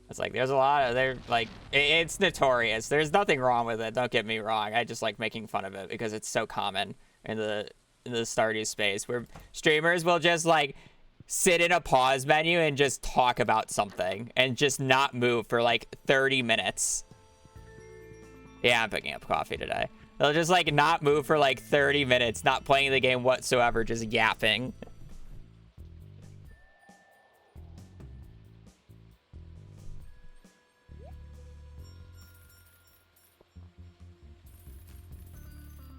It's like, there's a lot of, it's notorious. There's nothing wrong with it, don't get me wrong. I just like making fun of it because it's so common in the Stardew space where streamers will just like sit in a pause menu and just talk about something and just not move for like 30 minutes. Yeah, I'm picking up coffee today. They'll just like not move for like 30 minutes, not playing the game whatsoever, just yapping.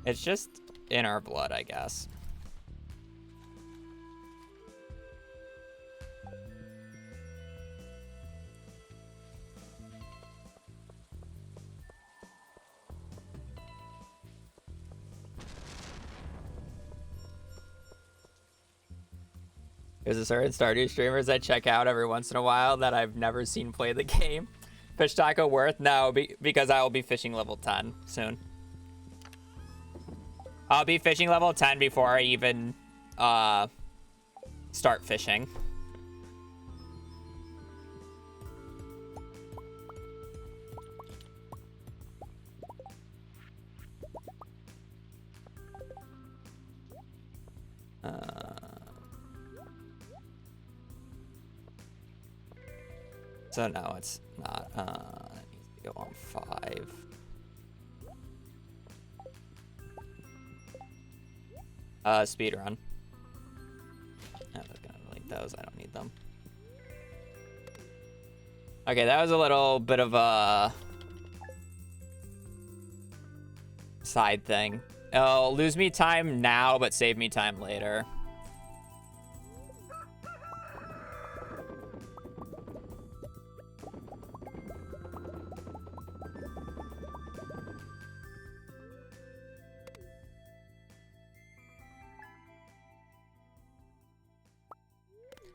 It's just in our blood, I guess. There's a certain Stardew streamers I check out every once in a while that I've never seen play the game. Fish Taco Worth? No, because I will be fishing level 10 soon. I'll be fishing level 10 before I even start fishing. So no, it's not. It needs to go on 5. Speedrun. I'm just gonna delete those. I don't need them. Okay, that was a little bit of a side thing. It'll lose me time now, but save me time later.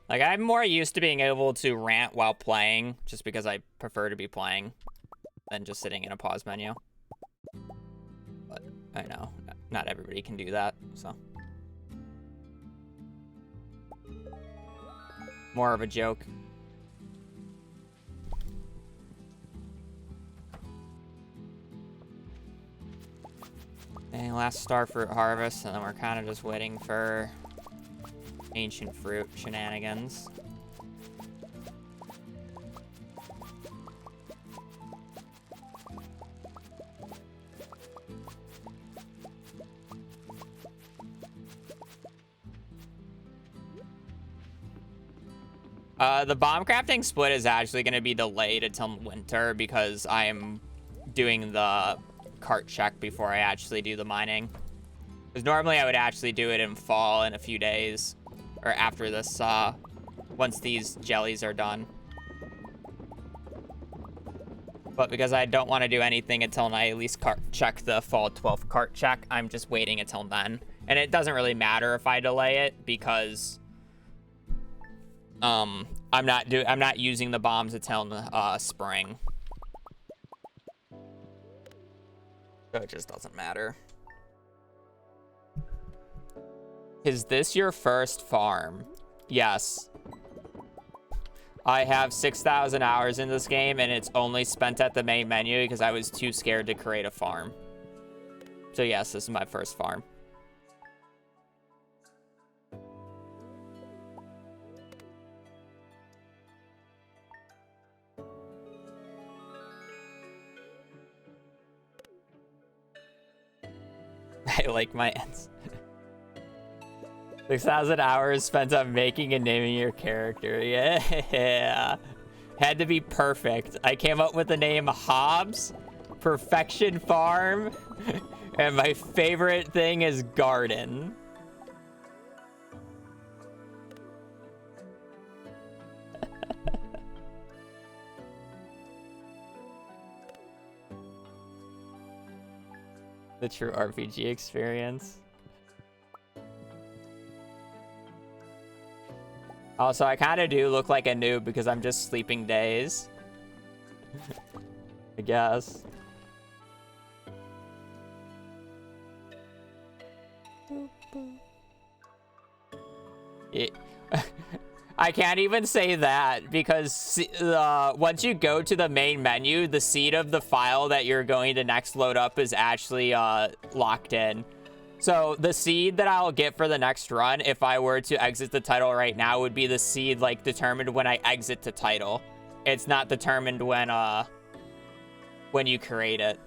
Like, I'm more used to being able to rant while playing, just because I prefer to be playing than just sitting in a pause menu. But I know, not everybody can do that, so. More of a joke. And last starfruit harvest, and then we're kind of just waiting for ancient fruit shenanigans. The bomb crafting split is actually going to be delayed until winter because I'm doing the cart check before I actually do the mining. Because normally I would actually do it in fall in a few days, or after this, once these jellies are done. But because I don't want to do anything until I at least cart check the fall 12th cart check, I'm just waiting until then. And it doesn't really matter if I delay it because I'm not using the bombs until spring. So it just doesn't matter. Is this your first farm? Yes. I have 6,000 hours in this game, and it's only spent at the main menu because I was too scared to create a farm. So yes, this is my first farm. I like my ends. 6,000 hours spent on making and naming your character. Yeah. Had to be perfect. I came up with the name Hobbs, Perfection Farm, and my favorite thing is garden. The true RPG experience. Also, I kind of do look like a noob because I'm just sleeping days. I guess. I can't even say that because once you go to the main menu, the seed of the file that you're going to next load up is actually locked in. So the seed that I'll get for the next run, if I were to exit the title right now, would be the seed like determined when I exit the title. It's not determined when you create it.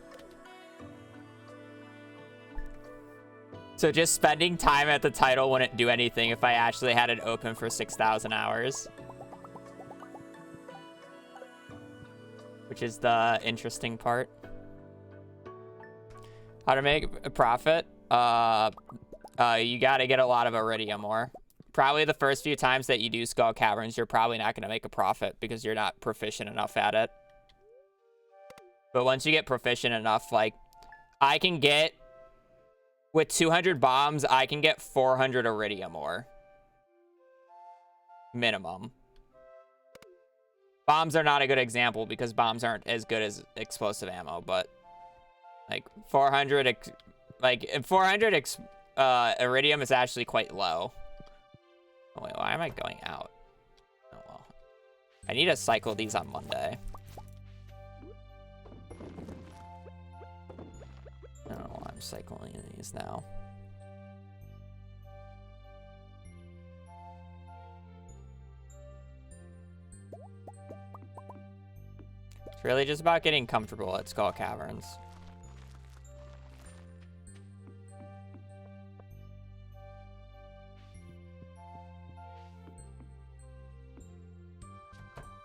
So just spending time at the title wouldn't do anything if I actually had it open for 6,000 hours. Which is the interesting part. How to make a profit? You gotta get a lot of iridium ore. Probably the first few times that you do skull caverns, you're probably not gonna make a profit because you're not proficient enough at it. But once you get proficient enough, like, I can get, with 200 bombs, I can get 400 iridium ore. Minimum. Bombs are not a good example because bombs aren't as good as explosive ammo, but like 400 iridium is actually quite low. Oh, wait, why am I going out? Oh, well. I need to cycle these on Monday. I don't know why I'm cycling these now. It's really just about getting comfortable at Skull Caverns.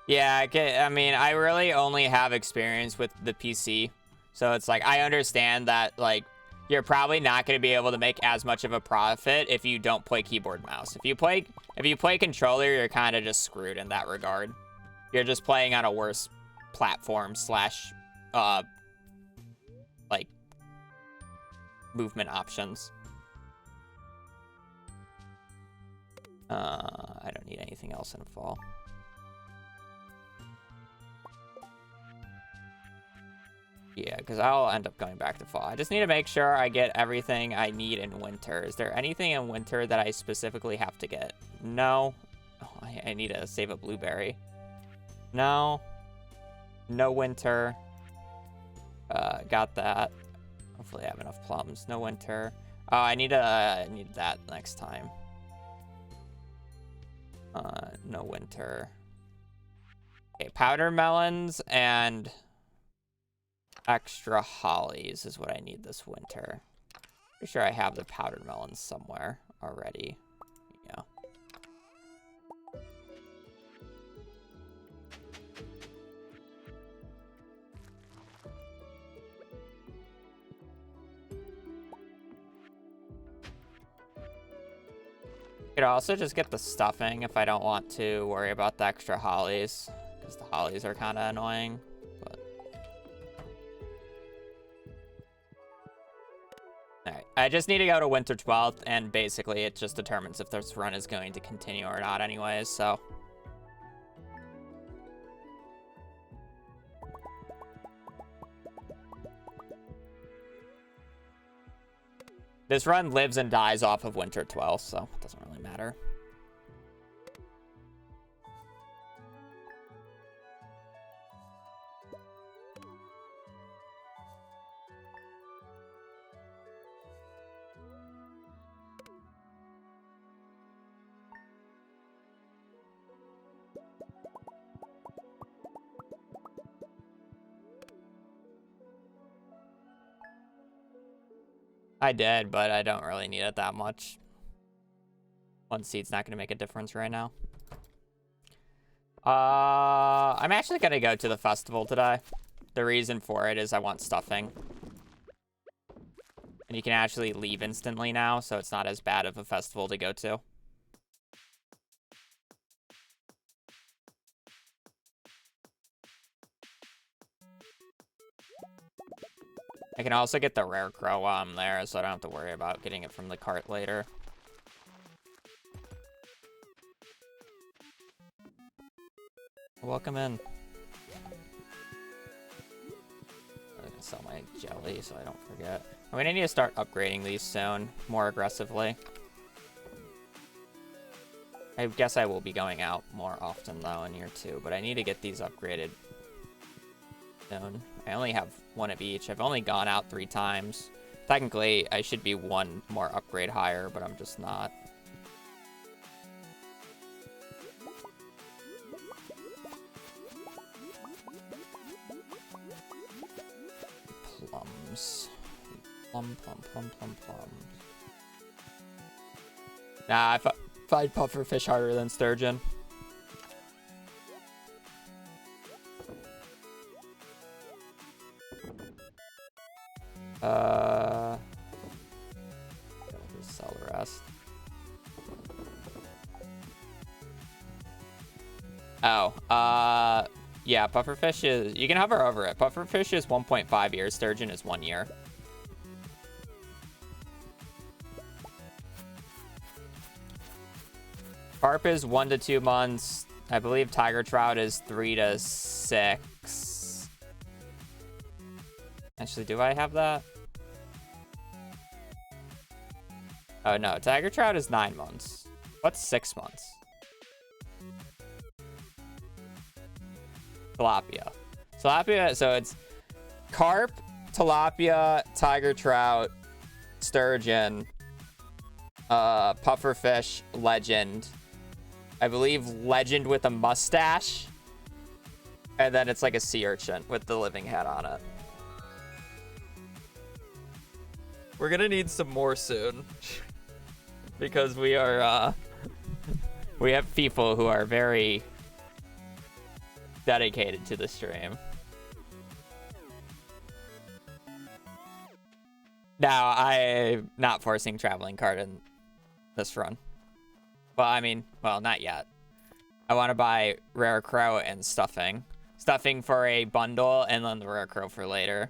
Yeah, I mean, I really only have experience with the PC. So it's like, I understand that, like, you're probably not going to be able to make as much of a profit if you don't play keyboard mouse. If you play controller, you're kind of just screwed in that regard. You're just playing on a worse platform slash, like, movement options. I don't need anything else in fall. Yeah, because I'll end up going back to fall. I just need to make sure I get everything I need in winter. Is there anything in winter that I specifically have to get? No. Oh, I need to save a blueberry. No. No winter. Got that. Hopefully I have enough plums. No winter. Oh, I need that next time. No winter. Okay, powder melons and extra hollies is what I need this winter. Pretty sure I have the powdered melons somewhere already. Yeah. Could also just get the stuffing if I don't want to worry about the extra hollies, because the hollies are kind of annoying. But all right, I just need to go to winter 12th, and basically it just determines if this run is going to continue or not, anyways. So. This run lives and dies off of winter 12th, so it doesn't really matter. I did, but I don't really need it that much. One seed's not going to make a difference right now. I'm actually going to go to the festival today. The reason for it is I want stuffing. And you can actually leave instantly now, so it's not as bad of a festival to go to. I can also get the rare crow while I'm there, so I don't have to worry about getting it from the cart later. Welcome in. I'm gonna sell my jelly so I don't forget. I'm gonna need to start upgrading these soon, more aggressively. I guess I will be going out more often though in year 2, but I need to get these upgraded soon. I only have one of each. I've only gone out 3 times. Technically, I should be one more upgrade higher, but I'm just not. Plums. Plum. Nah, I find pufferfish harder than sturgeon. I'll just sell the rest. Oh, yeah, pufferfish is, you can hover over it. Pufferfish is 1.5 years, sturgeon is 1 year. Carp is 1 to 2 months. I believe tiger trout is 3 to 6. Actually, do I have that? Oh, no. Tiger trout is 9 months. What's 6 months? Tilapia. Tilapia, so it's carp, tilapia, tiger trout, sturgeon, pufferfish, legend. I believe legend with a mustache. And then it's like a sea urchin with the living head on it. We're gonna need some more soon. Because we are, we have people who are very dedicated to the stream. Now, I'm not forcing traveling cart in this run. Well, I mean, well, not yet. I want to buy rare crow and stuffing. Stuffing for a bundle and then the rare crow for later.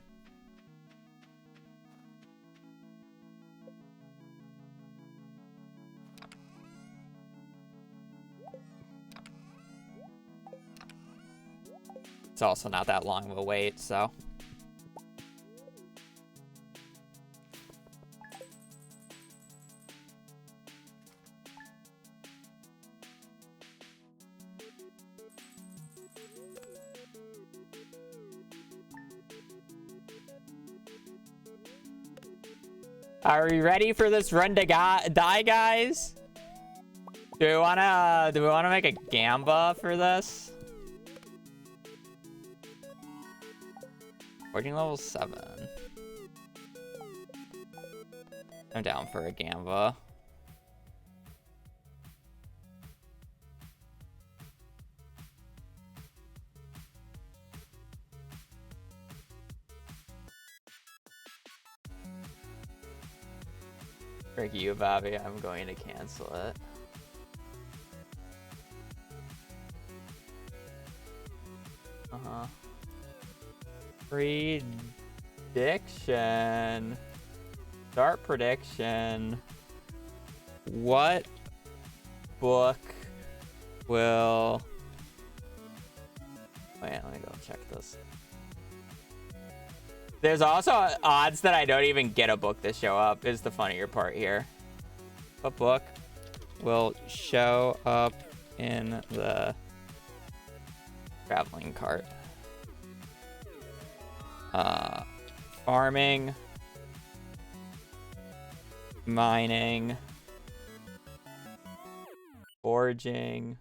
It's also not that long of a wait, so. Are we ready for this run to die, guys? Do we wanna make a gamba for this? Forging level 7. I'm down for a gamba. For you, Bobby, I'm going to cancel it. Prediction. Start prediction. What book will... Wait, let me go check this. There's also odds that I don't even get a book to show up, is the funnier part here. What book will show up in the traveling cart? Farming, mining, foraging,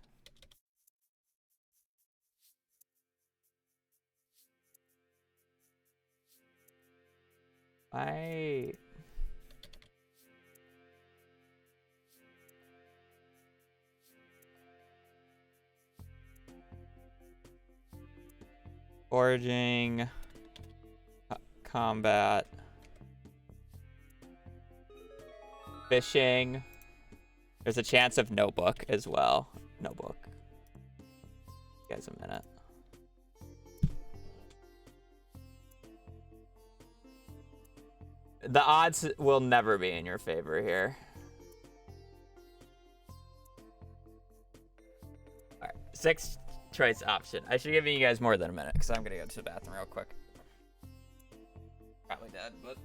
foraging, combat, fishing. There's a chance of no book as well. No book. Give you guys a minute. The odds will never be in your favor here. All right, 6th choice option. I should give you guys more than a minute because I'm gonna go to the bathroom real quick. Probably dead, but.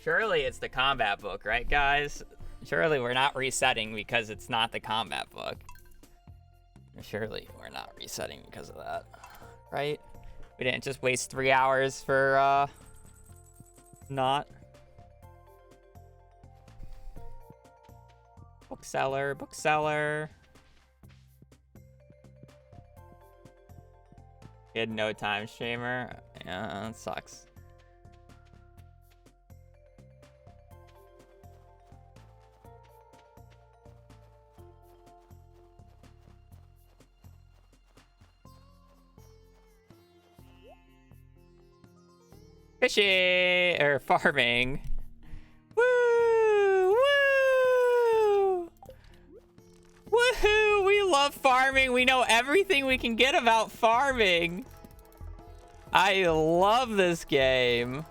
Surely it's the combat book, right, guys? Surely we're not resetting because it's not the combat book. Surely we're not resetting because of that, right? We didn't just waste 3 hours for, not. Bookseller, bookseller. You had no time streamer. Yeah, that sucks. Fishing or farming. Woo! Woo! Woohoo! We love farming. We know everything we can get about farming. I love this game.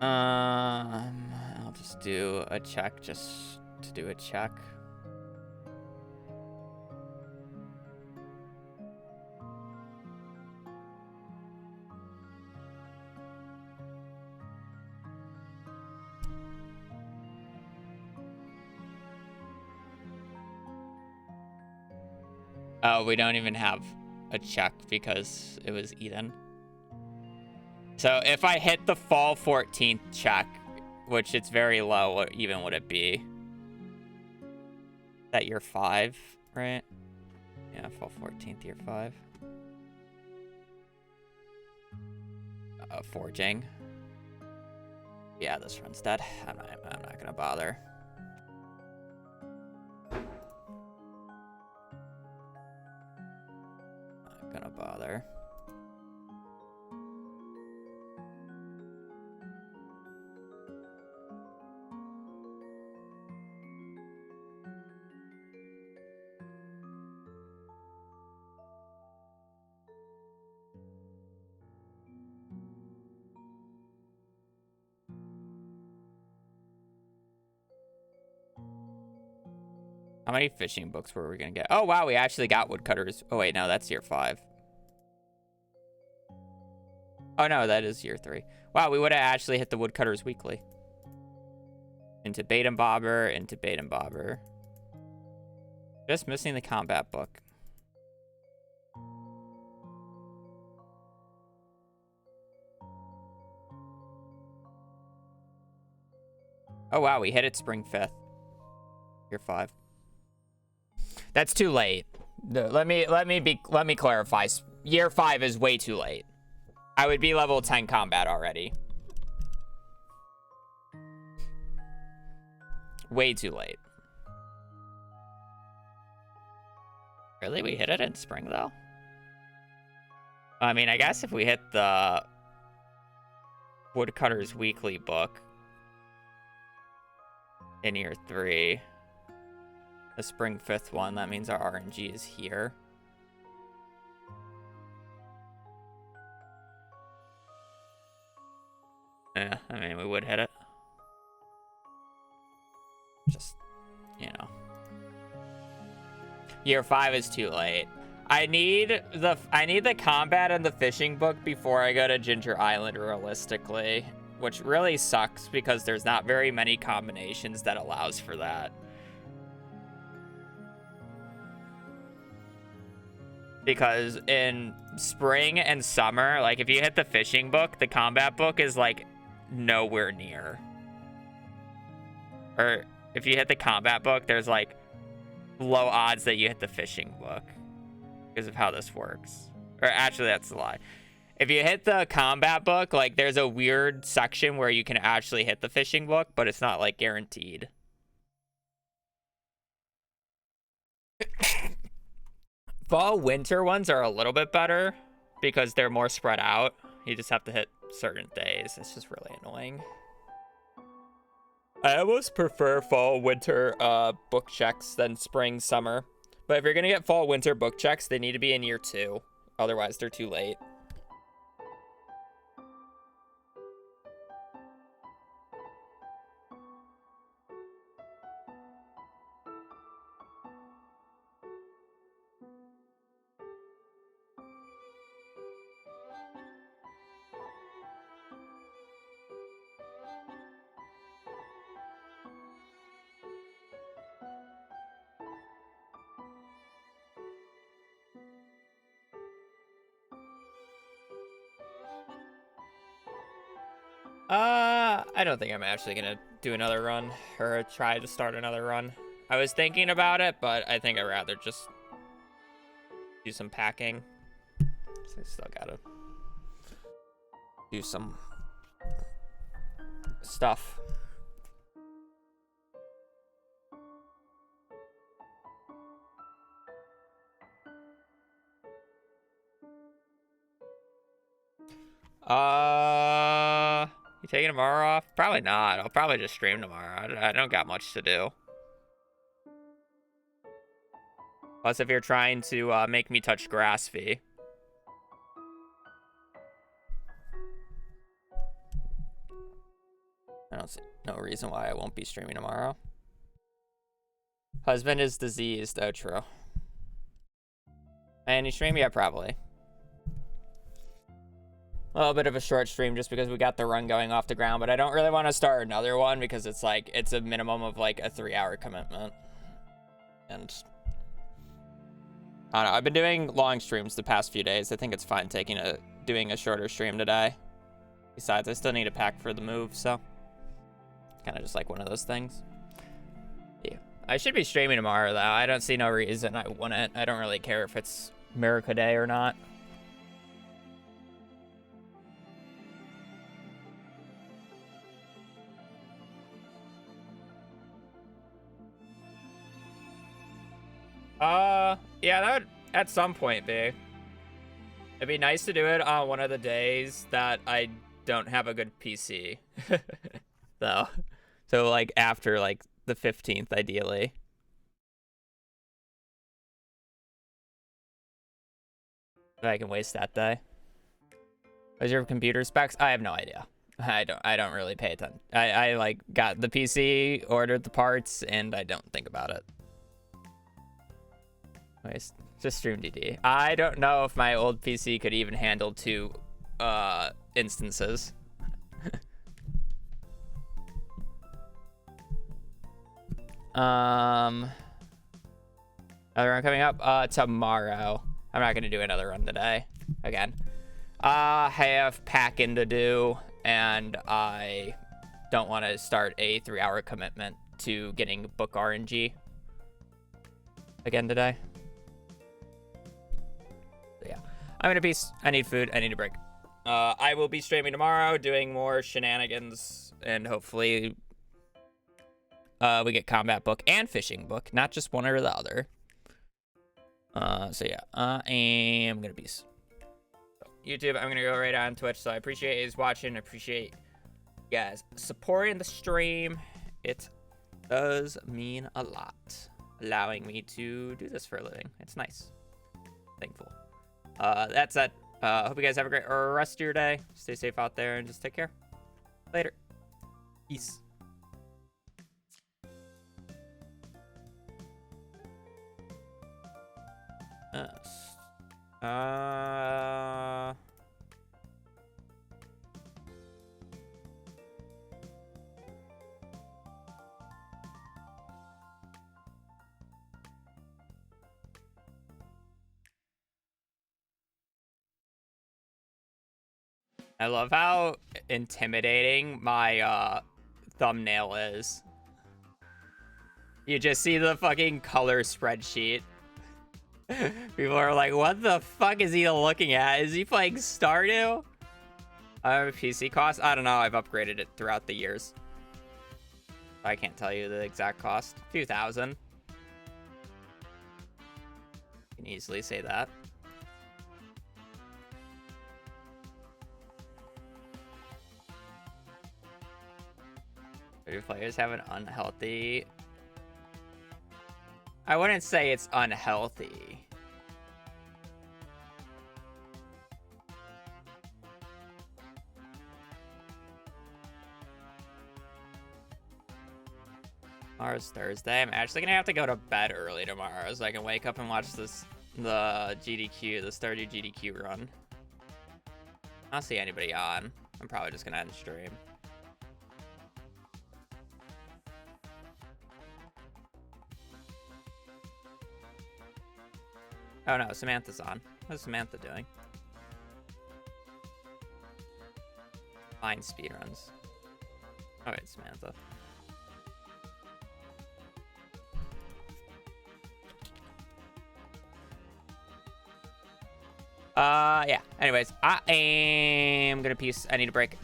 I'll just do a check just to do a check. Oh, we don't even have a check because it was Eden. So if I hit the fall 14th check, which it's very low, what even would it be? That year 5, right? Yeah, fall 14th, year 5. Forging. Yeah, this run's dead. I'm not gonna bother. Not gonna bother. How many fishing books were we gonna get? Oh wow, we actually got woodcutters. Oh wait, no, that's year 5. Oh no, that is year 3. Wow, we would have actually hit the woodcutters weekly. Into bait and bobber, into bait and bobber. Just missing the combat book. Oh wow, we hit it spring 5th. Year 5. That's too late. Let me clarify. Year 5 is way too late. I would be level 10 combat already. Way too late. Really? We hit it in spring though? I mean, I guess if we hit the Woodcutter's Weekly book in year 3, the spring 5th one, that means our RNG is here. Yeah, I mean, we would hit it. Just, you know. Year 5 is too late. I need the combat and the fishing book before I go to Ginger Island realistically, which really sucks because there's not very many combinations that allows for that. Because in spring and summer, like if you hit the fishing book, the combat book is like nowhere near. Or if you hit the combat book, there's like low odds that you hit the fishing book because of how this works. Or actually, that's a lie. If you hit the combat book, like there's a weird section where you can actually hit the fishing book, but it's not like guaranteed. Fall winter ones are a little bit better because they're more spread out. You just have to hit certain days. It's just really annoying. I almost prefer fall winter book checks than spring summer. But if you're gonna get fall winter book checks, they need to be in year 2. Otherwise, they're too late. I don't think I'm actually gonna do another run or try to start another run. I was thinking about it, but I think I'd rather just do some packing. So I still gotta do some stuff. You taking tomorrow off? Probably not. I'll probably just stream tomorrow. I don't got much to do. Plus, if you're trying to make me touch grass fee. I don't see no reason why I won't be streaming tomorrow. Husband is diseased. Oh, true. And you stream? Yeah, probably. A little bit of a short stream just because we got the run going off the ground, but I don't really want to start another one because it's like, it's a minimum of like a 3-hour commitment. And I don't know, I've been doing long streams the past few days. I think it's fine doing a shorter stream today. Besides, I still need a pack for the move, so kind of just like one of those things. Yeah, I should be streaming tomorrow though. I don't see no reason I wouldn't. I don't really care if it's Miracle Day or not. Yeah, that would at some point be. It'd be nice to do it on one of the days that I don't have a good PC. Though. So like after like the 15th ideally. If I can waste that day. What's your computer specs? I have no idea. I don't really pay attention. I like got the PC, ordered the parts, and I don't think about it. Just stream DD. I don't know if my old PC could even handle 2 instances. Another run coming up tomorrow. I'm not gonna do another run today again. I have packing to do, and I don't want to start a 3-hour commitment to getting book RNG again today. So yeah, I'm gonna peace. I need food. I need a break. I will be streaming tomorrow, doing more shenanigans, and hopefully we get combat book and fishing book, not just one or the other. So yeah, I am gonna peace. YouTube, I'm gonna go right on Twitch, so I appreciate you guys watching. I appreciate you guys supporting the stream. It does mean a lot, allowing me to do this for a living. It's nice. Thankful. That's it. Hope you guys have a great rest of your day. Stay safe out there and just take care. Later. Peace. I love how intimidating my thumbnail is. You just see the fucking color spreadsheet. People are like, what the fuck is he looking at? Is he playing Stardew? PC cost? I don't know. I've upgraded it throughout the years. I can't tell you the exact cost. A few thousand. You can easily say that. Do players have an unhealthy... I wouldn't say it's unhealthy. Tomorrow's Thursday. I'm actually gonna have to go to bed early tomorrow so I can wake up and watch the GDQ, the Stardew GDQ run. I don't see anybody on. I'm probably just gonna end stream. Oh no, Samantha's on. What's Samantha doing? Fine speedruns. Alright, Samantha. Yeah. Anyways, I am gonna peace. I need a break.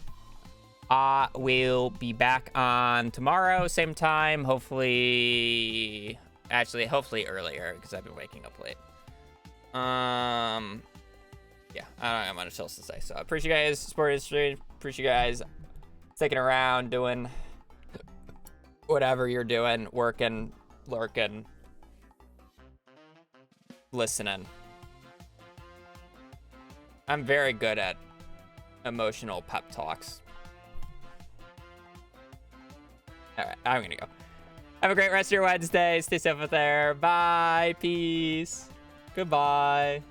I will be back on tomorrow, same time. Hopefully, hopefully earlier because I've been waking up late. Yeah, I don't have much else to say. So I appreciate you guys supporting the stream. Appreciate you guys sticking around, doing whatever you're doing, working, lurking, listening. I'm very good at emotional pep talks. All right, I'm gonna go. Have a great rest of your Wednesday. Stay safe out there. Bye. Peace. Goodbye.